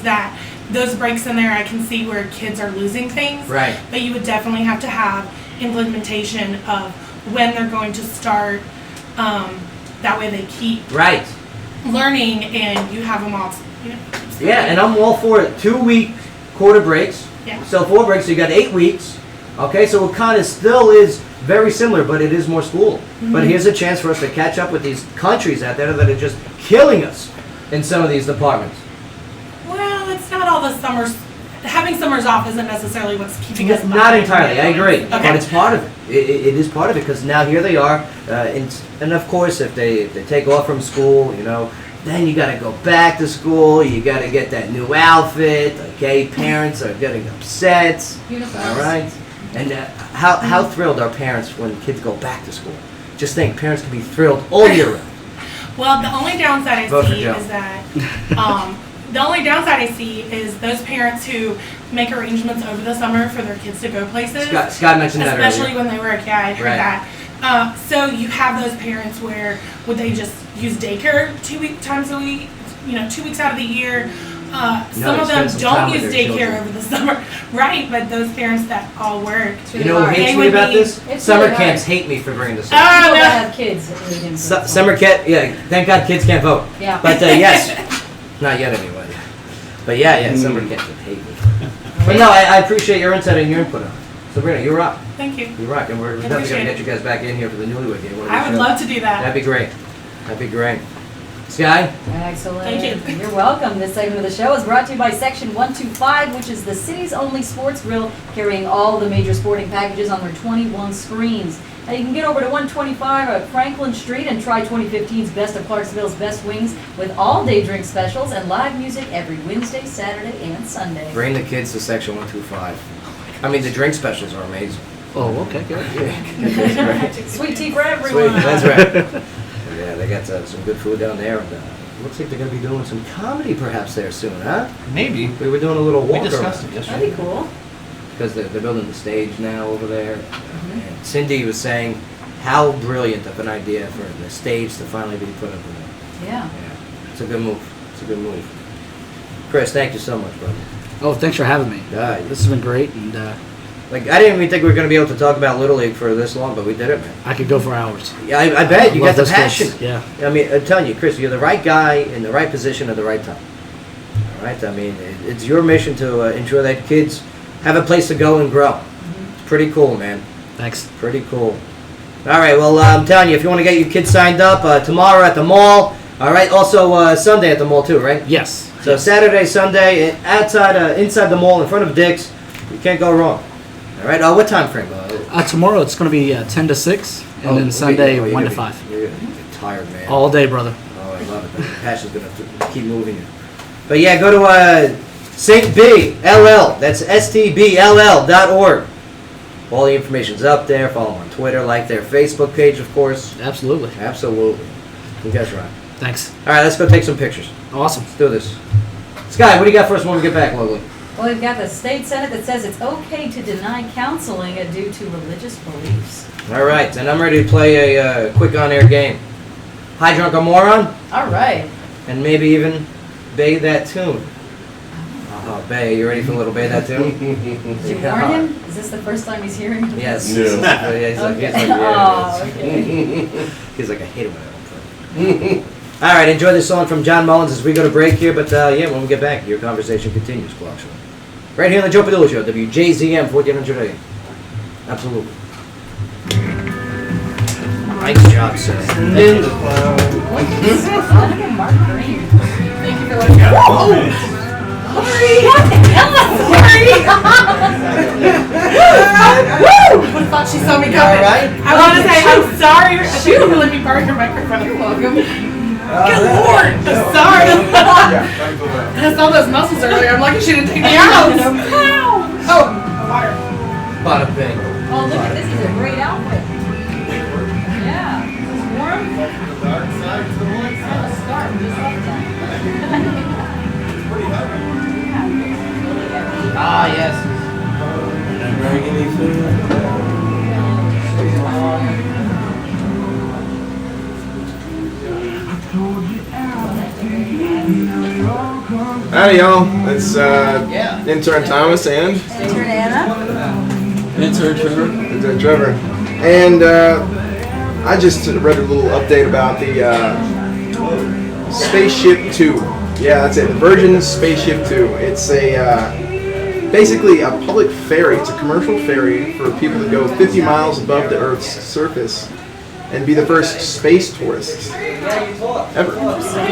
those breaks in there, I can see where kids are losing things. Right. But you would definitely have to have implementation of when they're going to start. That way they keep Right. learning, and you have them all. Yeah, and I'm all for it. 2-week quarter breaks. Yeah. So 4 breaks, so you got 8 weeks. Okay, so it kind of still is very similar, but it is more school. But here's a chance for us to catch up with these countries out there that are just killing us in some of these departments. Well, it's not all the summers. Having summers off isn't necessarily what's keeping us. Not behind. entirely, I agree. Okay. But it's part of it. It is part of it because now here they are. And of course, if they take off from school, then you got to go back to school. You got to get that new outfit. Okay, parents are getting upset. Uniforms. All right. And how thrilled are parents when kids go back to school? Just think, parents can be thrilled all year round. Well, the only downside I Vote for see Joe. is that The only downside I see is those parents who make arrangements over the summer for their kids to go places. Scott mentioned that especially earlier. when they were a kid. I heard Right. that. So you have those parents where would they just use daycare 2 times a week? 2 weeks out of the year. Some of them spend some time don't with use their daycare children. over the summer, right? But those parents that all work, You know who hates they me would about be- this? It's Summer really camps hard. hate me for bringing this Oh, up. People no. that have kids. It really didn't feel Summer camp, yeah, thank God kids can't vote. Yeah. But yes, not yet anyway. But yeah, summer camps would hate me. But no, I appreciate your insight and your input on it. Sabrina, you rock. Thank you. You rock, and we're definitely going to appreciate get you guys back in here for the newlywed game. I would love to do that. That'd be great. That'd be great. Sky? Excellent. Thank you. You're welcome. This segment of the show is brought to you by Section 125, which is the city's only sports grill carrying all the major sporting packages on their 21 screens. Now you can get over to 125 at Franklin Street and try 2015's Best of Clarksville's Best Wings with all-day drink specials and live music every Wednesday, Saturday, and Sunday. Bring the kids to Section 125. I mean, the drink specials are amazing. Oh, okay, good. Sweet tea for everyone. Sweet, that's right. Yeah, they got some good food down there. And, looks like they're going to be doing some comedy perhaps there soon, huh? Maybe. We were doing a little walk. We discussed it yesterday. That'd be cool. Because they're building the stage now over there. And Cindy was saying how brilliant of an idea for the stage to finally be put up there. Yeah. Yeah, it's a good move. It's a good move. Chris, thank you so much, brother. Oh, thanks for having me. Yeah, This has been great, and like I didn't even think we were going to be able to talk about Little League for this long, but we did it, man. I could go for hours. Yeah, I bet you Love got the those kids. passion. Yeah. I mean, I'm telling you, Chris, you're the right guy in the right position at the right time. All right. I mean, it's your mission to ensure that kids have a place to go and grow. It's pretty cool, man. Thanks. Pretty cool. All right. Well, I'm telling you, if you want to get your kids signed up tomorrow at the mall. All right. Also Sunday at the mall too, right? Yes. So Saturday, Sunday, inside the mall in front of Dick's, you can't go wrong. All right. What time frame? Tomorrow it's going to be 10 to 6, and then Sunday you're 1 to gonna 5. You're gonna get tired, man. All day, brother. Oh, I love it. The passion's gonna keep moving you. But yeah, go to St. B LL. That's stbll.org. All the information's up there. Follow them on Twitter, like their Facebook page, of course. Absolutely. Absolutely. You guys rock. Thanks. All right, let's go take some pictures. Awesome. Let's do this. Sky, what do you got for us when we get back, Logan? Well, we've got the state senate that says it's okay to deny counseling due to religious beliefs. All right, and I'm ready to play a quick on-air game. Hi, Drunk or Moron, All right. and maybe even Bay That Tune. Oh, Bay, you ready for a little Bay That Tune? Did you warn him? Is this the first time he's hearing it? Yes. No. Yeah, he's like, Okay. yeah. Oh, okay. He's like, I hate it when I don't play. All right, enjoy this song from John Mullins as we go to break here. But yeah, when we get back, your conversation continues, Clarksville. Right here on the Joe Padula Show, WJZM 1400 AM. Absolutely. Nice job, sir. In the cloud. Mark Green. Thank you for letting me go. Sorry. What the hell? Sorry. Woo! I thought she saw me coming. All right. I want to say I'm sorry. Shoot, let me borrow your microphone. You're welcome. Good Lord, I'm sorry. I saw those muscles earlier. I'm lucky she didn't take me out. Oh, water. Bada bing. Oh, look at this. Is a great outfit. Yeah. It's warm. Dark side to the light And a scarf, just like that. Ah, yes. Howdy, y'all. It's intern Thomas and Intern Anna. intern Trevor. And I just read a little update about the Spaceship 2. Yeah, that's it. The Virgin Spaceship 2. It's basically a public ferry. It's a commercial ferry for people to go 50 miles above the Earth's surface and be the first space tourists ever.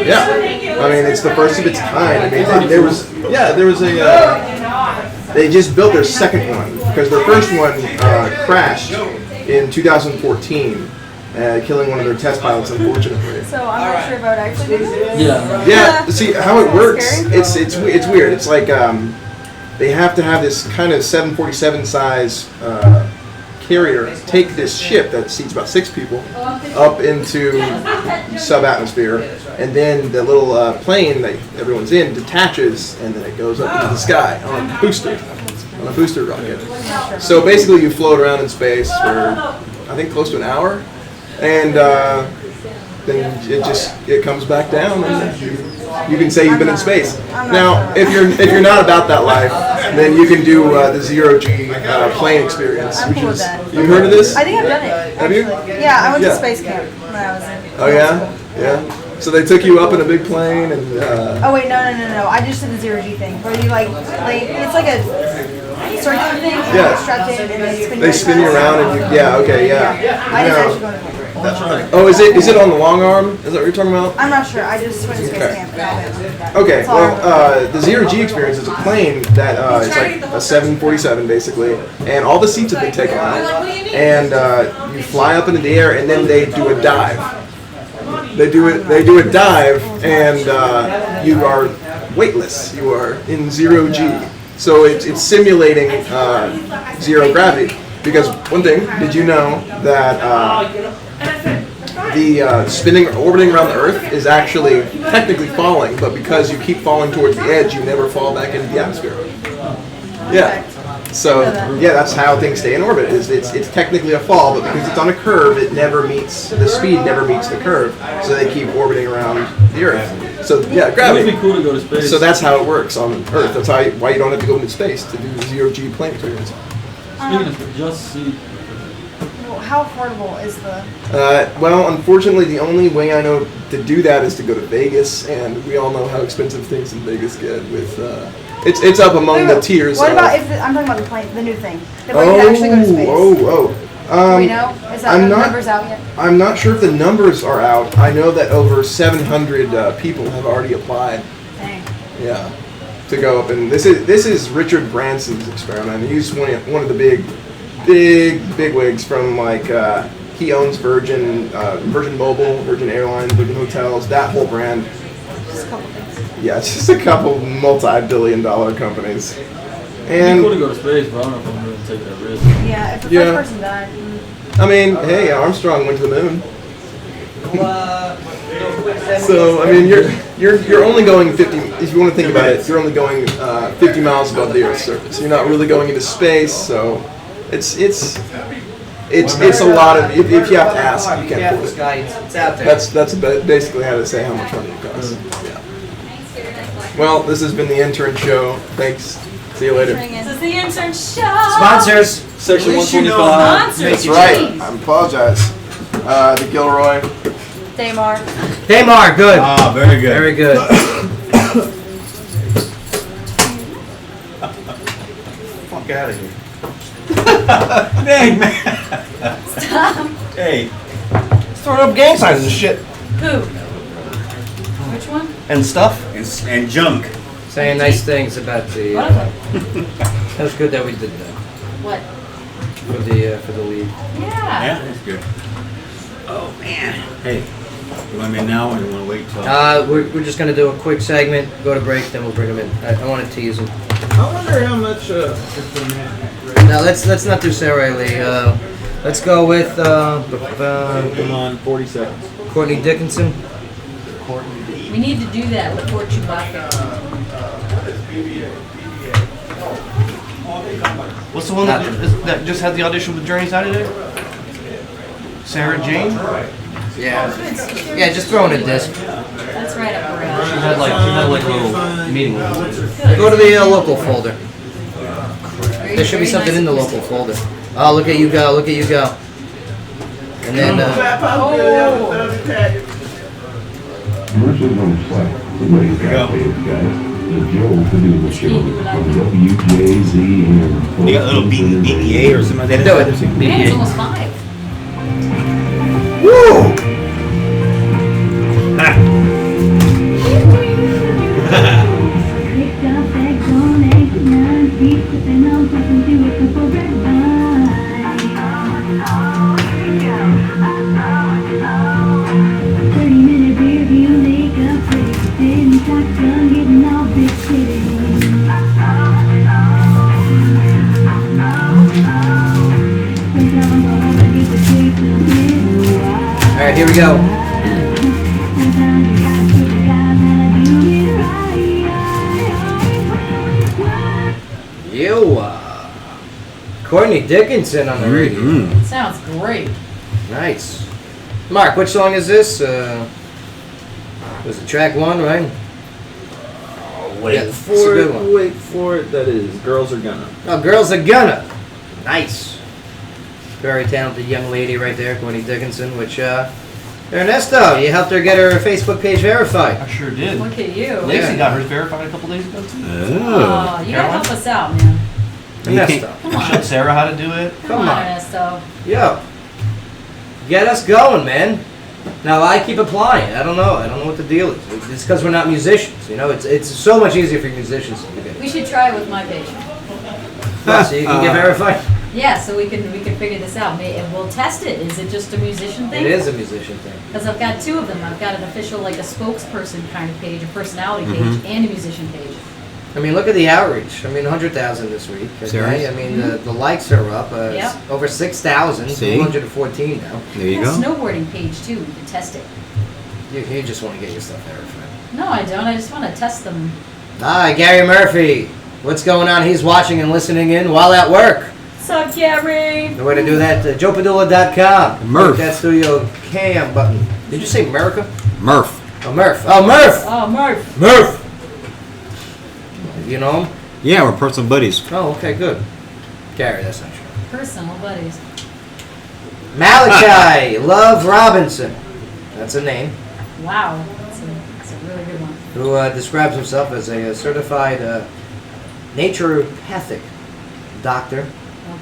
Yeah, I mean it's the first of its kind. I mean there was a they just built their second one because their first one crashed in 2014, killing one of their test pilots unfortunately. So I'm not sure about actually. Yeah. See how it works. It's weird. It's like they have to have this kind of 747 size carrier take this ship that seats about 6 people up into sub-atmosphere, and then the little plane that everyone's in detaches, and then it goes up into the sky on a booster rocket. So basically you float around in space for, I think, close to an hour, and then it comes back down, and you can say you've been in space. Now, if you're not about that life, then you can do the zero-G plane experience. I'm cool with that. You heard of this? I think I've done it. Have you? Yeah, I went to space camp when I was in. Oh yeah, yeah. So they took you up in a big plane, and Oh wait, no. I just did the zero-G thing, where you like it's like a circular thing. Yeah. Strapped in, and they spin you around, and I didn't actually go to the That's right. Oh, is it on the long arm? Is that what you're talking about? I'm not sure. I just went to space Okay. camp in Alabama. Okay, That's all I well, the zero-G experience is a plane that is like a 747 basically, and all the seats have been taken out, and you fly up into the air, and then they do a dive. They do a dive, and you are weightless. You are in zero-G, so it's simulating zero gravity. Because one thing, did you know that the orbiting around the Earth is actually technically falling, but because you keep falling towards the edge, you never fall back into the atmosphere. Yeah. So yeah, that's how things stay in orbit. It's technically a fall, but because it's on a curve, the speed never meets the curve, so they keep orbiting around the Earth. So yeah, gravity. It would be cool to go to space. So that's how it works on Earth. That's why you don't have to go into space to do the zero-G plane experience. Speaking of just see. Well, how affordable is the? Well, unfortunately, the only way I know to do that is to go to Vegas, and we all know how expensive things in Vegas get. With it's up among the tiers. What about if I'm talking about the plane, the new thing, the way you can actually go to space? Do we know? Is that the numbers out yet? I'm not sure if the numbers are out. I know that over 700 people have already applied. Dang. Yeah, to go up, and this is Richard Branson's experiment. He's one of the big wigs from he owns Virgin Mobile, Virgin Airlines, Virgin Hotels, that whole brand. Just a couple things. Yeah, it's just a couple multi-billion-dollar companies. It'd And be cool to go to space, but I don't know if I'm going to take that risk. Yeah, if the first person died. I mean, hey, Armstrong went to the moon. So I mean, you're only going 50. If you want to think about it, you're only going 50 miles above the Earth's surface. You're not really going into space, so it's a lot of. If you have to ask, you can't afford it. It's out there. That's basically how to say how much money it costs. Yeah. Well, this has been the Intern Show. Thanks. See you later. This is the Intern Show. Sponsors. Section 125. Sponsors. That's right. I apologize. The Gilroy. Daymar, good. Ah, very good. Very good. Fuck out of here. Dang, man. Stop. Hey. It's throwing up gang signs and shit. Who? Which one? And stuff. And junk. Saying nice things about the. What? That was good that we did that What? for the league. Yeah. Yeah, that's good. Oh, man. Hey, you want me now or you want to wait till? We're just gonna do a quick segment, go to break, then we'll bring them in. I want to tease them. I wonder how much. Now let's not do Sarah Lee. Let's go with Come on, 40 seconds. Courtney Dickinson. We need to do that before Chewbacca. What's the one that just had the audition with Journey Saturday? Sarah Jane? Yeah, just throw in a disc. That's right up She around. had like a little meeting with her. Go to the local folder. There should be something in the local folder. Oh, look at you go! Look at you go! And then. Commercials on site. Somebody's got paid, guys. The Joe Padula Show on WJZM. You got a little BBA or something like that? Do it. Man, it's almost 5. Woo! Picked up eggs on 89 feet, sipping on something to a cup of red wine. 30-minute rear view makeup, pretty sitting shotgun, getting all big city. go. Courtney Dickinson on the radio. Sounds great. Nice. Mark, which song is this? Was it track 1, right? Wait Yeah, for it's a good it. one. Wait for it. That is Girls Are Gonna. Oh, Girls Are Gonna. Nice. Very talented young lady right there, Courtney Dickinson, which, Ernesto, you helped her get her Facebook page verified. I sure did. Look at you. Lacey got hers verified a couple days ago, too. Oh, you gotta help us out, man. Ernesto. Come I on. showed Sarah how to do it. Come on, Ernesto. Yo. Get us going, man. Now, I keep applying. I don't know what the deal is. It's because we're not musicians, you know? It's so much easier for musicians to get it. We should try it with my page. So you can get verified? Yeah, so we can figure this out. And we'll test it. Is it just a musician thing? It is a musician thing. Because I've got 2 of them. I've got an official, like a spokesperson kind of page, a personality page, Mhm. and a musician page. I mean, look at the outreach. I mean, 100,000 this week. Okay? Serious? I mean, the likes are up. Yep. Over 6,000, See? 214 now. There you I got a go. snowboarding page too. We can test it. You just want to get your stuff verified. No, I don't. I just want to test them. Hi, Gary Murphy. What's going on? He's watching and listening in while at work. Sup, Gary? The way to do that, joepadula.com. Murph. Click that studio cam button. Did you say America? Murph. Oh, Murph. Oh, Murph! Oh, Murph. Murph! You know him? Yeah, we're personal buddies. Oh, okay, good. Gary, that's not true. Personal buddies. Malachi Love Robinson. That's a name. Wow, that's a really good one. Who describes himself as a certified naturopathic doctor.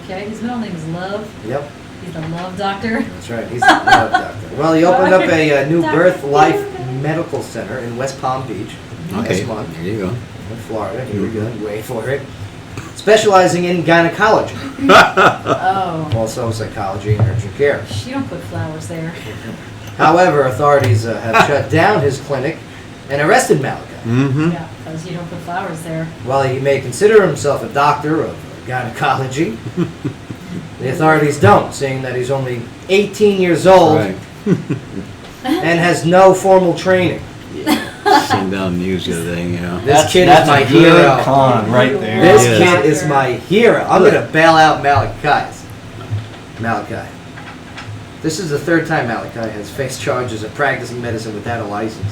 Okay, his middle name is Love. Yep, He's the Love Doctor. that's right. He's a love doctor. Well, he opened up a new Birth Life Medical Center in West Palm Beach Okay, last month there you go. in Florida. Here we go. Wait for it. Specializing in gynecology, Oh, also psychology and urgent care. you don't put flowers there. However, authorities have shut down his clinic and arrested Malachi. Mm-hmm. Yeah, because you don't put flowers there. While he may consider himself a doctor of gynecology, the authorities don't, seeing that he's only 18 years old Right. and has no formal training. Seen down the news the other day, you know. This kid is my a good hero. con right there. This Yeah. kid is my hero. I'm going to bail out Malachi. This is the 3rd time Malachi has faced charges of practicing medicine without a license.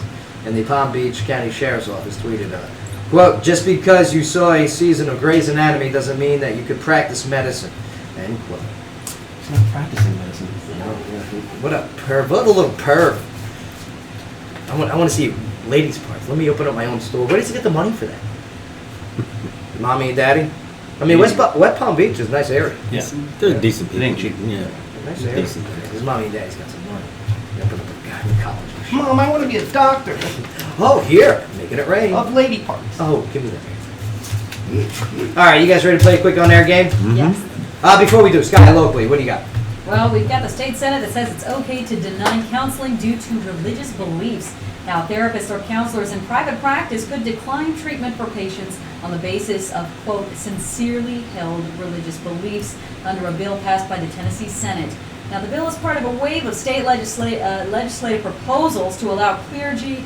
And the Palm Beach County Sheriff's Office tweeted, quote, "Just because you saw a season of Grey's Anatomy doesn't mean that you could practice medicine." End quote. He's not practicing medicine. What a perv. What a little perv. I want to see ladies' parts. Let me open up my own store. Where does he get the money for that? Mommy and daddy? I mean, West Palm Beach is a nice area. Yeah. They're decent people. It ain't cheap. Yeah. Nice area. Decent. His mommy and daddy's got some money. They open up a gynecology. Mom, I want to be a doctor Oh, here. Making it rain. of lady parts. Oh, give me that. All right, you guys ready to play a quick on-air game? Yes. Before we do, Sky, locally, what do you got? Well, we've got the state senate that says it's okay to deny counseling due to religious beliefs. Now, therapists or counselors in private practice could decline treatment for patients on the basis of, quote, sincerely held religious beliefs under a bill passed by the Tennessee Senate. Now, the bill is part of a wave of state legislative proposals to allow clergy,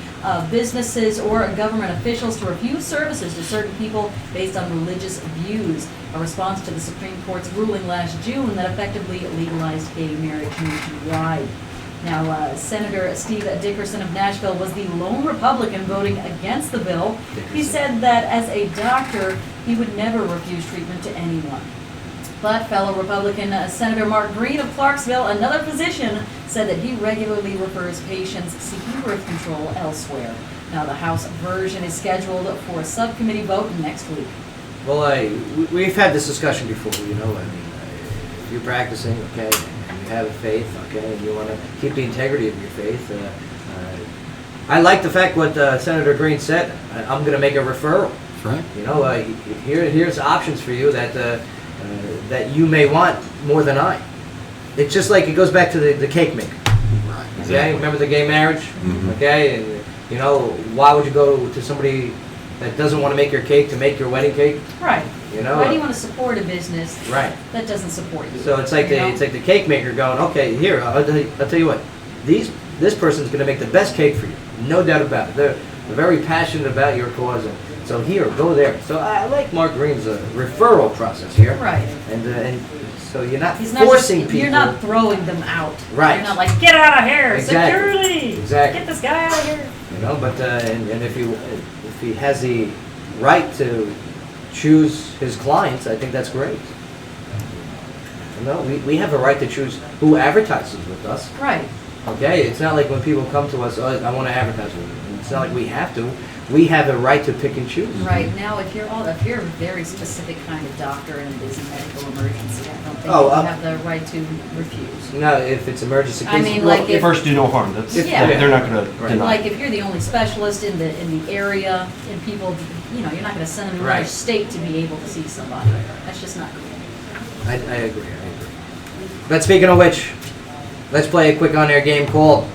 businesses, or government officials to refuse services to certain people based on religious views, a response to the Supreme Court's ruling last June that effectively legalized gay marriage nationwide. Now, Senator Steve Dickerson of Nashville was the lone Republican voting against the bill. He said that as a doctor, he would never refuse treatment to anyone. But fellow Republican Senator Mark Green of Clarksville, another physician, said that he regularly refers patients seeking birth control elsewhere. Now, the House version is scheduled for a subcommittee vote next week. Well, we've had this discussion before, you know. I mean, if you're practicing, okay, and you have a faith, okay, and you want to keep the integrity of your faith, I like the fact what Senator Green said. I'm going to make a referral. That's right. You know, here's options for you that you may want more than I. It's just like it goes back to the cake maker. Right. Okay, Exactly. remember the gay marriage? Mhm. Okay, and you know, why would you go to somebody that doesn't want to make your cake to make your wedding cake? Right. You know. Why do you want to support a business Right. that doesn't support you? So it's like You know? the cake maker going, okay, here, I'll tell you what, these this person's going to make the best cake for you. No doubt about it. They're very passionate about your cause. So here, go there. So I like Mark Green's referral process here. Right. And so you're not He's not forcing just, people. You're not throwing them out. Right. You're not like, get out of here, Exactly. security. Exactly. Get this guy out of here. You know, but and if he has the right to choose his clients, I think that's great. You know, we have a right to choose who advertises with us. Right. Okay, it's not like when people come to us, oh, I want to advertise with you. It's not like we have to. We have the right to pick and choose. Right now, if you're a very specific kind of doctor and it is a medical emergency, I don't think Oh, you have the right to refuse. No, if it's emergency I case. mean, like if First, do no harm. That's Yeah. they're not going to deny. like if you're the only specialist in the area and people, you know, you're not going to send them to another Right. state to be able to see somebody. That's just not cool. I agree. But speaking of which, let's play a quick on-air game called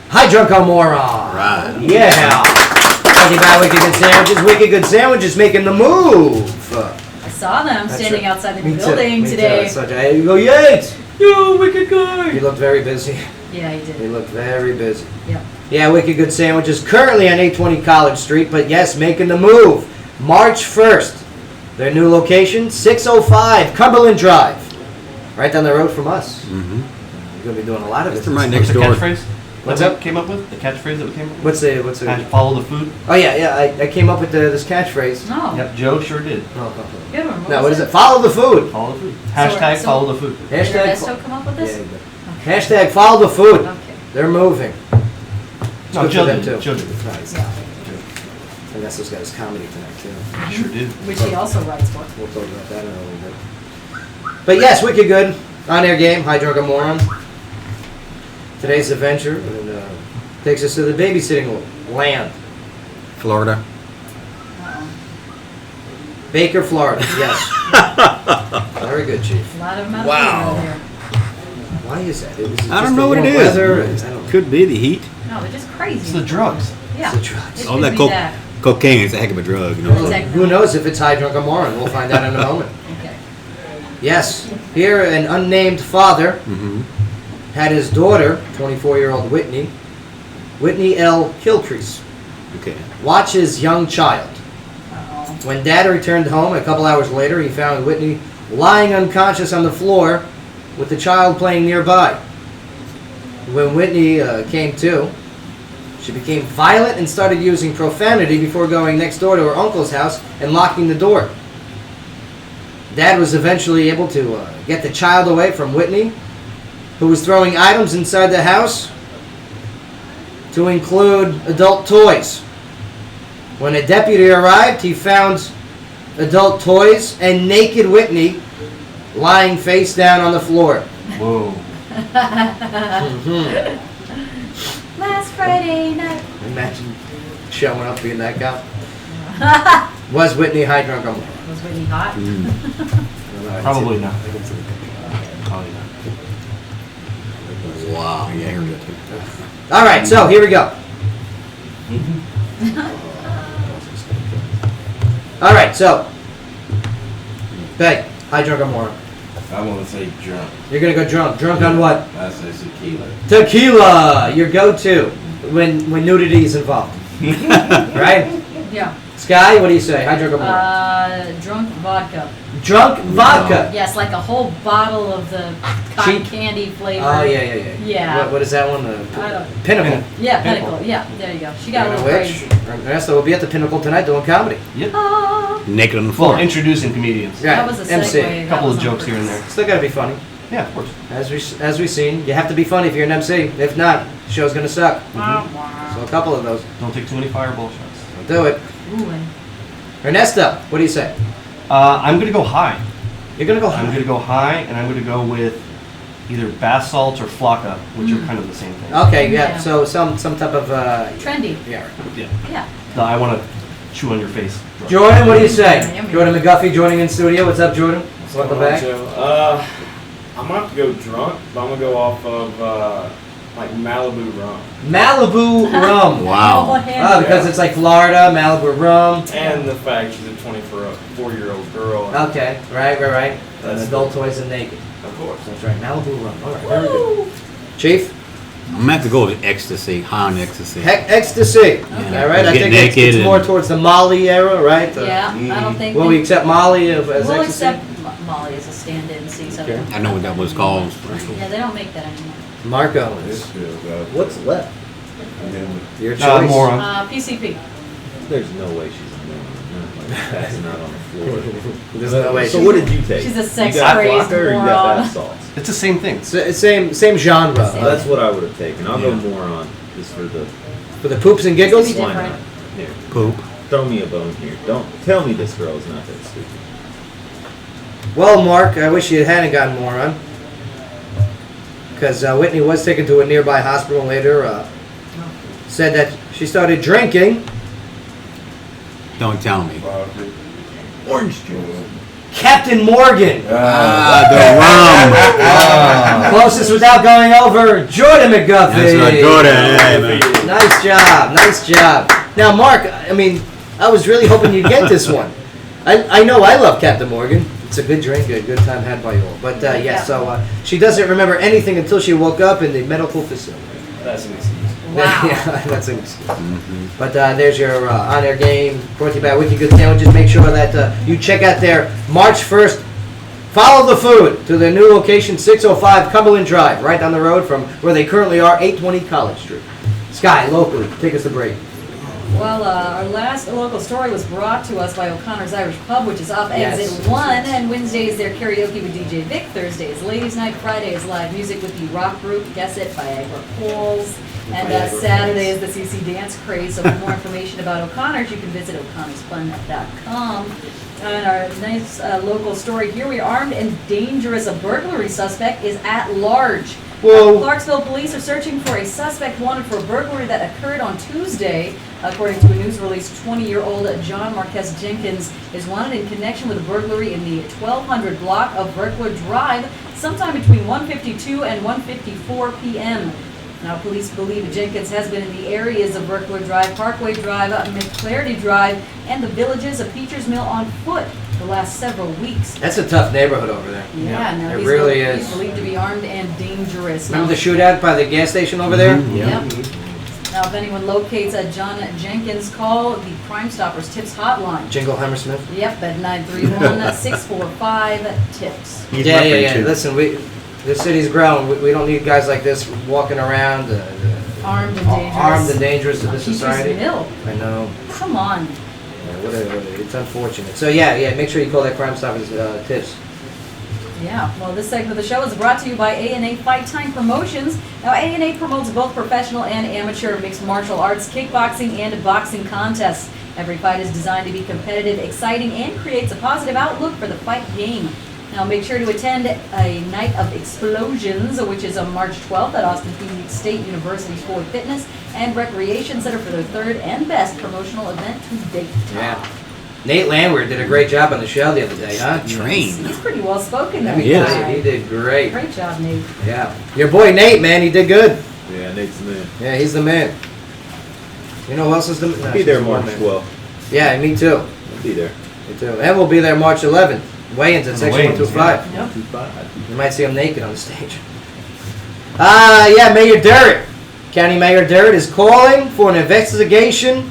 Hi Drunko Moron. Right. Yeah. Talking about Wicked Good Sandwiches. Wicked Good Sandwiches making the move. I saw them That's standing right. outside the Me too, building me too. today. It's such a, you go, Yates! You wicked guy! He looked very busy. Yeah, he He did. looked very busy. Yep. Yeah, Wicked Good Sandwiches currently on 820 College Street, but yes, making the move. March 1st. Their new location, 605 Cumberland Drive. Right down the road from us. Mm-hmm. We're going to be doing a lot of That's it. right What's next the door. catchphrase? What's that up? we came up with? The catchphrase that we came up with? What's the Follow the food? Oh yeah, I came up with this catchphrase. No. Yep, Joe sure did. Good one. No, what is it? Follow the food. Follow the food. Hashtag so- follow the food. Did Hashtag. Ernesto come up with this? Yeah, you did. Hashtag follow the food. Okay. They're moving. It's No, good Joe for them did. too. Joe did. Nice. Yeah. And that's what's got his comedy tonight too. Sure did. Which he also writes for. We'll talk about that in a little bit. But yes, wicked good. On-air game. Hi Drunko Moron. Today's adventure and, takes us to the babysitting land. Florida. Baker, Florida. Yes. Very good, Chief. A lot of them out Wow. of here. Why is that? Is it I just don't the know what it warm is. weather? I don't know. Could be the heat. No, they're just crazy. It's the drugs. Yeah. It's the drugs. It All could that be that. cocaine is a heck of a drug, you know. Well, who knows if it's High Drunko Moron? We'll find out in a moment. Okay. Yes. Here, an unnamed father Mm-hmm. had his daughter, 24-year-old Whitney L. Kilcrease, Okay. watch his young child. Uh-oh. When Dad returned home a couple hours later, he found Whitney lying unconscious on the floor with the child playing nearby. When Whitney came to, she became violent and started using profanity before going next door to her uncle's house and locking the door. Dad was eventually able to get the child away from Whitney, who was throwing items inside the house, to include adult toys. When a deputy arrived, he found adult toys and naked Whitney lying face down on the floor. Whoa. Mhm. Last Friday night. Imagine showing up being that guy. Was Whitney High Drunk on Was Whitney hot? Probably not. Probably not. Wow. Yeah, I heard that too. All right, so here we go. All right, so. Hey, High Drunk on Moron. I want to say drunk. You're gonna go drunk. Drunk on what? I say tequila. Tequila, your go-to when nudity is involved. Right? Yeah. Sky, what do you say? High Drunk on Moron. Drunk vodka. Drunk vodka. Yes, like a whole bottle of the cotton candy flavor. Oh yeah. Yeah. What is that one? I don't. Pinnacle. Yeah, Pinnacle. Yeah, there you go. She got a little Which crazy. Ernesto will be at the Pinnacle tonight doing comedy. Yep. Naked on the floor. Well, introducing comedians. Yeah, That was a MC. segue. A couple That of was jokes on here and there. Still gotta be funny. Yeah, of course. As we've seen, you have to be funny if you're an MC. If not, the show's gonna suck. So a couple of those. Don't take too many fireball shots. Don't do it. Ooh, and Ernesto, what do you say? I'm gonna go high. You're gonna go I'm high. gonna go high, and I'm gonna go with either bath salts or flocka, which are kind of the same thing. Okay, yeah. Yeah. So some type of trendy. yeah. Yeah. Yeah. No, I want to chew on your face. Jordan, what do you say? Yummy. Jordan McGuffey joining in studio. What's up, Jordan? Welcome back. I'm gonna have to go drunk, but I'm gonna go off of like Malibu rum. Malibu rum. Wow. Oh, because it's like Florida, Malibu rum. And the fact she's a 24-year-old girl. Okay, right. And That's adult toys and naked. Of course. That's right, Malibu rum. All right, very good. Chief? I'm gonna have to go with ecstasy, high on ecstasy. Ecstasy. All right, I Get think naked it's more and- towards the Molly era, right? Yeah, I don't think. Will we accept Molly as We'll ecstasy? accept Molly as a stand-in, see something. I know what that was called. Yeah, they don't make that anymore. Mark Owens. What's left? Your choice. PCP. There's no way she's a moron. Not like passing out on the floor. There's no way. So what did you take? She's a sex You got crazed vodka or you moron. got bath salts? It's the same thing. Same genre. That's what I would have taken. I'll go moron just for the poops and giggles. It's gonna Why be not? different. Here, Poop. throw me a bone here. Don't tell me this girl's not that stupid. Well, Mark, I wish you hadn't gotten moron. Because Whitney was taken to a nearby hospital later. Said that she started drinking Don't tell me. Orange juice. Captain Morgan. The rum. Closest without going over, Jordan McGuffey. That's right, Jordan. Hey, man. Nice job, nice job. Now, Mark, I mean, I was really hoping you'd get this one. I know I love Captain Morgan. It's a good drink, a good time had by all. But yes, so she doesn't remember anything until she woke up in the medical facility. That's an excuse. Wow. Yeah, that's an excuse. But there's your on-air game brought to you by Wicked Good Sandwiches. Make sure that you check out their March 1st. Follow the food to their new location, 605 Cumberland Drive, right down the road from where they currently are, 820 College Street. Sky, locally, take us to break. Well, our last local story was brought to us by O'Connor's Irish Pub, which is off Yes. Exit 1. And Wednesday is their karaoke with DJ Vic. Thursday is Ladies Night. Friday is live music with the rock group Guess It, Viagra Poles. And Saturday is the CC Dance Craze. So for more information about O'Connor's, you can visit o'connorsfun.com. And our nice local story here, we are armed and dangerous. A burglary suspect is at large. Whoa. Clarksville police are searching for a suspect wanted for a burglary that occurred on Tuesday. According to a news release, 20-year-old John Marquez Jenkins is wanted in connection with a burglary in the 1200 block of Berkwood Drive sometime between 1:52 and 1:54 p.m. Now, police believe Jenkins has been in the areas of Berkwood Drive, Parkway Drive, McClarty Drive, and the villages of Peacher's Mill on foot the last several weeks. That's a tough neighborhood over there. Yeah, no, it he's really believed, is. He's believed to be armed and dangerous. Remember the shootout by the gas station over there? Yep. Now, if anyone locates John Jenkins, call the Crime Stoppers Tips Hotline. Jingle Hammersmith? Yep, at 931-645-TIPS. Yeah. Listen, this city's growing. We don't need guys like this walking around Armed and dangerous. armed and dangerous in this Peacher's society. Mill. I know. Come on. Yeah, it's unfortunate. So yeah, make sure you call that Crime Stoppers Tips. Yeah, well, this segment of the show is brought to you by A&A Fight Time Promotions. Now, A&A promotes both professional and amateur mixed martial arts, kickboxing, and boxing contests. Every fight is designed to be competitive, exciting, and creates a positive outlook for the fight game. Now, make sure to attend a Night of Explosions, which is on March 12th at Austin Peay State University School of Fitness and Recreation Center for their third and best promotional event to date. Yeah. Nate Landwehr did a great job on the show the other day, huh? He's pretty well spoken, that He guy. did great. Great job, Nate. Yeah. Your boy Nate, man, he did good. Yeah, Nate's the man. Yeah, he's the man. You know who else is the man? I'll be there March 12th. Yeah, me too. I'll be there. Me too. And we'll be there March 11th. Weigh-ins at Section Weigh-ins, 125. yeah. You might see him naked on the stage. Yeah, Mayor Durrett. County Mayor Durrett is calling for an investigation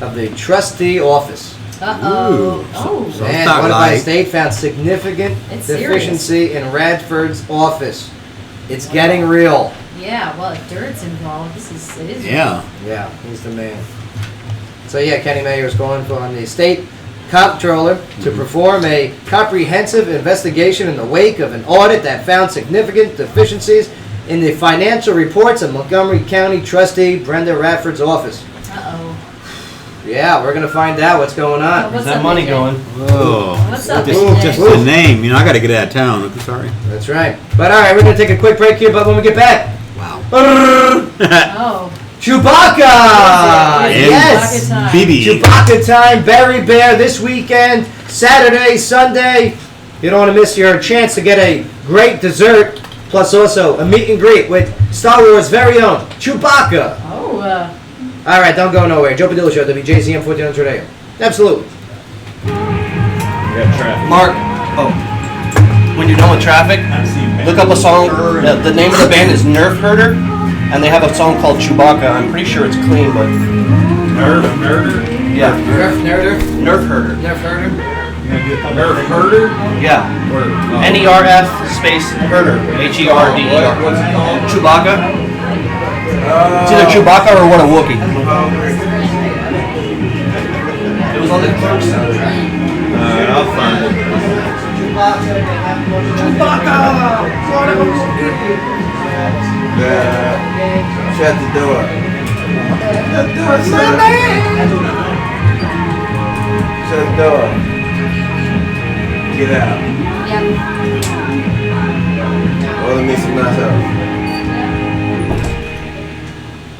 of the trustee office. Uh-oh. Oh. Man, one of my state found significant It's deficiency in Radford's office. It's getting real. Yeah, well, if Dirt's involved, it is. Yeah, he's the man. So yeah, County Mayor is calling for the state comptroller to perform a comprehensive investigation in the wake of an audit that found significant deficiencies in the financial reports of Montgomery County trustee Brenda Radford's office. Uh-oh. Yeah, we're gonna find out what's going on. Where's that money going? Oh, What's up, just the name. You know, I got to get out of town. I'm sorry. That's right. But all right, we're gonna take a quick break here. But when we get back, wow. Oh. Chewbacca! Yes! Chewbacca time. BB. Chewbacca time, Berry Bear this weekend, Saturday, Sunday. You don't want to miss your chance to get a great dessert, plus also a meet and greet with Star Wars' very own Chewbacca. Oh, All right, don't go nowhere. Joe Padula Show, WJZM 1400 AM. Absolutely. Mark, when you're done with traffic, look up a song. The name of the band is Nerf Herder, and they have a song called Chewbacca. I'm pretty sure it's clean, but Nerf yeah, Nerf herder. Nerf herder. Nerf herder. herder? Yeah. Or, NERF space herder. HERDER. What's it called? Chewbacca. It's either Chewbacca or what a Wookiee. It was on the Clerks soundtrack. I'll find it. Chewbacca! Shut the door. Shut the door. Get out. Order me some nachos.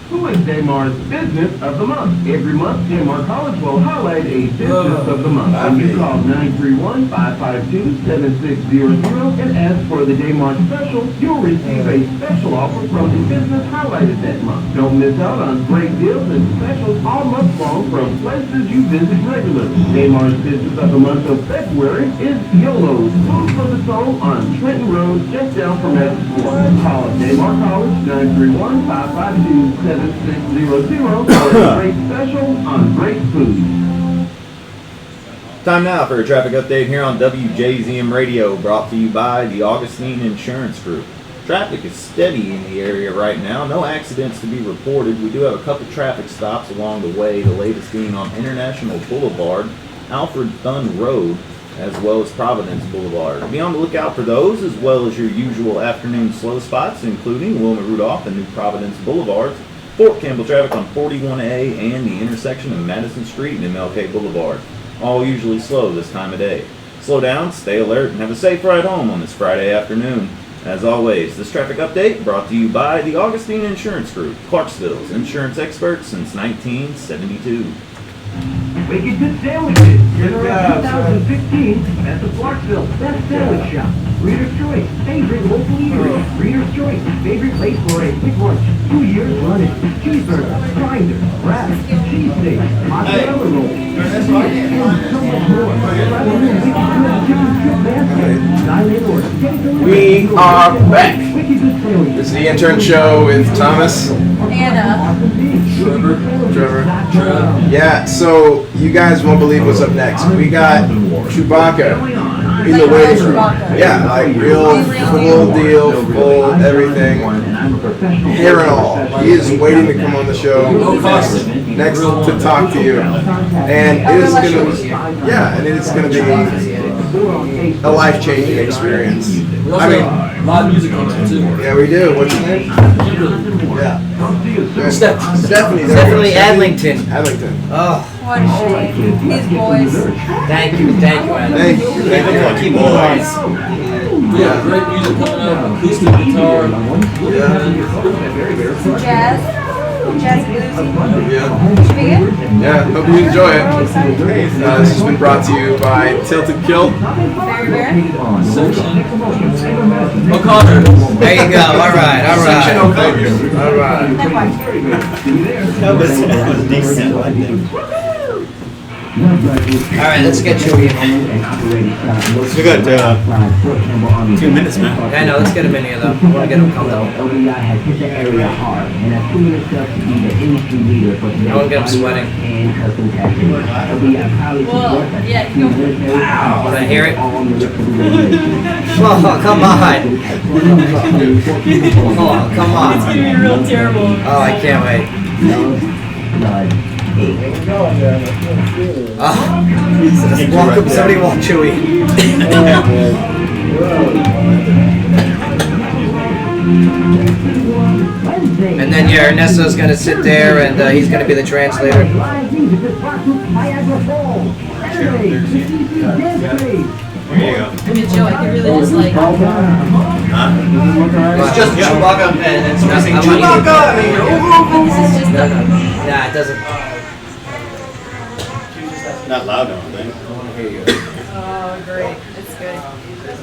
Who is Damar's Business of the Month? Every month, Damar College will highlight a Business of the Month. When you call 931-552-7600 and ask for the Damar Special, you'll receive a special offer from the business highlighted that month. Don't miss out on great deals and specials all month long from places you visit regularly. Damar's Business of the Month of February is YOLO's Food for the Soul on Trenton Road, just down from Edwards. Call Damar College 931-552-7600 for a great special on great food. Time now for a traffic update here on WJZM Radio, brought to you by the Augustine Insurance Group. Traffic is steady in the area right now. No accidents to be reported. We do have a couple traffic stops along the way, the latest being on International Boulevard, Alfred Thun Road, as well as Providence Boulevard. Be on the lookout for those, as well as your usual afternoon slow spots, including Wilma Rudolph and New Providence Boulevards, Fort Campbell traffic on 41A and the intersection of Madison Street and MLK Boulevard. All usually slow this time of day. Slow down, stay alert, and have a safe ride home on this Friday afternoon. As always, this traffic update brought to you by the Augustine Insurance Group, Clarksville's insurance experts since 1972. Wicked Good Sandwiches, General 2015 at the Clarksville Best Sandwich Shop. Reader's Choice, favorite local eatery. Reader's Choice, favorite place for a quick lunch. 2 years running. Cheeseburger, grinder, wraps, cheesesteak, mozzarella roll. And so much more. We are back. This is the intern show with Thomas. Anna. Trevor. Yeah, so you guys won't believe what's up next. We got Chewbacca in the waiting room. Yeah, like real full deal, full everything. Hair and all. He is waiting to come on the show next to talk to you. And it is gonna be a life-changing experience. We also have live music on there too. Yeah, we do. What's his name? Yeah. Stephanie Adlington. Adlington. Oh. What a shame. These boys. Thank you, Anna. Thank you. Keep boys. We have great music coming up, acoustic guitar. Jazz. Jazz blues. Yeah. Should be good? Yeah, hope you enjoy it. This has been brought to you by Tilted Kilt. Very, very. O'Connor. There you go. All right. Thank you. All right. That was decent. All right, let's get you in. We got 2 minutes, man. I know, let's get him in here though. I want to get him comfortable. I want to get him sweating. Well, yeah, you go. Want to hear it? Oh, come on. Oh, come on. It's going to be real terrible. Oh, I can't wait. Somebody walk Chewy. And then yeah, Ernesto's gonna sit there and he's gonna be the translator. I mean, Joe, I could really just like. It's just Chewbacca and it's missing Chewbacca! This is just Nah, it doesn't. Not loud, I don't think. Oh, great. It's good.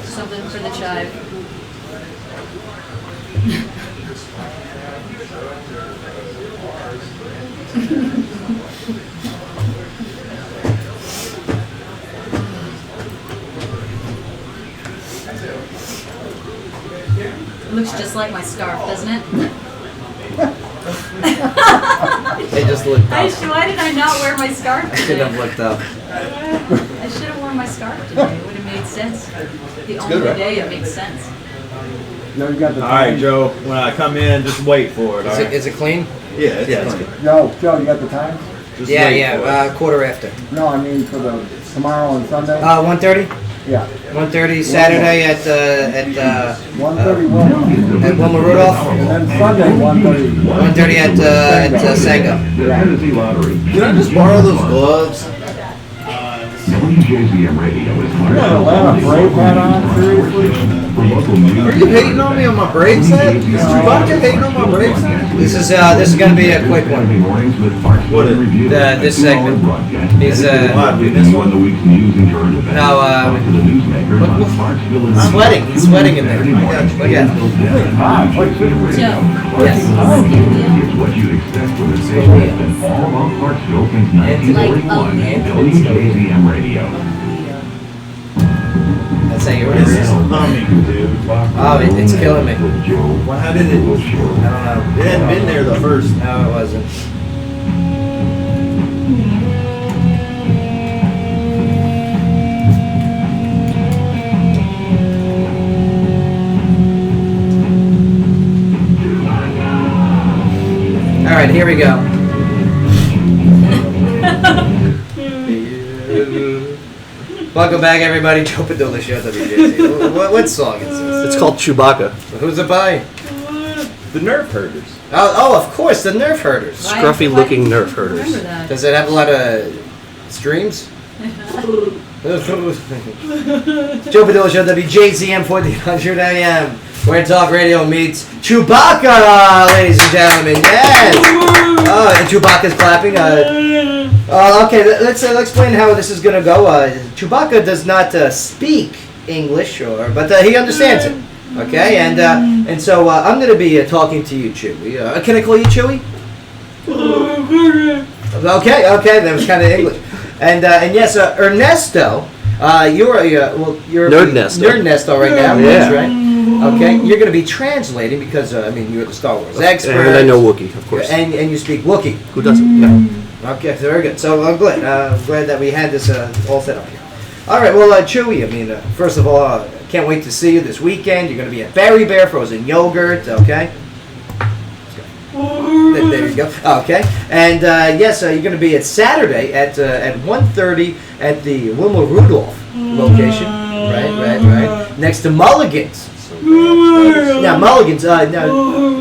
Something for the chive. It looks just like my scarf, doesn't it? just looked Why up. did I not wear my scarf I should today? have looked up. I should have worn my scarf today. It would have made sense. The only good, right? day it makes sense. No, you got the All right, Joe. When I come in, just wait for it. all right? Is it clean? Yeah, it's it's clean. good. No, Joe, you got the time? Just Yeah, wait yeah, for it. quarter after. No, I mean for the tomorrow and Sunday. 1:30? Yeah. 1:30 Saturday at 1:31. at Wilma Rudolph. And then Sunday 1:30. 1:30 at Sango. Tennessee Lottery. Can I just borrow those gloves? WJZM Radio is You got a Atlanta Brave hat on, seriously? for local news. Are you hating on me on my Braves hat? Is Chewbacca hating on my Braves hat? This is gonna be a quick one. Mornings with Parksville in Review. This segment is Why, we missed one of the week's news and current events. No, Talk to the newsmakers on Parksville in he's Review. sweating. He's sweating in there. Saturday mornings, Look at him. until 7. WJZM Radio. Yes. It's what you'd expect from a station that's been all about Clarksville since 1941. WJZM Radio. That's how you This is read it. humming, dude. Oh, it's killing me. Well, how did it? I don't know. It hadn't been there the first. No, it wasn't. All right, here we go. Welcome back, everybody. Joe Padula Show, WJZM. What song is this? It's called Chewbacca. Who's it by? The Nerf herders. Oh, of course, the Nerf herders. Scruffy-looking Nerf herders. Remember that. Does it have a lot of streams? Joe Padula Show, WJZM 1400 AM, where talk radio meets Chewbacca, ladies and gentlemen. Yes! Oh, and Chewbacca's clapping. Okay, let's explain how this is going to go. Chewbacca does not speak English, but he understands it. Okay, and so I'm going to be talking to you, Chewy. Can I call you Chewy? Okay, that was kind of English. And yes, Ernesto, you're Nerdnesto right now. Yeah. That's right. Okay, you're going to be translating because you're the Star Wars expert. And I know Wookiee, of course. And you speak Wookiee. Who doesn't? No. Okay, very good. So I'm glad that we had this all set up here. All right, well, Chewy, first of all, can't wait to see you this weekend. You're going to be at Berry Bear Frozen Yogurt, okay? There you go. Okay, and yes, you're going to be at Saturday at 1:30 at the Wilma Rudolph location. Right. Next to Mulligan's. Now, Mulligan's. Now,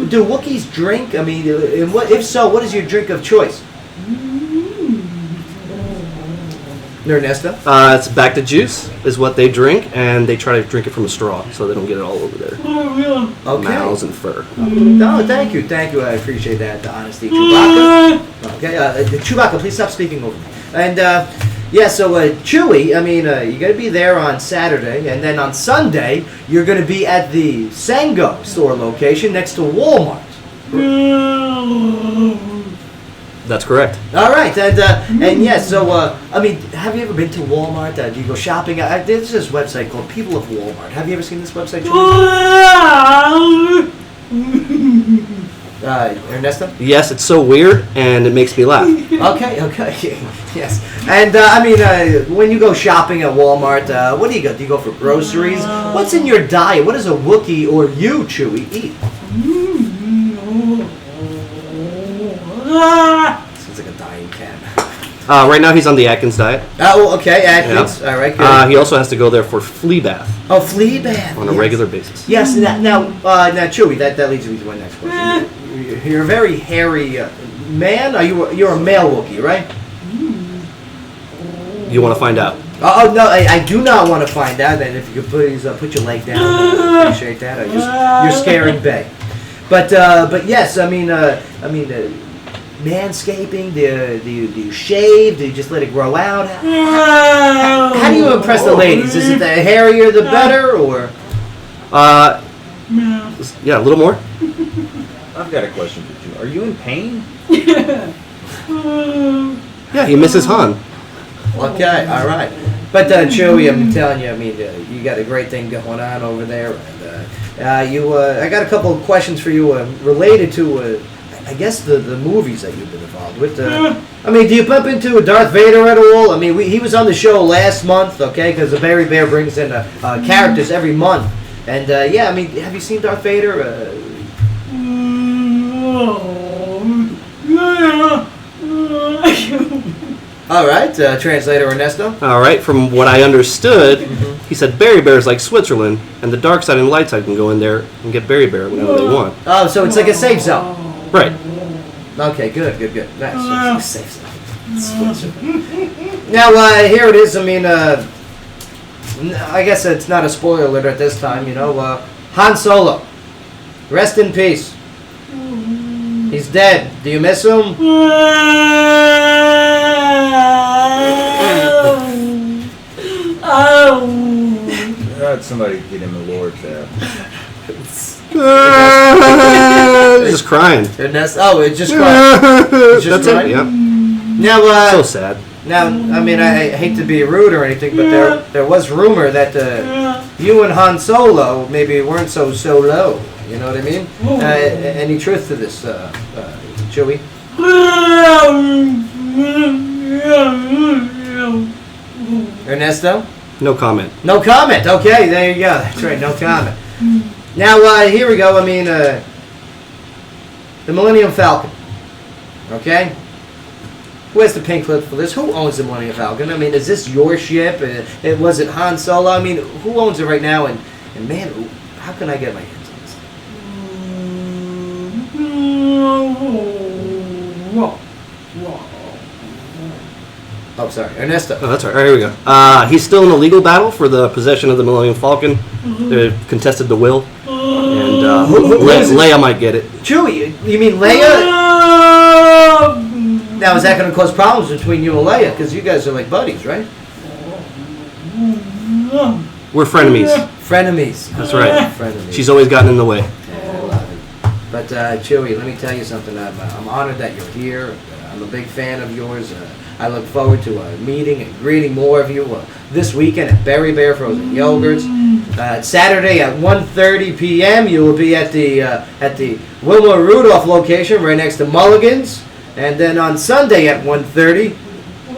do Wookiees drink? If so, what is your drink of choice? Ernesto? It's back to juice is what they drink, and they try to drink it from a straw so they don't get it all over their mouths and fur. No, thank you. I appreciate that, the honesty. Chewbacca? Okay, Chewbacca, please stop speaking over me. And, so Chewy, you're going to be there on Saturday, and then on Sunday, you're going to be at the Sango store location next to Walmart. That's correct. All right, and yes, so have you ever been to Walmart? Do you go shopping? There's this website called People of Walmart. Have you ever seen this website? Ernesto? Yes, it's so weird, and it makes me laugh. Okay, yes. And when you go shopping at Walmart, what do you go? Do you go for groceries? What's in your diet? What does a Wookiee or you, Chewy, eat? Sounds like a dying cat. Right now, he's on the Atkins diet. Oh, okay, Atkins. Yeah. All right, good. He also has to go there for flea bath. Oh, flea bath. On a regular basis. Yes. Now, Chewy, that leads me to my next question. You're a very hairy man. You're a male Wookiee, right? You want to find out? Oh no, I do not want to find out. And if you could please put your leg down, I appreciate that. You're scaring Bay. But yes, manscaping. Do you shave? Do you just let it grow out? How do you impress the ladies? Is it the hairier the better, or? Yeah, a little more. I've got a question for you. Are you in pain? Yeah, he misses Han. Okay, all right. But Chewy, I'm telling you, you got a great thing going on over there. And I got a couple of questions for you related to, I guess, the movies that you've been involved involved with I mean, do you bump into a Darth Vader at all? I mean, he was on the show last month, okay? Because the Berry Bear brings in characters every month. And, yeah, I mean, have you seen Darth Vader? All right, translator Ernesto. All right, from what I understood, he said Berry Bear is like Switzerland, and the dark side and light side can go in there and get Berry Bear whenever they want. Oh, so it's like a safe zone. Right. Okay, good. Nice. Safe zone. Now, here it is. I mean, I guess it's not a spoiler alert at this time, you know. Han Solo, rest in peace. He's dead. Do you miss him? Had somebody get him a Lord tab. Just crying. Oh, it's just crying. It's just That's crying? it. Yeah. Now, So sad. Now, I mean, I hate to be rude or anything, but there was rumor that you and Han Solo maybe weren't so low. You know what I mean? Any truth to this, Chewie? Ernesto? No comment. No comment. Okay, there you go. That's right. No comment. Now, here we go. I mean, the Millennium Falcon. Okay. Who has the pink slip for this? Who owns the Millennium Falcon? I mean, is this your ship? Was it Han Solo? I mean, who owns it right now? And man, how can I get my hands on this? Oh, sorry, Ernesto. Oh, that's all right. All right, here we go. He's still in a legal battle for the possession of the Millennium Falcon. They contested the will, and Leia might get it. Chewie, you mean Leia? Now, is that going to cause problems between you and Leia? Because you guys are like buddies, right? We're frenemies. Frenemies. That's right. Frenemies. She's always gotten in the way. Yeah, I love it. But Chewie, let me tell you something. I'm honored that you're here. I'm a big fan of yours. I look forward to meeting and greeting more of you this weekend at Berry Bear Frozen Yogurts. Saturday at 1:30 p.m. you will be at the Wilma Rudolph location right next to Mulligan's. And then on Sunday at 1:30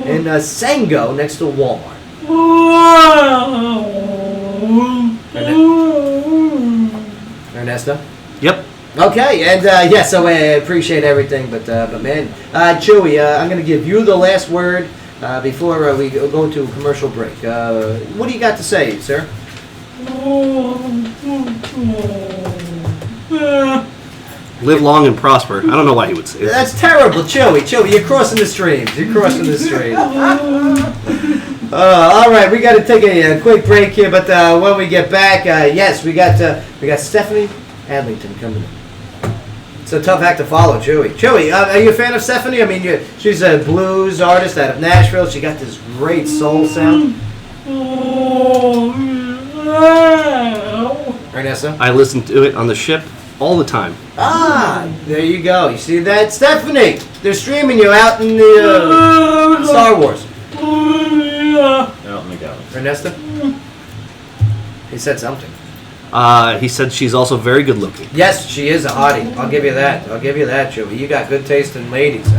in Sango next to Walmart. Ernesto? Yep. Okay, and yeah, so I appreciate everything, but man, Chewie, I'm going to give you the last word before we go to a commercial break. What do you got to say, sir? Live long and prosper. I don't know why he would say that. That's terrible, Chewie. You're crossing the streams. You're crossing the streams. All right, we got to take a quick break here, but when we get back, yes, we got Stephanie Adlington coming in. It's a tough act to follow, Chewie. Chewie, are you a fan of Stephanie? I mean, she's a blues artist out of Nashville. She got this great soul sound. Ernesto? I listen to it on the ship all the time. Ah, there you go. You see that? Stephanie, they're streaming you out in the Star Wars. Out in the galaxy. Ernesto? He said something. He said she's also very good looking. Yes, she is a hottie. I'll give you that. Chewie. You got good taste in ladies.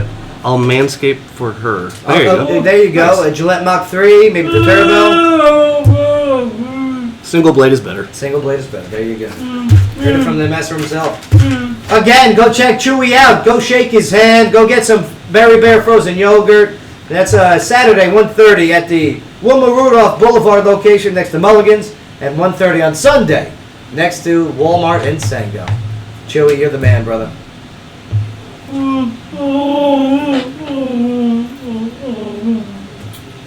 I'll manscape for her. There you go. There you go. Nice. A Gillette Mach 3, maybe the Turbo. Single blade is better. Single blade is better. There you go. Heard it from the master himself. Again, go check Chewie out. Go shake his hand. Go get some Berry Bear frozen yogurt. That's Saturday, 1:30 at the Wilma Rudolph Boulevard location next to Mulligan's, and 1:30 on Sunday next to Walmart in Sango. Chewie, you're the man, brother.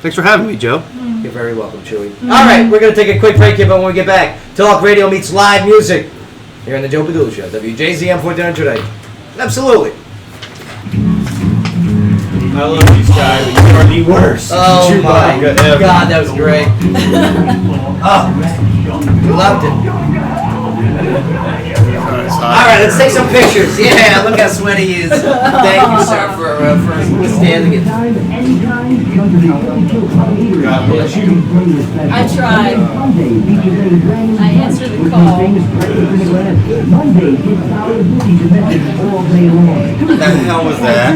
Thanks for having me, Joe. You're very welcome, Chewie. All right, we're going to take a quick break here, but when we get back, Talk Radio meets live music here on the Joe Padula Show, WJZM 1400 today. Absolutely. I love these guys, but you are the worst. Oh my God, that was great. Oh, we loved it. right, let's take some pictures. Yeah, look how sweaty he is. Thank you, sir, for standing it. I tried. I answered the call. What the hell was that?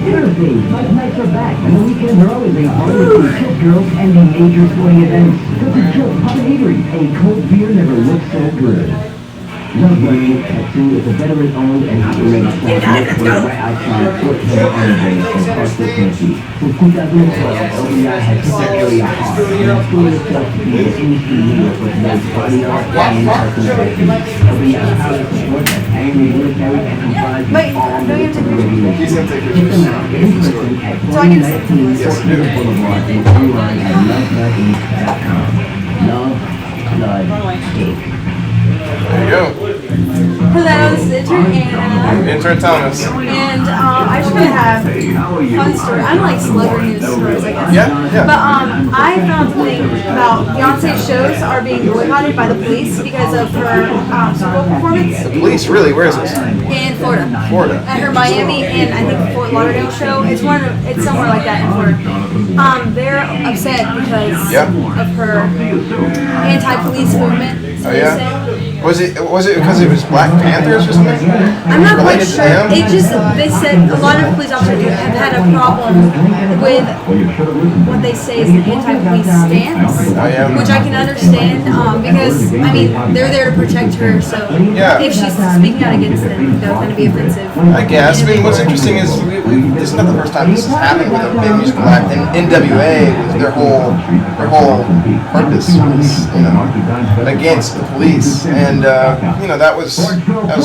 Thursdays, Mike nights are back, and the weekends are always a party for Tilt Girls and the major sporting events. Because at Tilt Pub and Eatery, a cold beer never looks so good. Love Learning Tattoo is a veteran-owned and operated establishment right outside Fort Hill Andre in Clarksville, Tennessee. Since 2012, LBI has hit that area hard, and it's proven itself to be an industry leader with both body art and personal safety. LBI is proud to support that angry military and complies with all military regulations. Check them out in person at 4019 Fort Hill Boulevard and online at lovebloodinc.com. Love, Blood, Inc. There you go. Hello, this is intern Anna. Intern Thomas. And I just want to have a fun story. I don't like celebrity news stories, I guess. Yeah. But I found something about Beyonce's shows are being boycotted by the police because of her Super Bowl performance. The police, really? Where is this? In Florida. Florida. At her Miami and I think Fort Lauderdale show. It's somewhere like that in Florida. They're upset because of her anti-police movement. Oh yeah. Was it because it was Black Panthers or something? I'm not quite Related to sure. them? It just they said a lot of police officers have had a problem with what they say is the anti-police stance, which I can understand because I mean they're there to protect her. So if she's speaking out against them, they're going to be offensive. I guess. I mean, what's interesting is this is not the first time this has happened with a big musical act. And NWA was their whole purpose was against the police, and that was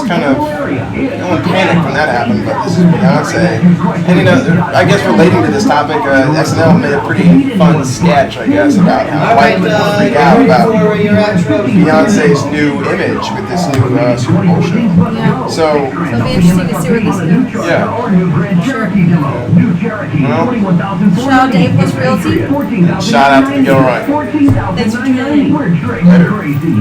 kind of no one panicked when that happened. But this is Beyonce, and I guess relating to this topic, SNL made a pretty fun sketch, I guess, about how white people freak out about Beyonce's new image with this new Super Bowl show. So it'll be interesting to see where this goes. Yeah. Shout out to A Plus Realty. Shout out to the Gilroy. Thanks for tuning in.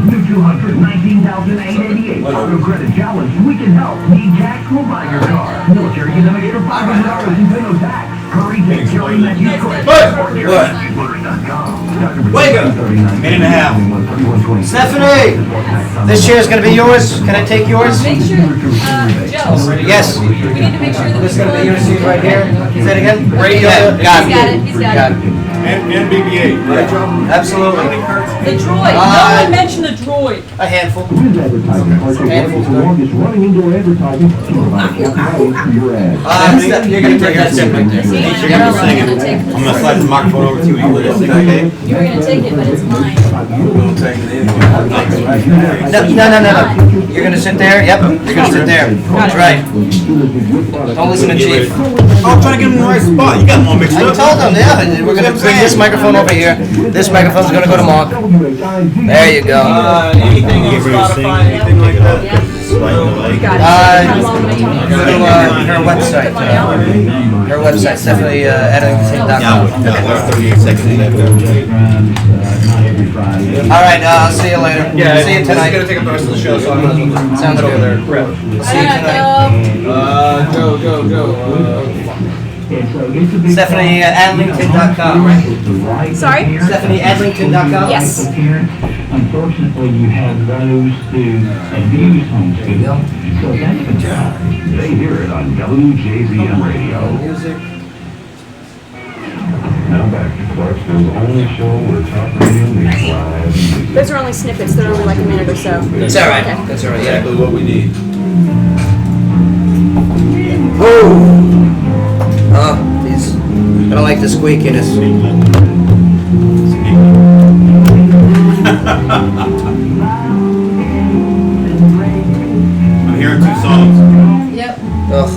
New 219,888 auto credit challenge. We can help. Need tax? We'll buy your car. Military can make for $500 in no tax. Hurry, take care of that use quick. Wake up! Minute and a half. Stephanie! This chair is going to be yours. Can I take yours? Make sure, Joe. Yes. We need to make sure that This is going to be your seat right here. Say that again? Radio. Got it. He's got it. And BB-8, right, Joe? Absolutely. The droid. No one mentioned the droid. A handful. Wiz Advertising are the longest running indoor advertising to provide for your ad. You're going to take that step right there. You're going to sing it. I'm going to slide the microphone over to you. You want to sing, okay? You were going to take it, but it's mine. No. You're going to sit there? Yep. You're going to sit there. That's right. Don't listen to Chief. Oh, I'm trying to get him in the right spot. You got them all mixed I up. told them, yeah. We're going to bring this microphone over here. This microphone's going to go to Mark. There you go. Anything on Spotify, anything like that? Go to her website. Her website's definitely editing.com. There's 38 seconds left. All right, I'll see you later. Yeah, See you tonight. He's gonna take up the rest of the show, so I'm gonna Sounds head over there. good. Prep. See you tonight. Stephanie at adlington.com. Sorry? Stephanie at adlington.com. Yes. Unfortunately, you have those who abuse homeschool. So that's the job. They hear it on WJZM Radio. Music. Now back to Clarksville's only show where talk radio meets live music. Those are only snippets. They're only like a minute or so. That's all right. Okay. That's all right. Exactly what we need. Oh, these. I don't like the squeakiness. I'm hearing 2 songs. Yep. Ugh.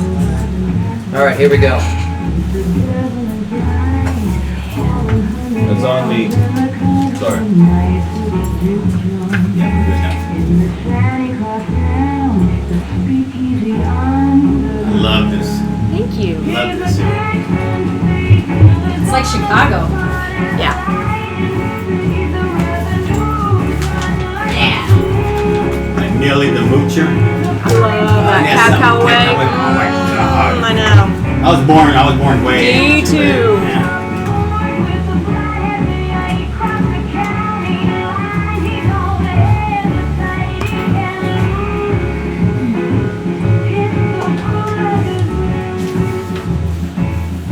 All right, here we go. It's on me. Sorry. I love this. Thank you. Love this. It's like Chicago. Yeah. Billy the Moocher. I love Yes, Cacao Way. Oh my God. I know. I was born way. Me too.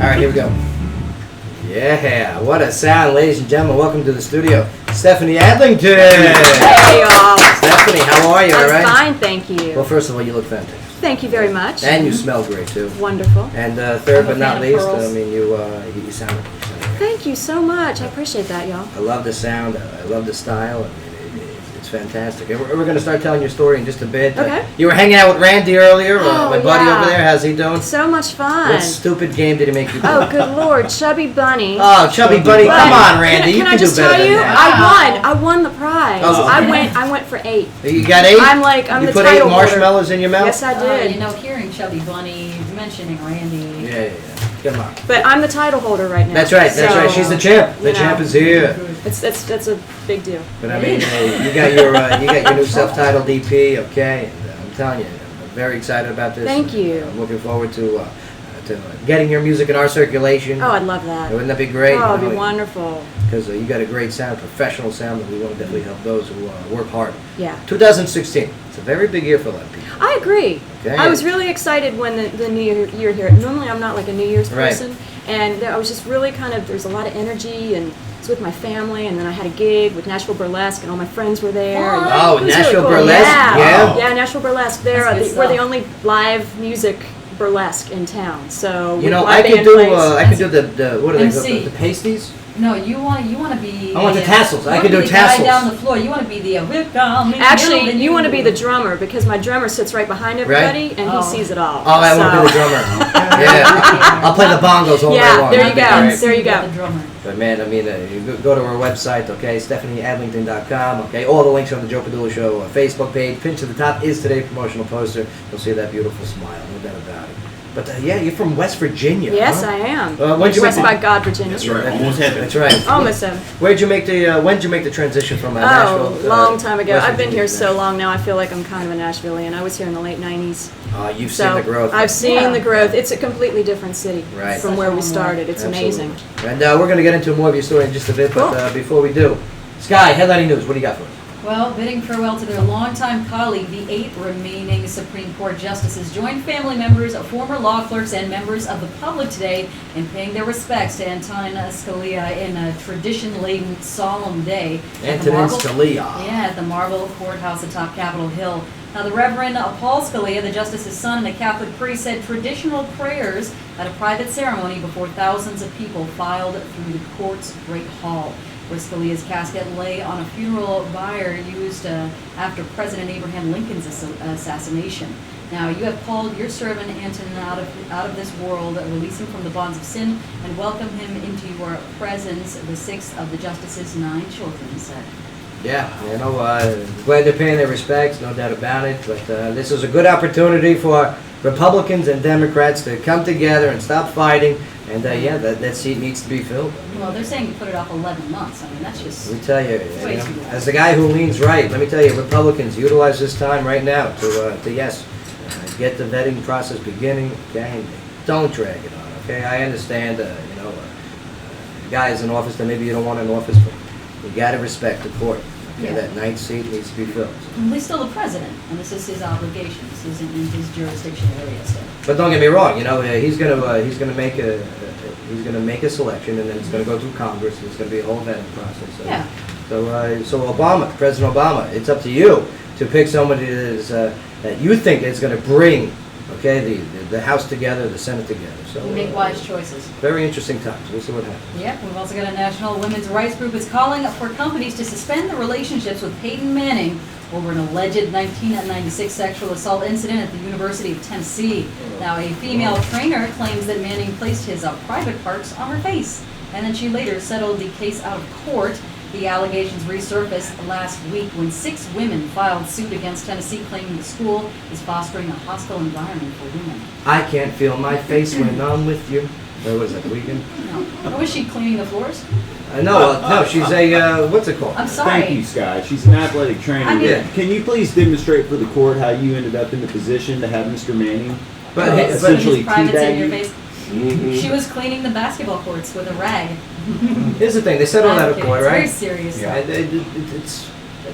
All right, here we go. Yeah, what a sound, ladies and gentlemen. Welcome to the studio, Stephanie Adlington. Hey, y'all. Stephanie, how are you? All right. I'm fine, thank you. Well, first of all, you look fantastic, Thank you very much. and you smell great too. Wonderful. And third but I'm a not fan of least, pearls. I mean, you sound great. Thank you so much. I appreciate that, y'all. I love the sound. I love the style. I mean, it's fantastic. And we're going to start telling your story in just a bit. Okay. You were hanging out with Randy earlier. Oh, my buddy yeah. over there. How's he doing? So much fun. What stupid game did he make you play? Oh, good Lord, Chubby Bunny. Oh, Chubby Bunny, come on, Randy. Can You I can just do better tell than you? that. I won the prize. Oh. I went for 8. You got 8? I'm you the put title 8 holder. marshmallows in your mouth? Yes, I did. You know, hearing Chubby Bunny mentioning Randy. Yeah. Come on. But I'm the title holder right now. That's right. That's so, right. She's the champ. The you know, champ is here. That's a big deal. But I mean, you got your new self-titled EP, okay? And, I'm telling you, I'm very excited about this. Thank you. I'm looking forward to getting your music in our circulation. Oh, I'd love that. Wouldn't that be great? Oh, it'd be wonderful. Because you got a great sound, professional sound, and we want to definitely help those who work hard. Yeah. 2016. It's a very big year for a lot of people. I agree. Okay. I was really excited when the New Year here. Normally, I'm not like a New Year's Right. person, and I was just really there's a lot of energy, and it's with my family, and then I had a gig with Nashville Burlesque, and all my friends were there. and Oh, it was Nashville really cool. Burlesque? Yeah. Yeah. Nashville Burlesque. We're the only live music burlesque in town. So You know, my I could band do plays. I could do the what are they MC. called? The pasties? No, you want to be. I want the tassels. I you can wanna do be the guy tassels. down the floor. You want to be the whip down. Actually, you want to be the drummer because my drummer sits right behind everybody, and he sees it all. Oh, I want to be the So- drummer. Yeah, I'll play the bongos all Yeah, day long. there you That'd be go. great. There you go. The drummer. But man, I mean, you go to our website, okay, StephanieAdlington.com, okay, all the links are on the Joe Padula Show Facebook page. Pinned to the top is today's promotional poster. You'll see that beautiful smile, no doubt about it. But yeah, you're from West Virginia. Yes, huh? I am. When'd you West make by the- God, Virginia. That's right. Almost heaven. That's right. Almost heaven. Where'd you make the? When did you make the transition from Nashville? Long time ago. West I've been Virginia here to so long now. I feel like I'm kind of a Nashvilleian. I was here in the late '90s. You've So seen the growth. I've seen the growth. It's a completely different city Right. from where we started. It's Absolutely. amazing. And we're going to get into more of your story in just a bit, but Cool. before we do, Sky, headlining news, what do you got for us? Well, bidding farewell to their longtime colleague, the 8 remaining Supreme Court justices joined family members, former law clerks, and members of the public today in paying their respects to Antonin Scalia in a tradition-laden solemn day. at the Antonin Marble- Scalia. Yeah, at the Marble Courthouse atop Capitol Hill. Now, the Reverend Paul Scalia, the justice's son and a Catholic priest, said traditional prayers at a private ceremony before thousands of people filed through the court's great hall, where Scalia's casket lay on a funeral bier used after President Abraham Lincoln's assassination. Now, you have called your servant Antonin out of this world, release him from the bonds of sin, and welcome him into your presence, the 6th of the justice's 9 children said. Yeah, glad they're paying their respects, no doubt about it. But this is a good opportunity for Republicans and Democrats to come together and stop fighting. And that seat needs to be filled. Well, they're saying you put it off 11 months. I mean, that's just... Let me tell you, way too long. as the guy who leans right, let me tell you, Republicans utilize this time right now to get the vetting process beginning. Okay, and don't drag it on. Okay, I understand. Guys in office that maybe you don't want in office, but you got to respect the court. Okay, Yeah. that 9th seat needs to be filled. Well, he's still the president, and this is his obligation. This isn't in his jurisdiction area, so... But don't get me wrong. He's gonna make a selection, and then it's gonna go through Congress. And it's gonna be a whole vetting process. Yeah. So Obama, President Obama, it's up to you to pick somebody that you think is gonna bring, the House together, the Senate together. So You make wise choices. very interesting times. We'll see what happens. Yep, we've also got a national women's rights group is calling for companies to suspend the relationships with Peyton Manning over an alleged 1996 sexual assault incident at the University of Tennessee. Now, a female trainer claims that Manning placed his private parts on her face, and then she later settled the case out of court. The allegations resurfaced last week when 6 women filed suit against Tennessee, claiming the school is fostering a hostile environment for women. I can't feel my face when I'm with you. What was that, the weekend? No. Or was she cleaning the floors? No, she's a, what's it called? I'm sorry. Thank you, Sky. She's an athletic trainer. I mean- Can you please demonstrate for the court how you ended up in the position to have Mr. Manning But essentially His privates in teabag your you? face. She was cleaning the basketball courts with a rag. Here's the thing, they settled I'm out of kidding. court, It's right? very serious. Yeah. It's,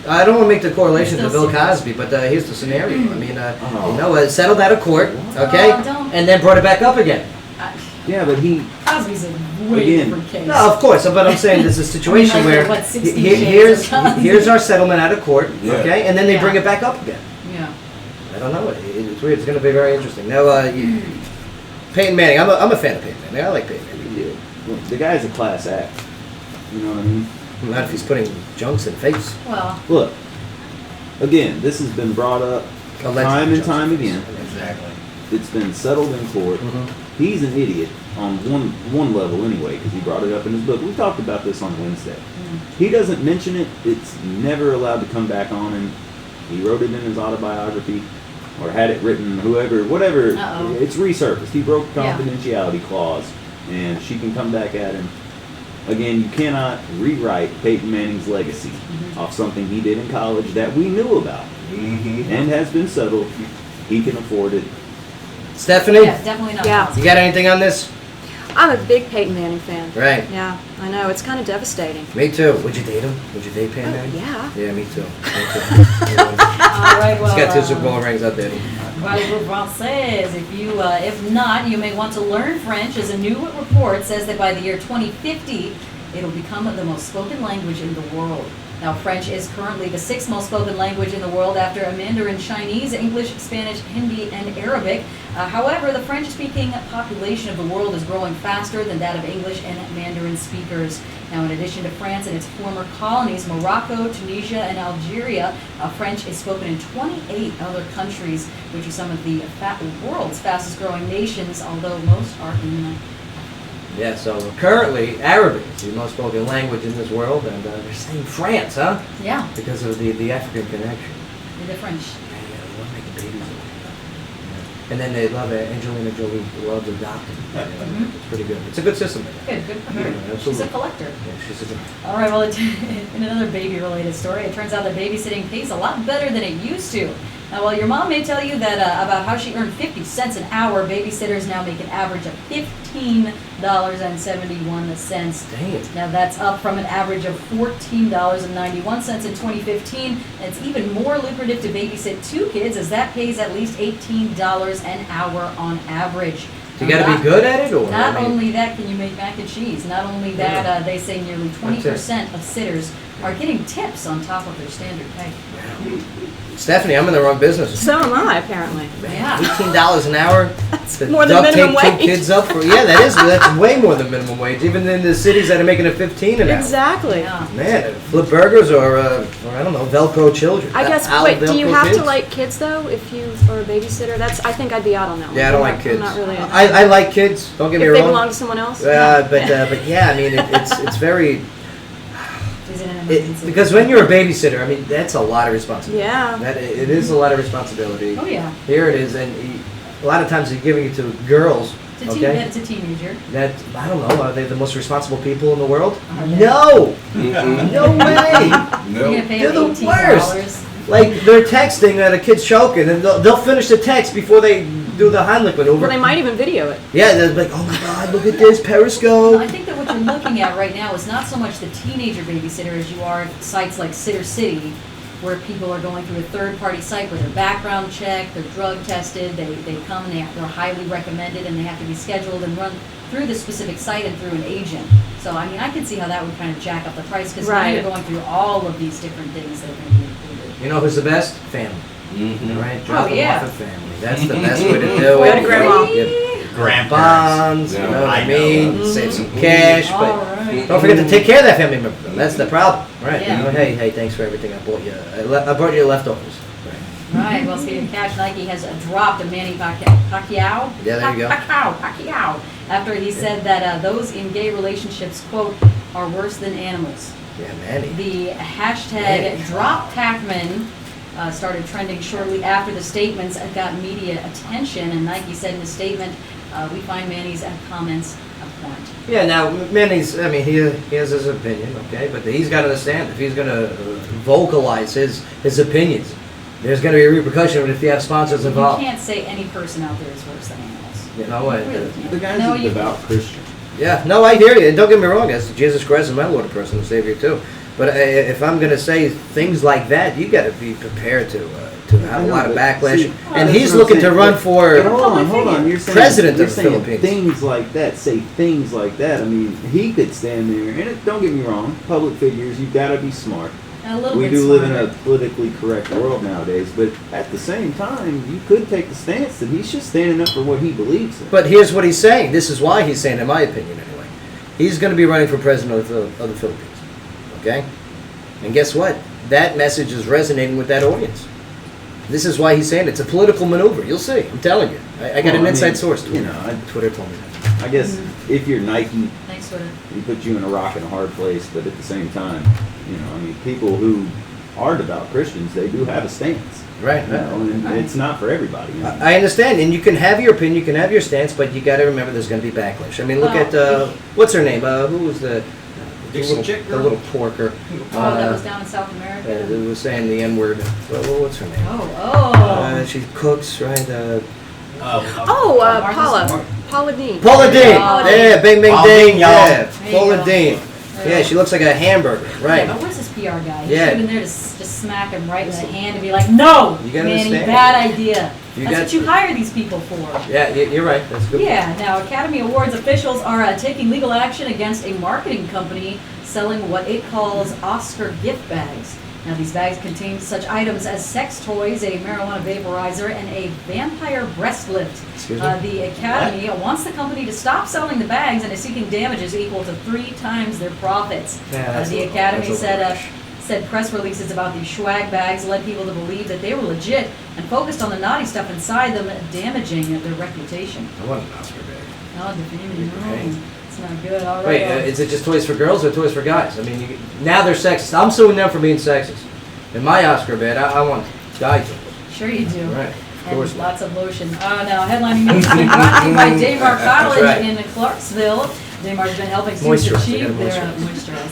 I don't want to make the correlation to Still Bill serious. Cosby, but here's the scenario. I mean, it settled out of court, okay, Oh, don't. and then brought it back up again. Yeah, but he. Cosby's a way Again. different case. No, of course, but I'm saying there's a situation I mean, where what, 60 here's shades of Cosby? here's our settlement out of court, Yeah. okay, and then they Yeah. bring it back up again. Yeah. I don't know. It's weird. It's going to be very interesting. Now, Peyton Manning. I'm a fan of Peyton Manning. I like Peyton Manning. Yeah. Well, the guy's a class act. You know what I mean? Not if he's putting junks in the face. Well, Look, again, this has been brought up time and time again. Exactly. It's been settled in court. He's an idiot on one level anyway, because he brought it up in his book. We talked about this on Wednesday. He doesn't mention it. It's never allowed to come back on, and he wrote it in his autobiography, or had it written, whatever. Uh-oh. It's resurfaced. He broke the Yeah. confidentiality clause, and she can come back at him. Again, you cannot rewrite Peyton Manning's legacy off something he did in college that we knew about and has been settled. He can afford it. Stephanie, yeah, definitely not. Yeah. Cosby. you got anything on this? I'm a big Peyton Manning fan. Right. Yeah, I know. It's kind of devastating. Me too. Would you date him? Would you date Peyton Manning? Yeah. Yeah, me too. All right, well, He's got 2 Super Bowl rings out there. Parlez-vous français? If not, you may want to learn French, as a new report says that by the year 2050, it'll become the most spoken language in the world. Now, French is currently the 6th most spoken language in the world after Mandarin Chinese, English, Spanish, Hindi, and Arabic. However, the French-speaking population of the world is growing faster than that of English and Mandarin speakers. Now, in addition to France and its former colonies, Morocco, Tunisia, and Algeria, French is spoken in 28 other countries, which are some of the world's fastest-growing nations, although most are in Yeah, so currently Arabic is the most spoken language in this world, and they're saying France, huh? Yeah, Because of the African connection. the French. Yeah, they love making babies over there. And then they love it. Angelina Jolie loves adopting. It's pretty good. It's a good system. Good for her. Yeah, She's a absolutely. collector. Yeah, she's a good. All right, well, in another baby-related story, it turns out that babysitting pays a lot better than it used to. Now, while your mom may tell you that about how she earned 50 cents an hour, babysitters now make an average of $15.71. Dang it. Now, that's up from an average of $14.91 in 2015. And it's even more lucrative to babysit 2 kids, as that pays at least $18 an hour on average. You got to be good at it, or Not I mean, only that can you make mac and cheese. Not only that, they say nearly 20% of sitters are getting tips on top of their standard pay. Stephanie, I'm in the wrong business. So am I, apparently. Yeah. $18 an hour. to more than duct minimum tape 2 wage. kids up for that's way more than minimum wage. Even in the cities that are making it 15 an hour. Exactly. Yeah. Man, flip burgers or I don't know, Velcro children. I guess. Al Wait, do you Velcro have kids? to like kids though? If you are a babysitter, I think I'd be out on that one. Yeah, I don't I'm like not- kids. I'm not really. I like kids. Don't get me if wrong. they belong to someone else. But yeah, I mean it's very Is it an emergency? because when you're a babysitter, I mean that's a lot of responsibility. Yeah. It is a lot of responsibility. Oh, yeah. Here it is, and a lot of times you're giving it to girls. It's a, Okay. it's a teenager. That I don't know. Are they the most responsible people in the world? Are they? No, no way. You're gonna pay They're the them worst. $18. Like they're texting and a kid's choking, and they'll finish the text before they do the Heimlich maneuver. Well, they might even video it. Yeah, they're like, oh my God, look at this Periscope. I think that what you're looking at right now is not so much the teenager babysitter as you are sites like Sitter City, where people are going through a third-party site where they're background checked, they're drug tested, they come and they're highly recommended, and they have to be scheduled and run through the specific site and through an agent. So, I mean, I can see how that would kind of jack up the price, because now Right. you're going through all of these different things that are going to be included. You know who's the best? Family. Mm-hmm. Right? Drop them yeah. off at family. That's the best way to do Way it. to grandma. Bonds, you know what I mean? Save some cash, All but right. don't forget to take care of that family member. That's the problem, right? Yeah. You know, hey, thanks for everything I bought you. I brought you leftovers. Right, well, speaking of cash, Nike has dropped a Manny Pacquiao. Yeah, there you go. Pacquiao. After he said that those in gay relationships, quote, are worse than animals. Yeah, Manny. The hashtag Manny. Drop Tackman started trending shortly after the statements got media attention. And Nike said in a statement, we find Manny's comments abhorrent. Yeah, now Manny's, I mean, he has his opinion, okay, but he's got to understand if he's going to vocalize his opinions, there's going to be a repercussion if you have sponsors involved. You can't say any person out there is worse than anyone else. You know what? The guy's a devout Christian. Yeah, no, I hear you. And don't get me wrong, as Jesus Christ is my Lord and personal Savior too. But if I'm going to say things like that, you got to be prepared to have a lot of backlash. See, and that's he's what I'm looking to saying, run but- for but hold on. You're saying, president you're of the saying Philippines. Things like that. Say things like that. I mean, he could stand there, and don't get me wrong. Public figures, you've got to be smart. A little We bit do live in smarter. a politically correct world nowadays, but at the same time, you could take the stance that he's just standing up for what he believes in. But here's what he's saying. This is why he's saying, in my opinion anyway. He's going to be running for president of the Philippines. Okay? And guess what? That message is resonating with that audience. This is why he's saying it's a political maneuver. You'll see. I'm telling you. I got an inside source. You know, Twitter told me that. I guess if you're Nike, Thanks, Twitter. he puts you in a rock and a hard place, but at the same time, you know, I mean, people who are devout Christians, they do have a stance. Right. You know, and it's not for everybody. You know? I understand, and you can have your opinion, you can have your stance, but you got to remember there's going to be backlash. I mean, look at what's her name? Who was the the little porker? That was down in South America. Who was saying the N-word? What's her name? She cooks, right? Paula Dean. Paula Dean. Yeah, Bing Bing Ding. Yeah, There you Paula go. Dean. Yeah, she looks like a hamburger, right? Yeah, but where's this PR guy? He Yeah. should have been there to just smack him right in the hand and be like, no, You gotta Manny, understand. bad idea. You That's got- what you hire these people for. Yeah, you're right. That's good. Yeah, now Academy Awards officials are taking legal action against a marketing company selling what it calls Oscar gift bags. Now these bags contain such items as sex toys, a marijuana vaporizer, and a vampire breast lift. Excuse me? The Academy wants the company to stop selling the bags and is seeking damages equal to 3 times their profits. Yeah, that's The a- Academy that's said press releases about these swag bags led people to believe that they were legit and focused on the naughty stuff inside them, damaging their reputation. I want an Oscar bag. Oh, defaming. Okay. No, it's not good. All right. Wait, is it just toys for girls or toys for guys? I mean, now they're sexist. I'm suing them for being sexist. In my Oscar bed, I want guy toys. Sure you do. Right, of course. And lots of lotion. Now, headlining news has been brought to you by Daymar College That's right. in Clarksville. Daymar's been helping students Moisturize. achieve They their gotta moisturize.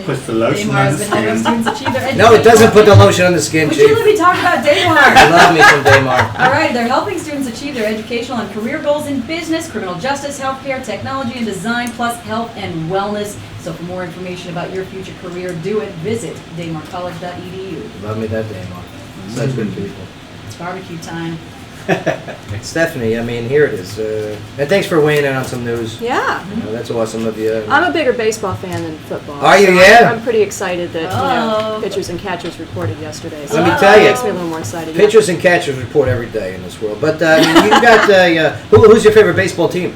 Puts the lotion Daymar on has the been helping skin. students achieve their education. No, it doesn't put the lotion on the skin, Would Chief. you let me talk about Daymar? I love me some Daymar. All right, they're helping students achieve their educational and career goals in business, criminal justice, healthcare, technology, and design, plus health and wellness. So for more information about your future career, visit daymarcollege.edu. Love me that Daymar. Such good people. It's barbecue time. Stephanie, I mean, here it is. And thanks for weighing in on some news. Yeah. You know, that's awesome of you. I'm a bigger baseball fan than football. Are you? so Yeah? I'm pretty excited that Oh. pitchers and catchers reported yesterday. So Let me tell you. It makes me a little more excited. yeah. Pitchers and catchers report every day in this world. But you got who's your favorite baseball team?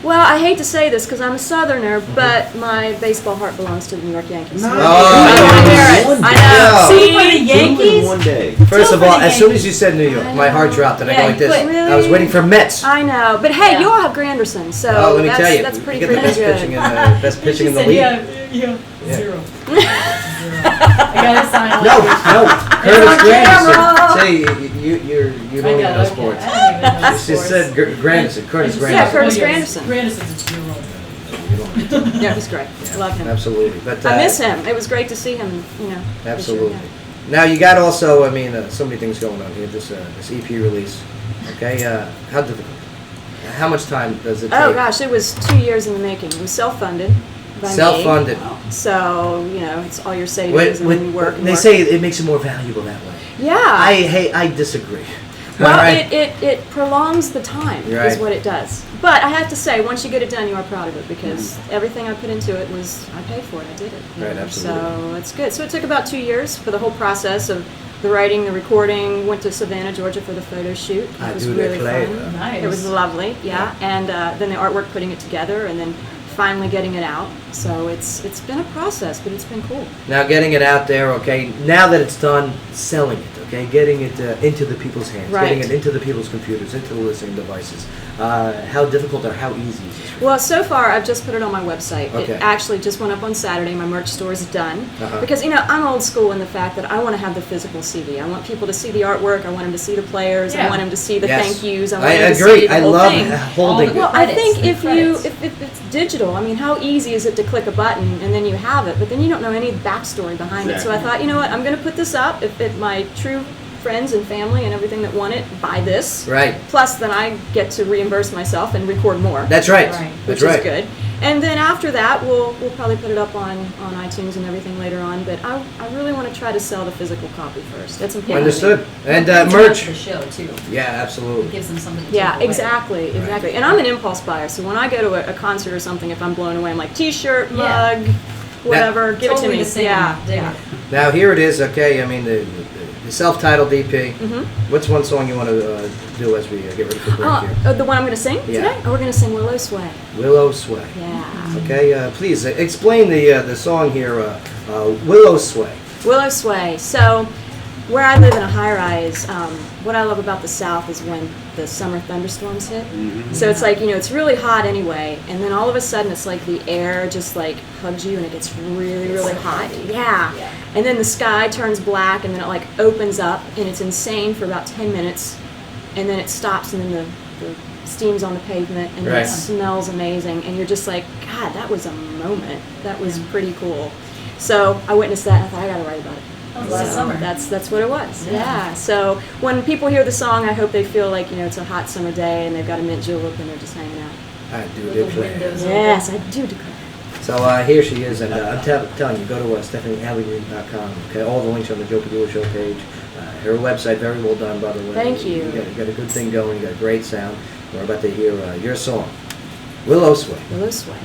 Well, I hate to say this because I'm a Southerner, but my baseball heart belongs to the New York Yankees. No. I know. See, for the Two in Yankees? one day. First of for all, the as soon Yankees. as you said New York, my heart dropped and I Yeah, go like you this. quit. Really? I was waiting for Mets. I know, but hey, Yeah. you all have Granderson, so Oh, let me that's, tell you, that's we pretty get the freaking best good. pitching in the best pitching in the She league. said, yeah, Yeah. zero. I got a sign No, language. Curtis on Granderson. camera. See, you know I me got know it. sports. I don't even know She sports. said Granderson, Curtis I just- Yeah, Granderson. Curtis Oh, yes. Granderson. Granderson's a zero. Yeah, he's great. Love him. Absolutely, but I miss him. It was great to see him. You know. this year, absolutely. yeah. Now you got also, I mean, so many things going on here. This EP release. Okay, how difficult? How much time does it take? Oh gosh, it was 2 years in the making. It was self-funded. by me. Self-funded. So you know, it's all your savings and then you work. And They work. say it makes it more valuable that way. Yeah. I disagree. Well, All right. it prolongs the time You're right. is what it does. But I have to say, once you get it done, you are proud of it because everything I put into it was, I paid for it, I did it. you Right, know. absolutely. So it's good. So it took about 2 years for the whole process of the writing, the recording, went to Savannah, Georgia for the photo shoot. I It was do really declare. fun. Nice. It was lovely, yeah. And then the artwork, putting it together, and then finally getting it out. So it's been a process, but it's been cool. Now getting it out there, okay. Now that it's done, selling it, Okay, getting it into the people's hands, Right. getting it into the people's computers, into the listening devices. How difficult or how easy is this? Well, so far I've just put it on my website. Okay. It actually just went up on Saturday. My merch store is done. Uh-huh. Because, I'm old school in the fact that I want to have the physical CD. I want people to see the artwork. I want them to see the players. I Yeah. want them to see the Yes. thank yous. I I want them to agree. see the I whole love thing. holding All the it. Well, I credits, think the if it's digital, how easy is it to click a button and then you have it, but then you don't know any backstory behind it. So I thought, you know what, I'm going to put this up. If my true friends and family and everything that want it buy this. Right. Plus, then I get to reimburse myself and record more. That's right. Which That's right. is good. And then after that, we'll probably put it up on iTunes and everything later on. But I really want to try to sell the physical copy first. That's important. Understood. And It's merch. the show too. Yeah, absolutely. It gives them something to Yeah, take away. exactly. And I'm an impulse buyer, so when I go to a concert or something, if I'm blown away, I'm like, T-shirt, Yeah. mug, whatever, give it Totally to me. the same. Yeah, Dig yeah. it. Now here it is. Okay, the self-titled EP. Mhm. What's one song you want to do as we get ready for break here? The one I'm going to sing Yeah. today? Oh, we're going to sing Willow Sway. Willow Sway. Yeah. Okay, please explain the song here, Willow Sway. Willow Sway. So, where I live in a high-rise, what I love about the South is when the summer thunderstorms hit. So it's like, it's really hot anyway, and then all of a sudden it's like the air just like hugs you and it gets really, really hot. Yeah. And then the sky turns black and then it like opens up and it's insane for about 10 minutes and then it stops and then the steam's on the pavement and then Right. it smells amazing and you're just like, God, that was a moment. That was pretty cool. So I witnessed that and I thought, I gotta write about it. That was last So summer. That's what it was. Yeah. Yeah. So when people hear the song, I hope they feel like it's a hot summer day and they've got a mint julep and they're just hanging out. I do With the declare. windows Yes, I do declare. So here she is, and I'm telling you, go to StephanieAllegreen.com. Okay, all the links are on the Joe Padula Show page. Her website, very well done, by the way. Thank you. You got a good thing going. You got a great sound. We're about to hear your song, Willow Sway. Willow Sway.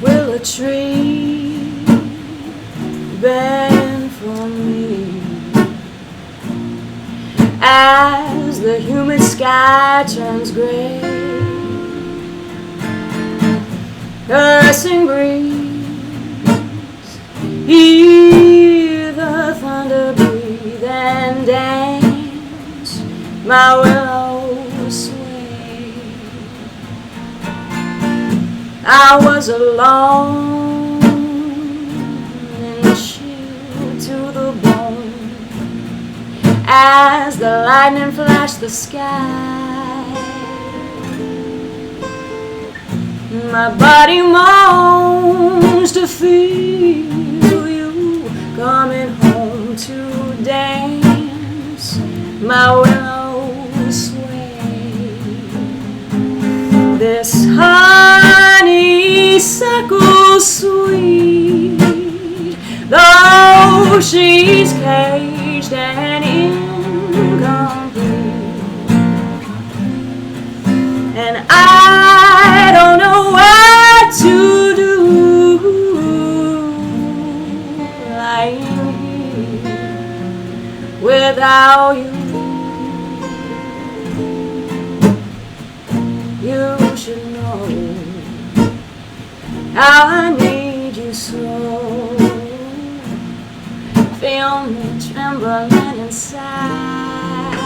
Willow tree, bend for me as the humid sky turns gray. Caressing breeze, hear the thunder breathe and dance, my willow sway. I was alone and chilled to the bone as the lightning flashed the sky. My body moans to feel you coming home to dance, my willow sway. This honeysuckle sweet, though she's caged and incomplete, and I don't know what to do, lying here without you. You should know how I need you so. Feel me trembling inside.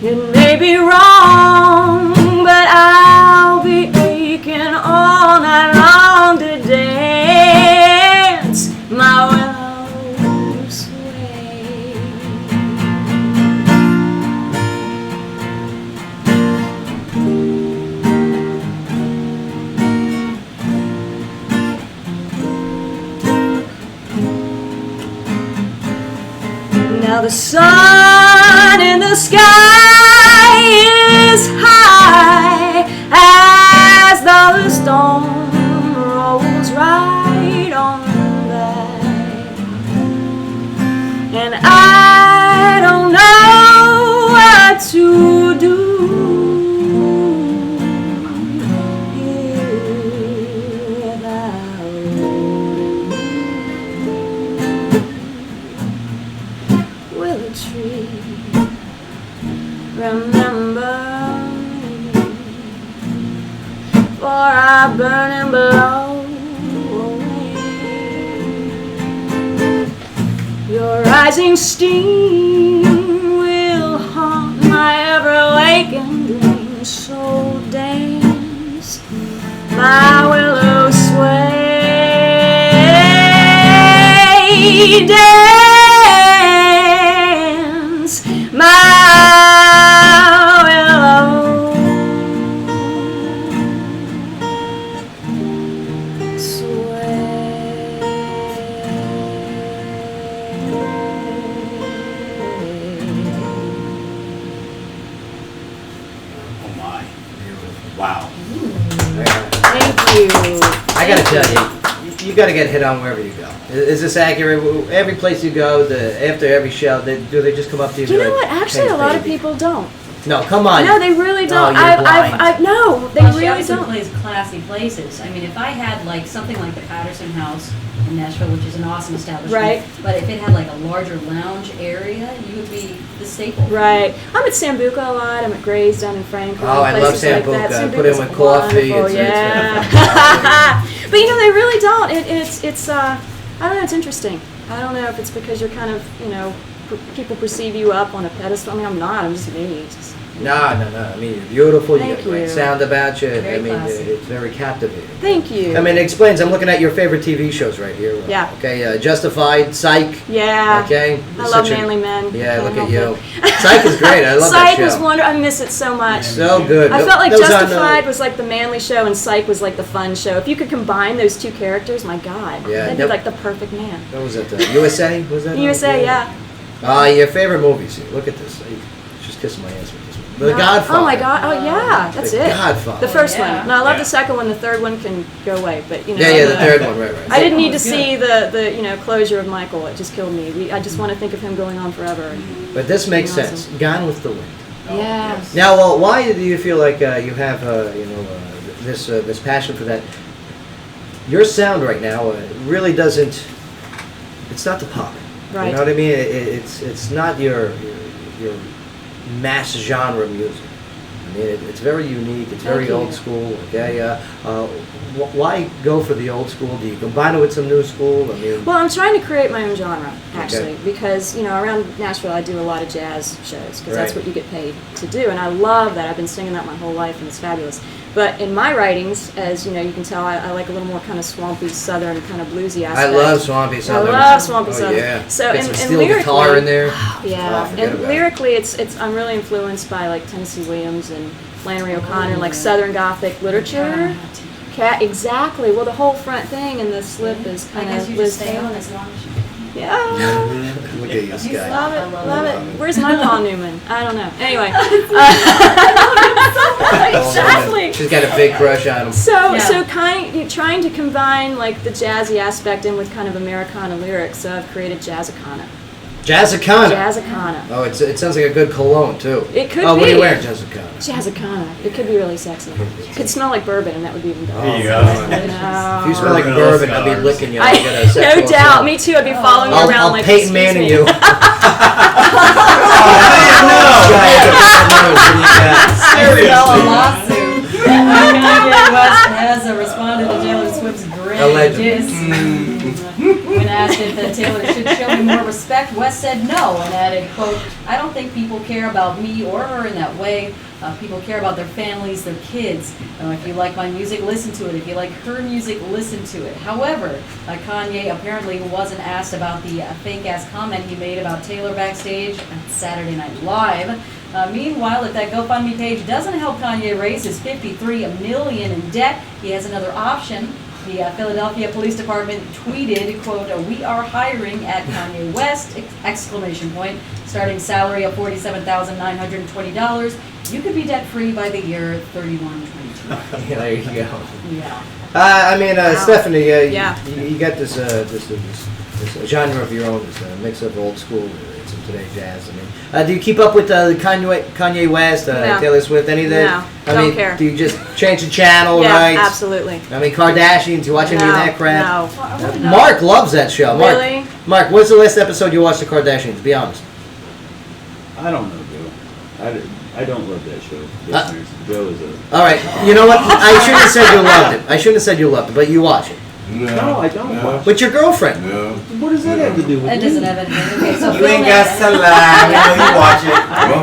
It may be wrong, but I'll be aching all night long to dance, my willow sway. Now the sun in the sky is high as the storm rolls right on by, and I don't know what to do, rising steam will haunt my ever-waking dreams. So dance, my willow sway, dance, my willow Oh my. Wow. Thank you. I gotta tell you, you gotta get hit on wherever you go. Is this accurate? Every place you go, after every show, do they just come up to you? and You be know like, what? Actually, "Hey, a lot of baby." people don't. No, come on. No, they really don't. Oh, you're blind. No, they Well, she really obviously don't. plays classy places. I mean, if I had like something like the Patterson House in Nashville, which is an awesome establishment, Right. But if it had like a larger lounge area, you would be the staple. Right. I'm at Sambuca a lot. I'm at Gray's down in Franklin. Oh, I love places like that. Sambuca. Put in Sambuca's with coffee. wonderful, It's yeah. But you know, they really don't. It's I don't know. It's interesting. I don't know if it's because you're kind of, you know, people perceive you up on a pedestal. I mean, I'm not. I'm just me. It's just, No. I mean, you're beautiful. You Thank got a great you. sound about you. Very I mean, classy. it's very captivating. Thank you. I mean, it explains. I'm looking at your favorite TV shows right here. Yeah. Okay, Justified, Psych. Yeah. Okay. I love Such a- Manly Men. Yeah, Can't look at help you. it. Psych is great. I love that Psych show. was wonderful. I miss it so much. So good. I felt like That was on, Justified was like the manly show and Psych was like the fun show. If you could combine those two characters, my God, Yeah, that'd be that- like the perfect man. What was that? USA? Was that? USA, yeah. Your favorite movies. Here. Look at this. She's kissing my ass with this one. The No. Godfather. Oh my God! Oh yeah, that's The it. Godfather. The first Yeah. one. No, I love Yeah. the second one. The third one can go away, but you know. Yeah, the third one, right. I didn't need to Good. see the you know closure of Michael. It just killed me. I just want to think of him going on forever. But this makes Awesome. sense. Gone with the Wind. Yeah. Now, well, why do you feel like you have this passion for that? Your sound right now really doesn't. It's not the pop. Right. You know what I mean? It's not your mass genre music. I mean, it's very unique. It's very Thank you. old school. Okay. Why go for the old school? Do you combine it with some new school? I mean. Well, I'm trying to create my own genre, actually, because, you know, around Nashville I do a lot of jazz shows, because that's Right. what you get paid to do, and I love that. I've been singing that my whole life, and it's fabulous. But in my writings, as you know, you can tell, I like a little more kind of swampy, southern, kind of bluesy I aspect. love swampy southern. I love swampy Oh, southern. yeah. So, Get and, some and steel lyrically, guitar in there. yeah, Oh, forget and about it. lyrically, it's I'm really influenced by like Tennessee Williams and Flannery O'Connor, like Southern Gothic literature. Exactly. Well, the whole front thing and the slip is I kind guess of you Liz just stay Taylor. on as long as you can. Yeah. Look at this guy. Love it, love it. Where's my Paul Newman? I don't know. Anyway. Exactly. She's got a big crush on him. So trying to combine like the jazzy aspect in with kind of Americana lyrics. So I've created Jazzicana. Jazzicana. Jazzicana. Oh, it sounds like a good cologne too. It could Oh, what are you be. wearing, Jazzicana? Jazzicana. It could be really sexy. It could smell like bourbon, and that would be even better. There you go. If you smell like bourbon, I'd be licking you. I, I'd get a sexual no doubt. assault. Me too. I'd be following you around I'll like. Peyton "Excuse Manning me." you. Seriously. A lawsuit. Kanye West has responded to Taylor Swift's grave Allegedly. diss. When asked if Taylor should show him more respect, West said no and added, quote, "I don't think people care about me or her in that way. People care about their families, their kids. If you like my music, listen to it. If you like her music, listen to it." However, Kanye apparently wasn't asked about the fake-ass comment he made about Taylor backstage at Saturday Night Live. Meanwhile, if that GoFundMe page doesn't help Kanye raise his $53 million in debt, he has another option. The Philadelphia Police Department tweeted, quote, "We are hiring at Kanye West, exclamation point, starting salary of $47,920. You could be debt-free by the year 3122. There you go. Yeah. I mean, Stephanie, Yeah. you got this genre of your own, this mix of old school and some today's jazz. I mean, do you keep up with Kanye West, No. Taylor Swift, any of that? No, I don't mean, care. do you just change the channel, Yeah, right? absolutely. I mean, Kardashians, you watch any of No, that crap? no. Mark loves that show. Really? Mark, what's the last episode you watched of Kardashians? Be honest. I don't know, Joe. I don't love that show. Listeners, Joe is a... All right, you know what? I shouldn't have said you loved it. I shouldn't have said you loved it, but you watch it. No, I don't. No. With your girlfriend. No. What does that have to do with It doesn't have anything. Okay, so You ain't filming- got to lie. You watch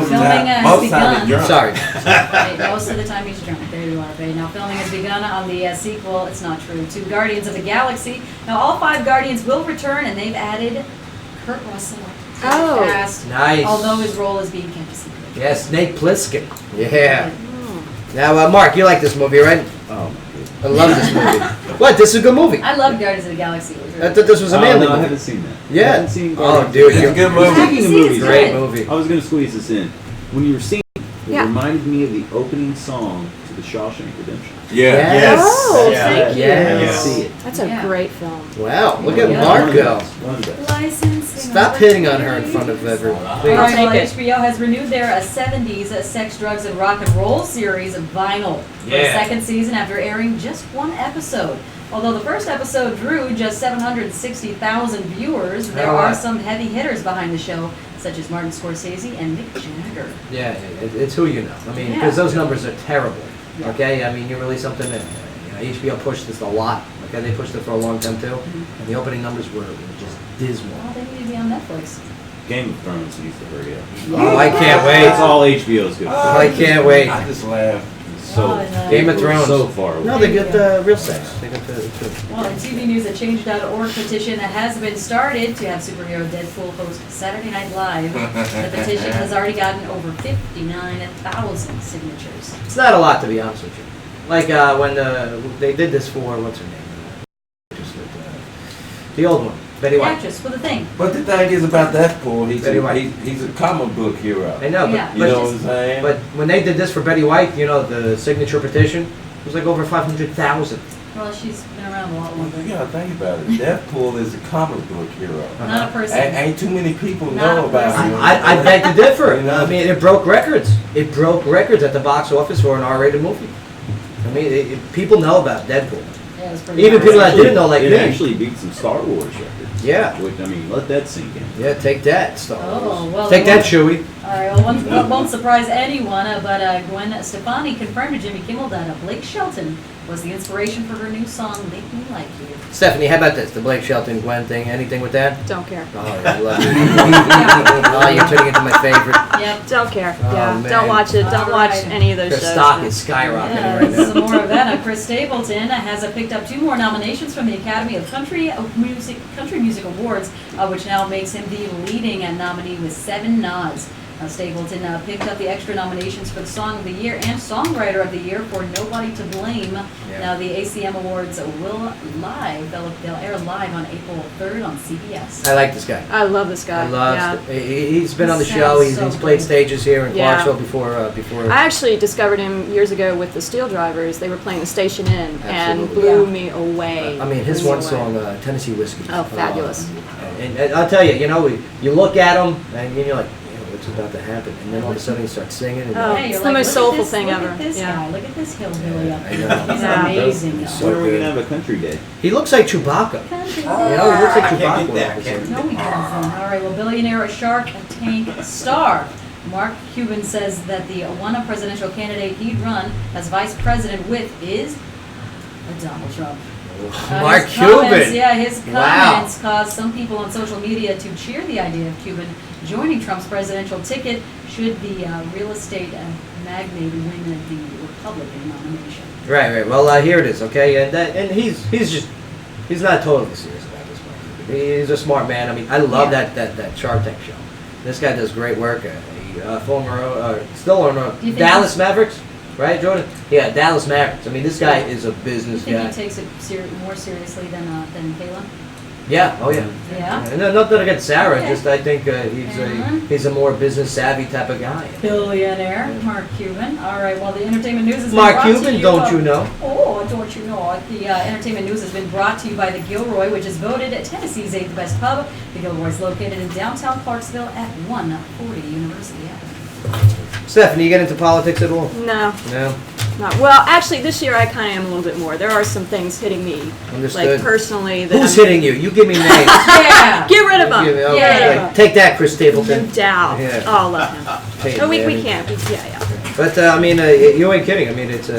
it. Filming has Most time begun. you're drunk. Sorry. Right, most of the time he's drunk. There you are, baby. Now filming has begun on the sequel. It's not true. To Guardians of the Galaxy. Now all 5 Guardians will return, and they've added Kurt Russell to the Oh. cast. Nice. Although his role is being kept a secret. Yeah, Snake Plissken. Yeah. Now, Mark, you like this movie, right? Oh, I love this movie. What? This is a good movie. I love Guardians of the Galaxy. It was I really thought this was a manly no, I movie. haven't seen that. I Yeah. haven't seen Oh, Guardians. dude, It's a you're good movie. Speaking of movies, Great movie. I was going to squeeze this in. When you were singing, it Yeah. reminded me of the opening song to The Shawshank Redemption. Yeah. Yes. Oh, Yeah. thank you. I Yes. see it. That's a Yeah. great film. Wow, look at Yeah. Mark go. One of the best. Licensing. Stop hitting on her in front of everyone. All Please. right, well, take it. HBO has renewed their 70s sex, drugs, and rock and roll series Vinyl for the Yeah. 2nd season after airing just 1 episode. Although the first episode drew just 760,000 viewers, there Oh, are wow. some heavy hitters behind the show, such as Martin Scorsese and Mick Jagger. Yeah, it's who you know. I mean, Yeah. because those numbers are terrible. Yeah. Okay, I mean, you release something that HBO pushed this a lot. Okay, they pushed it for a long time too, and the opening numbers were just dismal. Well, they need to be on Netflix. Game of Thrones needs to hurry up. Oh, I can't wait. That's all HBO's good for. I can't wait. I just laugh. So, Oh, I know. Game of Thrones. so far away. No, they get real sex. They get the. Well, in TV news, a Change.org petition has been started to have superhero Deadpool host Saturday Night Live. The petition has already gotten over 59,000 signatures. It's not a lot, to be honest with you. Like when they did this for what's her name? The old one, Betty The White. actress with a thing. But the thing is about Deadpool, Betty White. he's a comic book hero. I know, but, Yeah. You know what I'm saying? but when they did this for Betty White, you know, the signature petition, it was like over 500,000. Well, she's been around a lot longer. You gotta think about it. Deadpool is a comic book hero. Not a person. Ain't too many people Not know a about person. him. I beg to differ. You know? I mean, it broke records. It broke records at the box office for an R-rated movie. I mean, people know about Deadpool. Yeah, it was pretty Even nice. people that didn't know, like it me. actually beat some Star Wars records. Yeah. Which, I mean, let that sink in. Yeah, take that, Star Oh, Wars. well, Take they that, Chewie. All right, well, one won't surprise anyone, but Gwen Stefani confirmed to Jimmy Kimmel that Blake Shelton was the inspiration for her new song, Make Me Like You. Stephanie, how about this? The Blake Shelton Gwen thing? Anything with that? Don't care. Oh, I love you. Oh, you're turning into my favorite. Yep. Don't care. Oh, Yeah. man. Don't watch it. Don't All watch right. any of those Her shows. stock no. is skyrocketing Yeah, right now. some more of that. Chris Stapleton has picked up 2 more nominations from the Academy of Country Music Awards, which now makes him the leading nominee with 7 nods. Stapleton picked up the extra nominations for the Song of the Year and Songwriter of the Year for Nobody to Blame. Yeah. Now the ACM Awards they'll air live on April 3rd on CBS. I like this guy. I love this guy. I love. Yeah. He's been on the Sounds show. He's so played good. stages here in Yeah. Clarksville before. I actually discovered him years ago with the Steel Drivers. They were playing the Station Inn and Absolutely. blew Yeah. me away. I mean, his Blew me one away. song, Tennessee Whiskey. Oh, fabulous. And I'll tell you, you look at him and you're like, what's about to happen? And then all of a sudden he starts singing. And Oh, Hey, it's you're the like, most look at soulful this- thing look ever. At this Yeah. guy. Look at this hillbilly up I there. know. He's Yeah. amazing. He's so When are we good. going to have a country day? He looks like Chewbacca. Country. You know, he looks like I can't Chewbacca. get that. all of a sudden. No, he doesn't. All right, well, billionaire Shark Tank star Mark Cuban says that the one presidential candidate he'd run as vice president with is Donald Trump. Mark His comments- Cuban. Yeah, his Wow. comments caused some people on social media to cheer the idea of Cuban joining Trump's presidential ticket should the real estate magnate win the Republican nomination. Right. Well, here it is. Okay, and he's not totally serious about this. Mark Cuban. He's a smart man. I mean, I love Yeah. that Shark Tank show. This guy does great work. Still on Do you think Dallas he's- Mavericks, right, Jordan? Yeah, Dallas Mavericks. I mean, this guy is a Do you business think guy. he takes it more seriously than Palin? Yeah. Oh yeah. Yeah? And not that against Sarah, Okay. just I think Mhm. he's a more business savvy type of guy. Billionaire Mark Cuban. All right, well, the entertainment news has been Mark brought to Cuban, you, don't you know? Oh, don't you know? The entertainment news has been brought to you by the Gilroy, which is voted Tennessee's 8th best pub. The Gilroy is located in downtown Clarksville at 140 University Avenue. Stephanie, you get into politics at all? No. No. Not well. Actually, this year I kind of am a little bit more. There are some things hitting me, Understood. like personally. That Who's I'm- hitting you? You give me names. Yeah. Get rid of them. Give me- okay. Yeah. Take that, Chris No Stapleton. doubt. Yeah. Oh, I love him. Hey, Oh, we man. can't. Yeah. But I mean, you ain't kidding. I mean, it's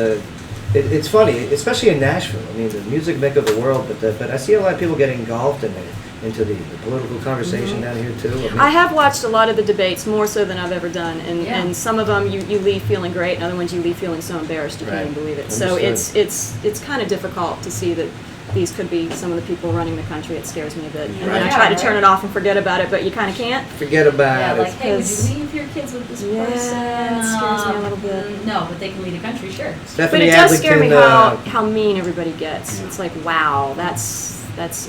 It's funny, especially in Nashville. I mean, the music mecca of the world, but I see a lot of people getting engulfed into the political conversation down here too. I mean, I have watched a lot of the debates, more so than I've ever done, and, Yeah. and some of them you leave feeling great, and other ones you leave feeling so embarrassed you can't Right. even believe it. So Understood. it's kind of difficult to see that these could be some of the people running the country. It scares me a bit. And then I Right. try to turn it off and forget about it, but you kind of can't. forget about Yeah, it. like, hey, would you 'Cause- leave your kids with this Yeah, person? it scares me a little bit. No, but they can lead a country, sure. But Stephanie it does scare me Adlington, how mean everybody gets. It's like, wow, that's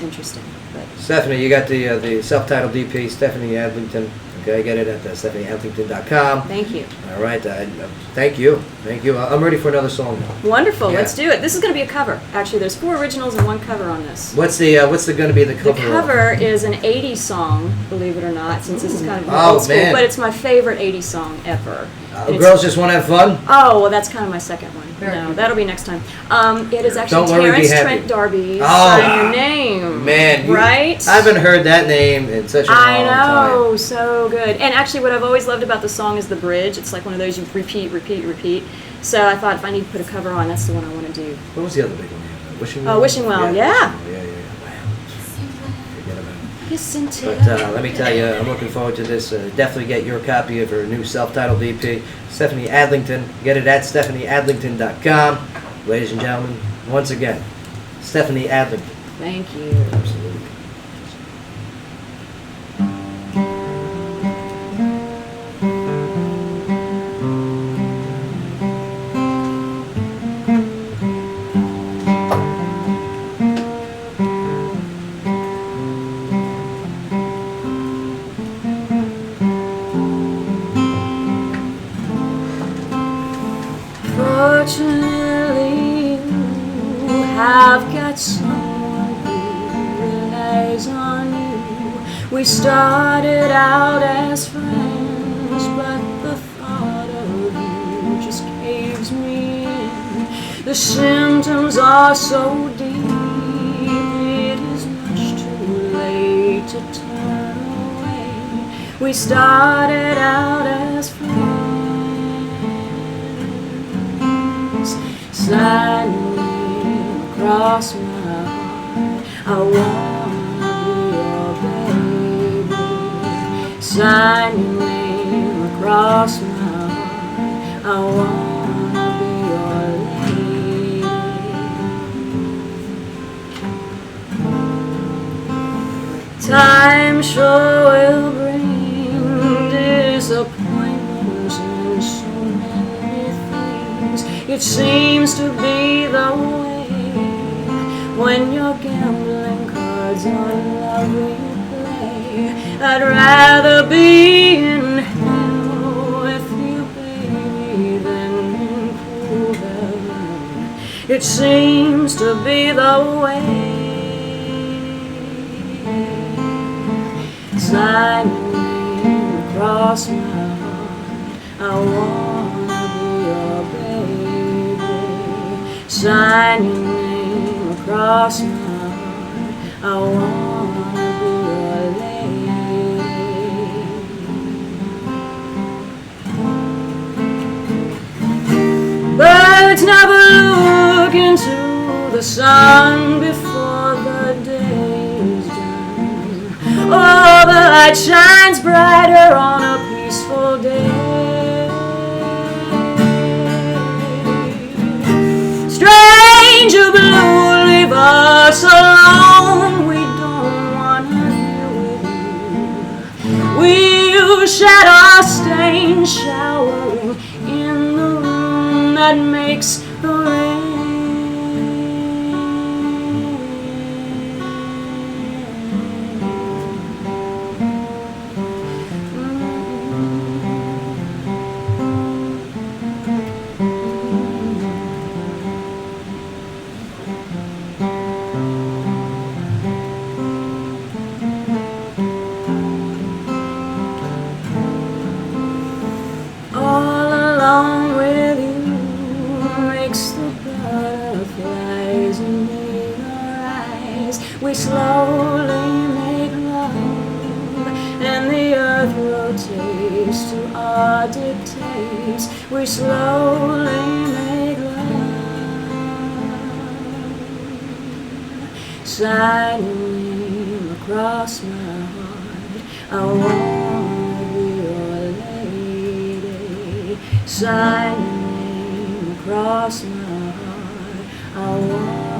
interesting. But Stephanie, you got the self-titled DP, Stephanie Adlington. Okay, get it at stephanieadlington.com. thank you. All right, thank you. I'm ready for another song now. Wonderful. Yeah. Let's do it. This is going to be a cover. Actually, there's 4 originals and 1 cover on this. What's going to be the The cover? cover is an 80s song, believe it or not, since this is kind of Oh, old school, man. but it's my favorite 80s song ever. It's- Girls Just Want to Have Fun? Oh, well, that's kind of my second one. Very No, good. that'll be next time. It is actually Don't worry, be Terrence happy. Trent D'Arby's Oh, Sign Your Name. Man, right? I haven't heard that name in such a long I time. know, so good. And actually, what I've always loved about the song is the bridge. It's like one of those you repeat, repeat, repeat. So I thought if I need to put a cover on, that's the one I want to do. What was the other big one? Wishing Well? Oh, Wishing Well, yeah. Wishing Well, yeah. Wow. Forget about it. Listen to But let me tell you, I'm looking forward to this. Definitely get your copy of her new self-titled EP, Stephanie Adlington. Get it at stephanieadlington.com. Ladies and gentlemen, once again, Stephanie Adlington. Thank you. Absolutely. Fortunately, you have got someone who relies on you. We started out as friends, but the thought of you just caves me in. The symptoms are so deep, it is much too late to turn away. We started out as friends. Sign your name across my heart. I wanna be your baby. Sign your name across my heart. I wanna be your lady. Time sure will bring disappointments and so many things. It seems to be the way when your gambling cards on love we play. I'd rather be in hell with you, baby, than in cool heaven. It seems to be the way. Sign your name across my heart. I wanna be your baby. Sign your name across my heart. I wanna be your lady. Birds never look into the sun before the day is done. Oh, the light shines brighter on a peaceful day. Stranger blue, leave us alone. We don't wanna deal with you. We'll shed our stains, showering in the room that makes the rain. All along with you makes the butterflies in our eyes. We slowly make love, and the earth rotates to our dictates. We slowly make love. sign your name across my heart. I wanna be your lady. Sign your name across my heart. I wanna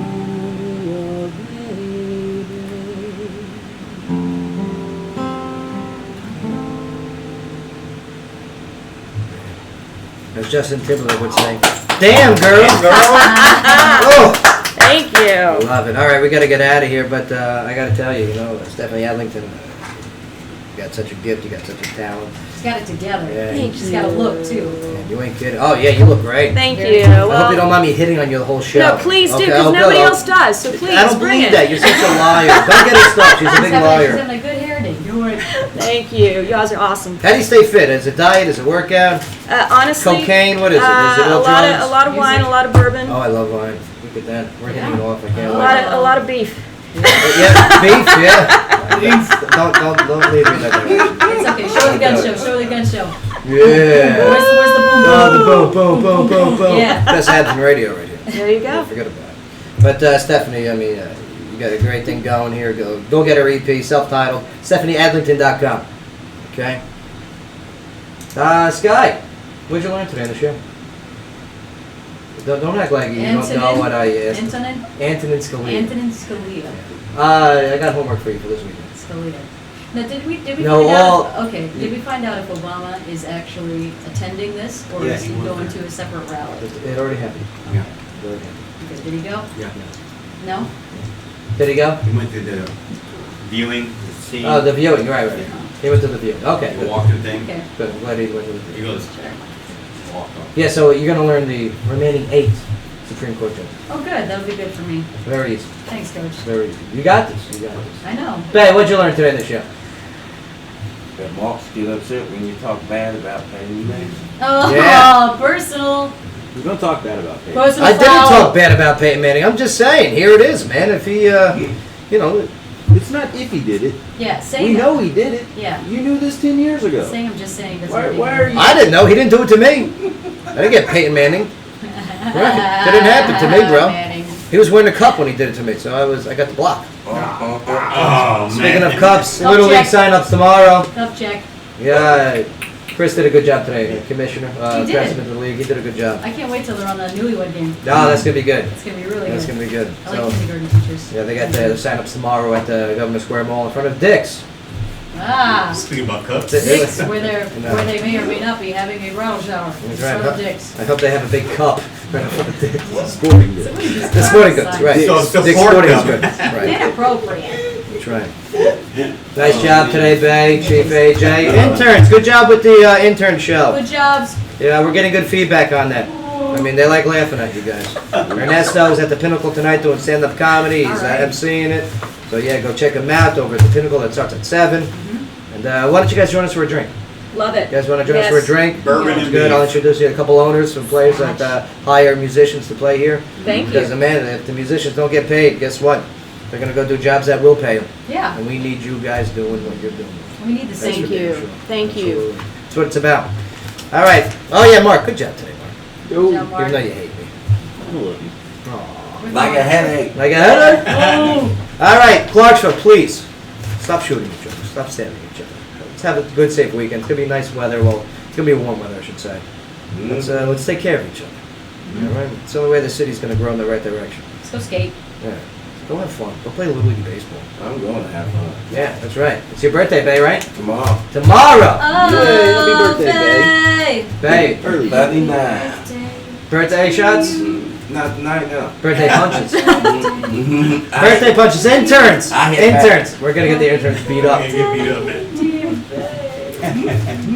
be your baby. As Justin Timberlake would say, "Damn, girl." Oh. Thank you. I love it. All right, we got to get out of here, but I got to tell you, Stephanie Adlington, you got such a gift, you got such a talent. She's got it together. Yeah. She's got a look too. Yeah, you ain't kidding. Oh yeah, you look great. Thank you. I hope Well, you don't mind me hitting on you the whole show. no, please do, Okay, because I'll nobody go. else does. So please I don't bring believe it. that. You're such a liar. Don't get her stuff. She's a big She's liar. having a good hair day. Thank you. You guys are awesome. How do you stay fit? Is it diet? Is it workout? Honestly, Cocaine? What is it? Is it a all lot drugs? of wine, a lot of bourbon, Oh, I love wine. Look at that. We're hitting it off. I can't a wait. lot of beef. Yeah, beef. Yeah. Don't leave me like that. It's okay. Show the gun show. Show the gun show. Yeah. Where's the boom Oh, the boom, boom, boom, boom, boom. Yeah. Best ads in radio right here. There you go. Don't forget about it. But Stephanie, I mean, you got a great thing going here. Go get her EP, self-titled, StephanieAdlington.com. Okay. Sky, what'd you learn today on the show? Don't act like you don't know what I asked. Antonin Scalia. Antonin Scalia. I got homework for you for this weekend. Scalia. Now, did we No, find all- out? Okay, did we find out if Obama is actually attending this, or Yeah, is he he was going there. to a separate rally? It already happened. Yeah. It already happened. Okay, did he go? Yeah. No. Did he go? He went to the viewing, the scene. Oh, the viewing, right. He went to the viewing. Okay. The good. walkthrough thing. Okay. Good. I'm glad he went to the He viewing. goes, walk off. Yeah, so you're going to learn the remaining 8 Supreme Court judges. Oh, good. That'll be good for me. Very easy. Thanks, Coach. Very easy. You got this. You got this. I know. Babe, what'd you learn today in the show? That Mark's get upset when you talk bad about Penny Mason. Oh, Yeah. personal. We're gonna talk bad about Peyton. Personal I didn't foul. talk bad about Peyton Manning. I'm just saying, here it is, man. If he, you know, It's not if he did it. Yeah, say We that. know he did it. Yeah. You knew this 10 years ago. Saying I'm just saying. That's Why are you? I didn't know. He didn't do it to me. I didn't get Peyton Manning. Right. Didn't happen to me, bro. Manning. He was wearing a cup when he did it to me, so I got the block. Oh, Speaking of man. cups, Cup Little League check. sign-ups tomorrow. Cup check. Yeah, Chris did a good job today, Commissioner, He did. President of the league. He did a good job. I can't wait till they're on the newlywed game. No, that's gonna be good. It's gonna be really That's good. gonna be good. I like So, kindergarten teachers. yeah, they got the sign-ups tomorrow at the Governor Square Mall in front of Dick's. Ah, Speaking about cups. Dick's, where No. they may or may not be having a bridal shower. That's Sort right. of Dick's. I hope they have a big cup. Right in front of Dick's. Sporting goods. Somebody just The sporting goods, right. So it's the Dick's sport Sporting cup. Goods. Right. Inappropriate. That's right. Nice job today, Bay, Chief AJ. Interns, good job with the intern show. Good jobs. Yeah, we're getting good feedback on that. I mean, they like laughing at you guys. Ernesto is at the Pinnacle tonight doing stand-up comedy. He's All right. emceeing it. So yeah, go check him out over at the Pinnacle. That starts at 7. And why don't you guys join us for a drink? Love it. You guys want to join us for a Yes. drink? Bourbon Sounds and good. beef. I'll introduce you to a couple owners, some players that hire musicians to play here. Thank Because you. man, if the musicians don't get paid, guess what? They're gonna go do jobs that will pay them. Yeah. And we need you guys doing what you're doing. We need the That's same. for Thank you. damn sure. Thank you. Absolutely. That's what it's about. All right. Oh yeah, Mark. Good job today, Mark. Good job, Mark. Even though you hate me. I love you. Aw. Like a headache. Like a headache? All right, Clarksville, please stop shooting each other. Stop stabbing each other. Let's have a good, safe weekend. It's gonna be nice weather. Well, it's gonna be warm weather, I should say. Let's take care of each other. All right. It's the only way the city's gonna grow in the right direction. Let's go skate. Yeah. Go have fun. Go play Little League baseball. I'm going to have fun. Yeah, that's right. It's your birthday, Bay, right? Tomorrow. Tomorrow. Yay, happy birthday, Babe. Bay. Early. 39. Birthday shots. Not tonight, no. Birthday punches. I- Birthday punches. Interns. I hit back. Interns. We're gonna get the interns beat up. I'm gonna get beat up, man.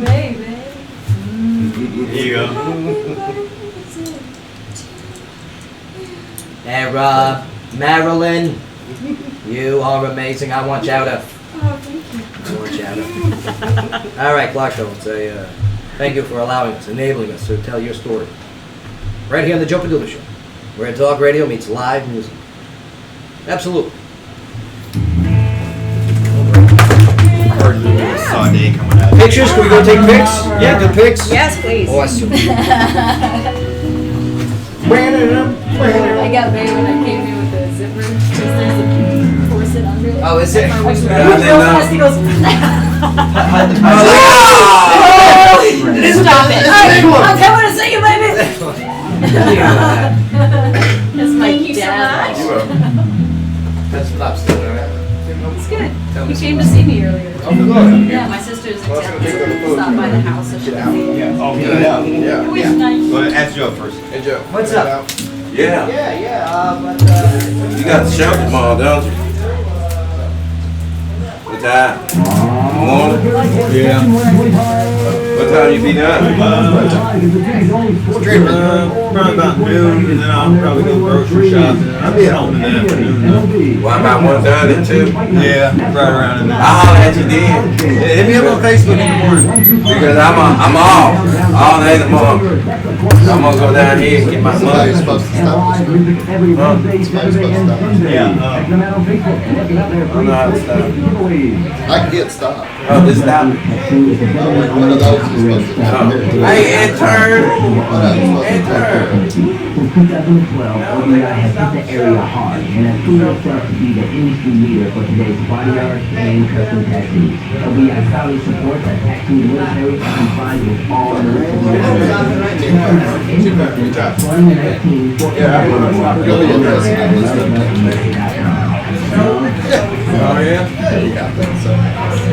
Baby. Here you go. Era, Marilyn, you are amazing. I want chowder. Oh, thank you. I want chowder. All right, Clarksville, say thank you for allowing us, enabling us to tell your story. Right here on the Joe Padula Show, where talk radio meets live music. Absolutely. Heard a little Sade coming out. Pictures? Can we go take pics? Yeah, good pics. Yes, please. Awesome. I got babe when I came in with the zipper. 'Cause there's a Oh, is it? He goes, Stop it. I'll tell her to sing it, baby. That's my Thank you so dad. much. That's lobster, right? It's good. He came to see me earlier. Oh, good. Yeah, my sister's in town. Stopped by the house. So she can see. Oh, Yeah. It was nice. Well, ask Joe first. Hey, Joe. What's up? Yeah. Yeah. You got the show tomorrow, don't you? What time? Morning? Yeah. What time you be done? Probably about noon, and then I'll probably go grocery shopping. I'll be at home in the afternoon. What about 1:30 too? Yeah, right around in there. I'll holler at you then. Yeah, hit me up on Facebook in the morning. Because I'm off all day tomorrow. I'm gonna go down here and get my money. Yeah. I don't know how to stop. I can get stopped. Oh, just stop. One of those is supposed to stop here. Hey, intern. Since 2012, ODI has hit the area hard and has proven itself to be the industry leader for today's body art and custom tattoos. ODI proudly supports a tattoo military compliant with all military Oh, yeah? Yeah, you got that. So.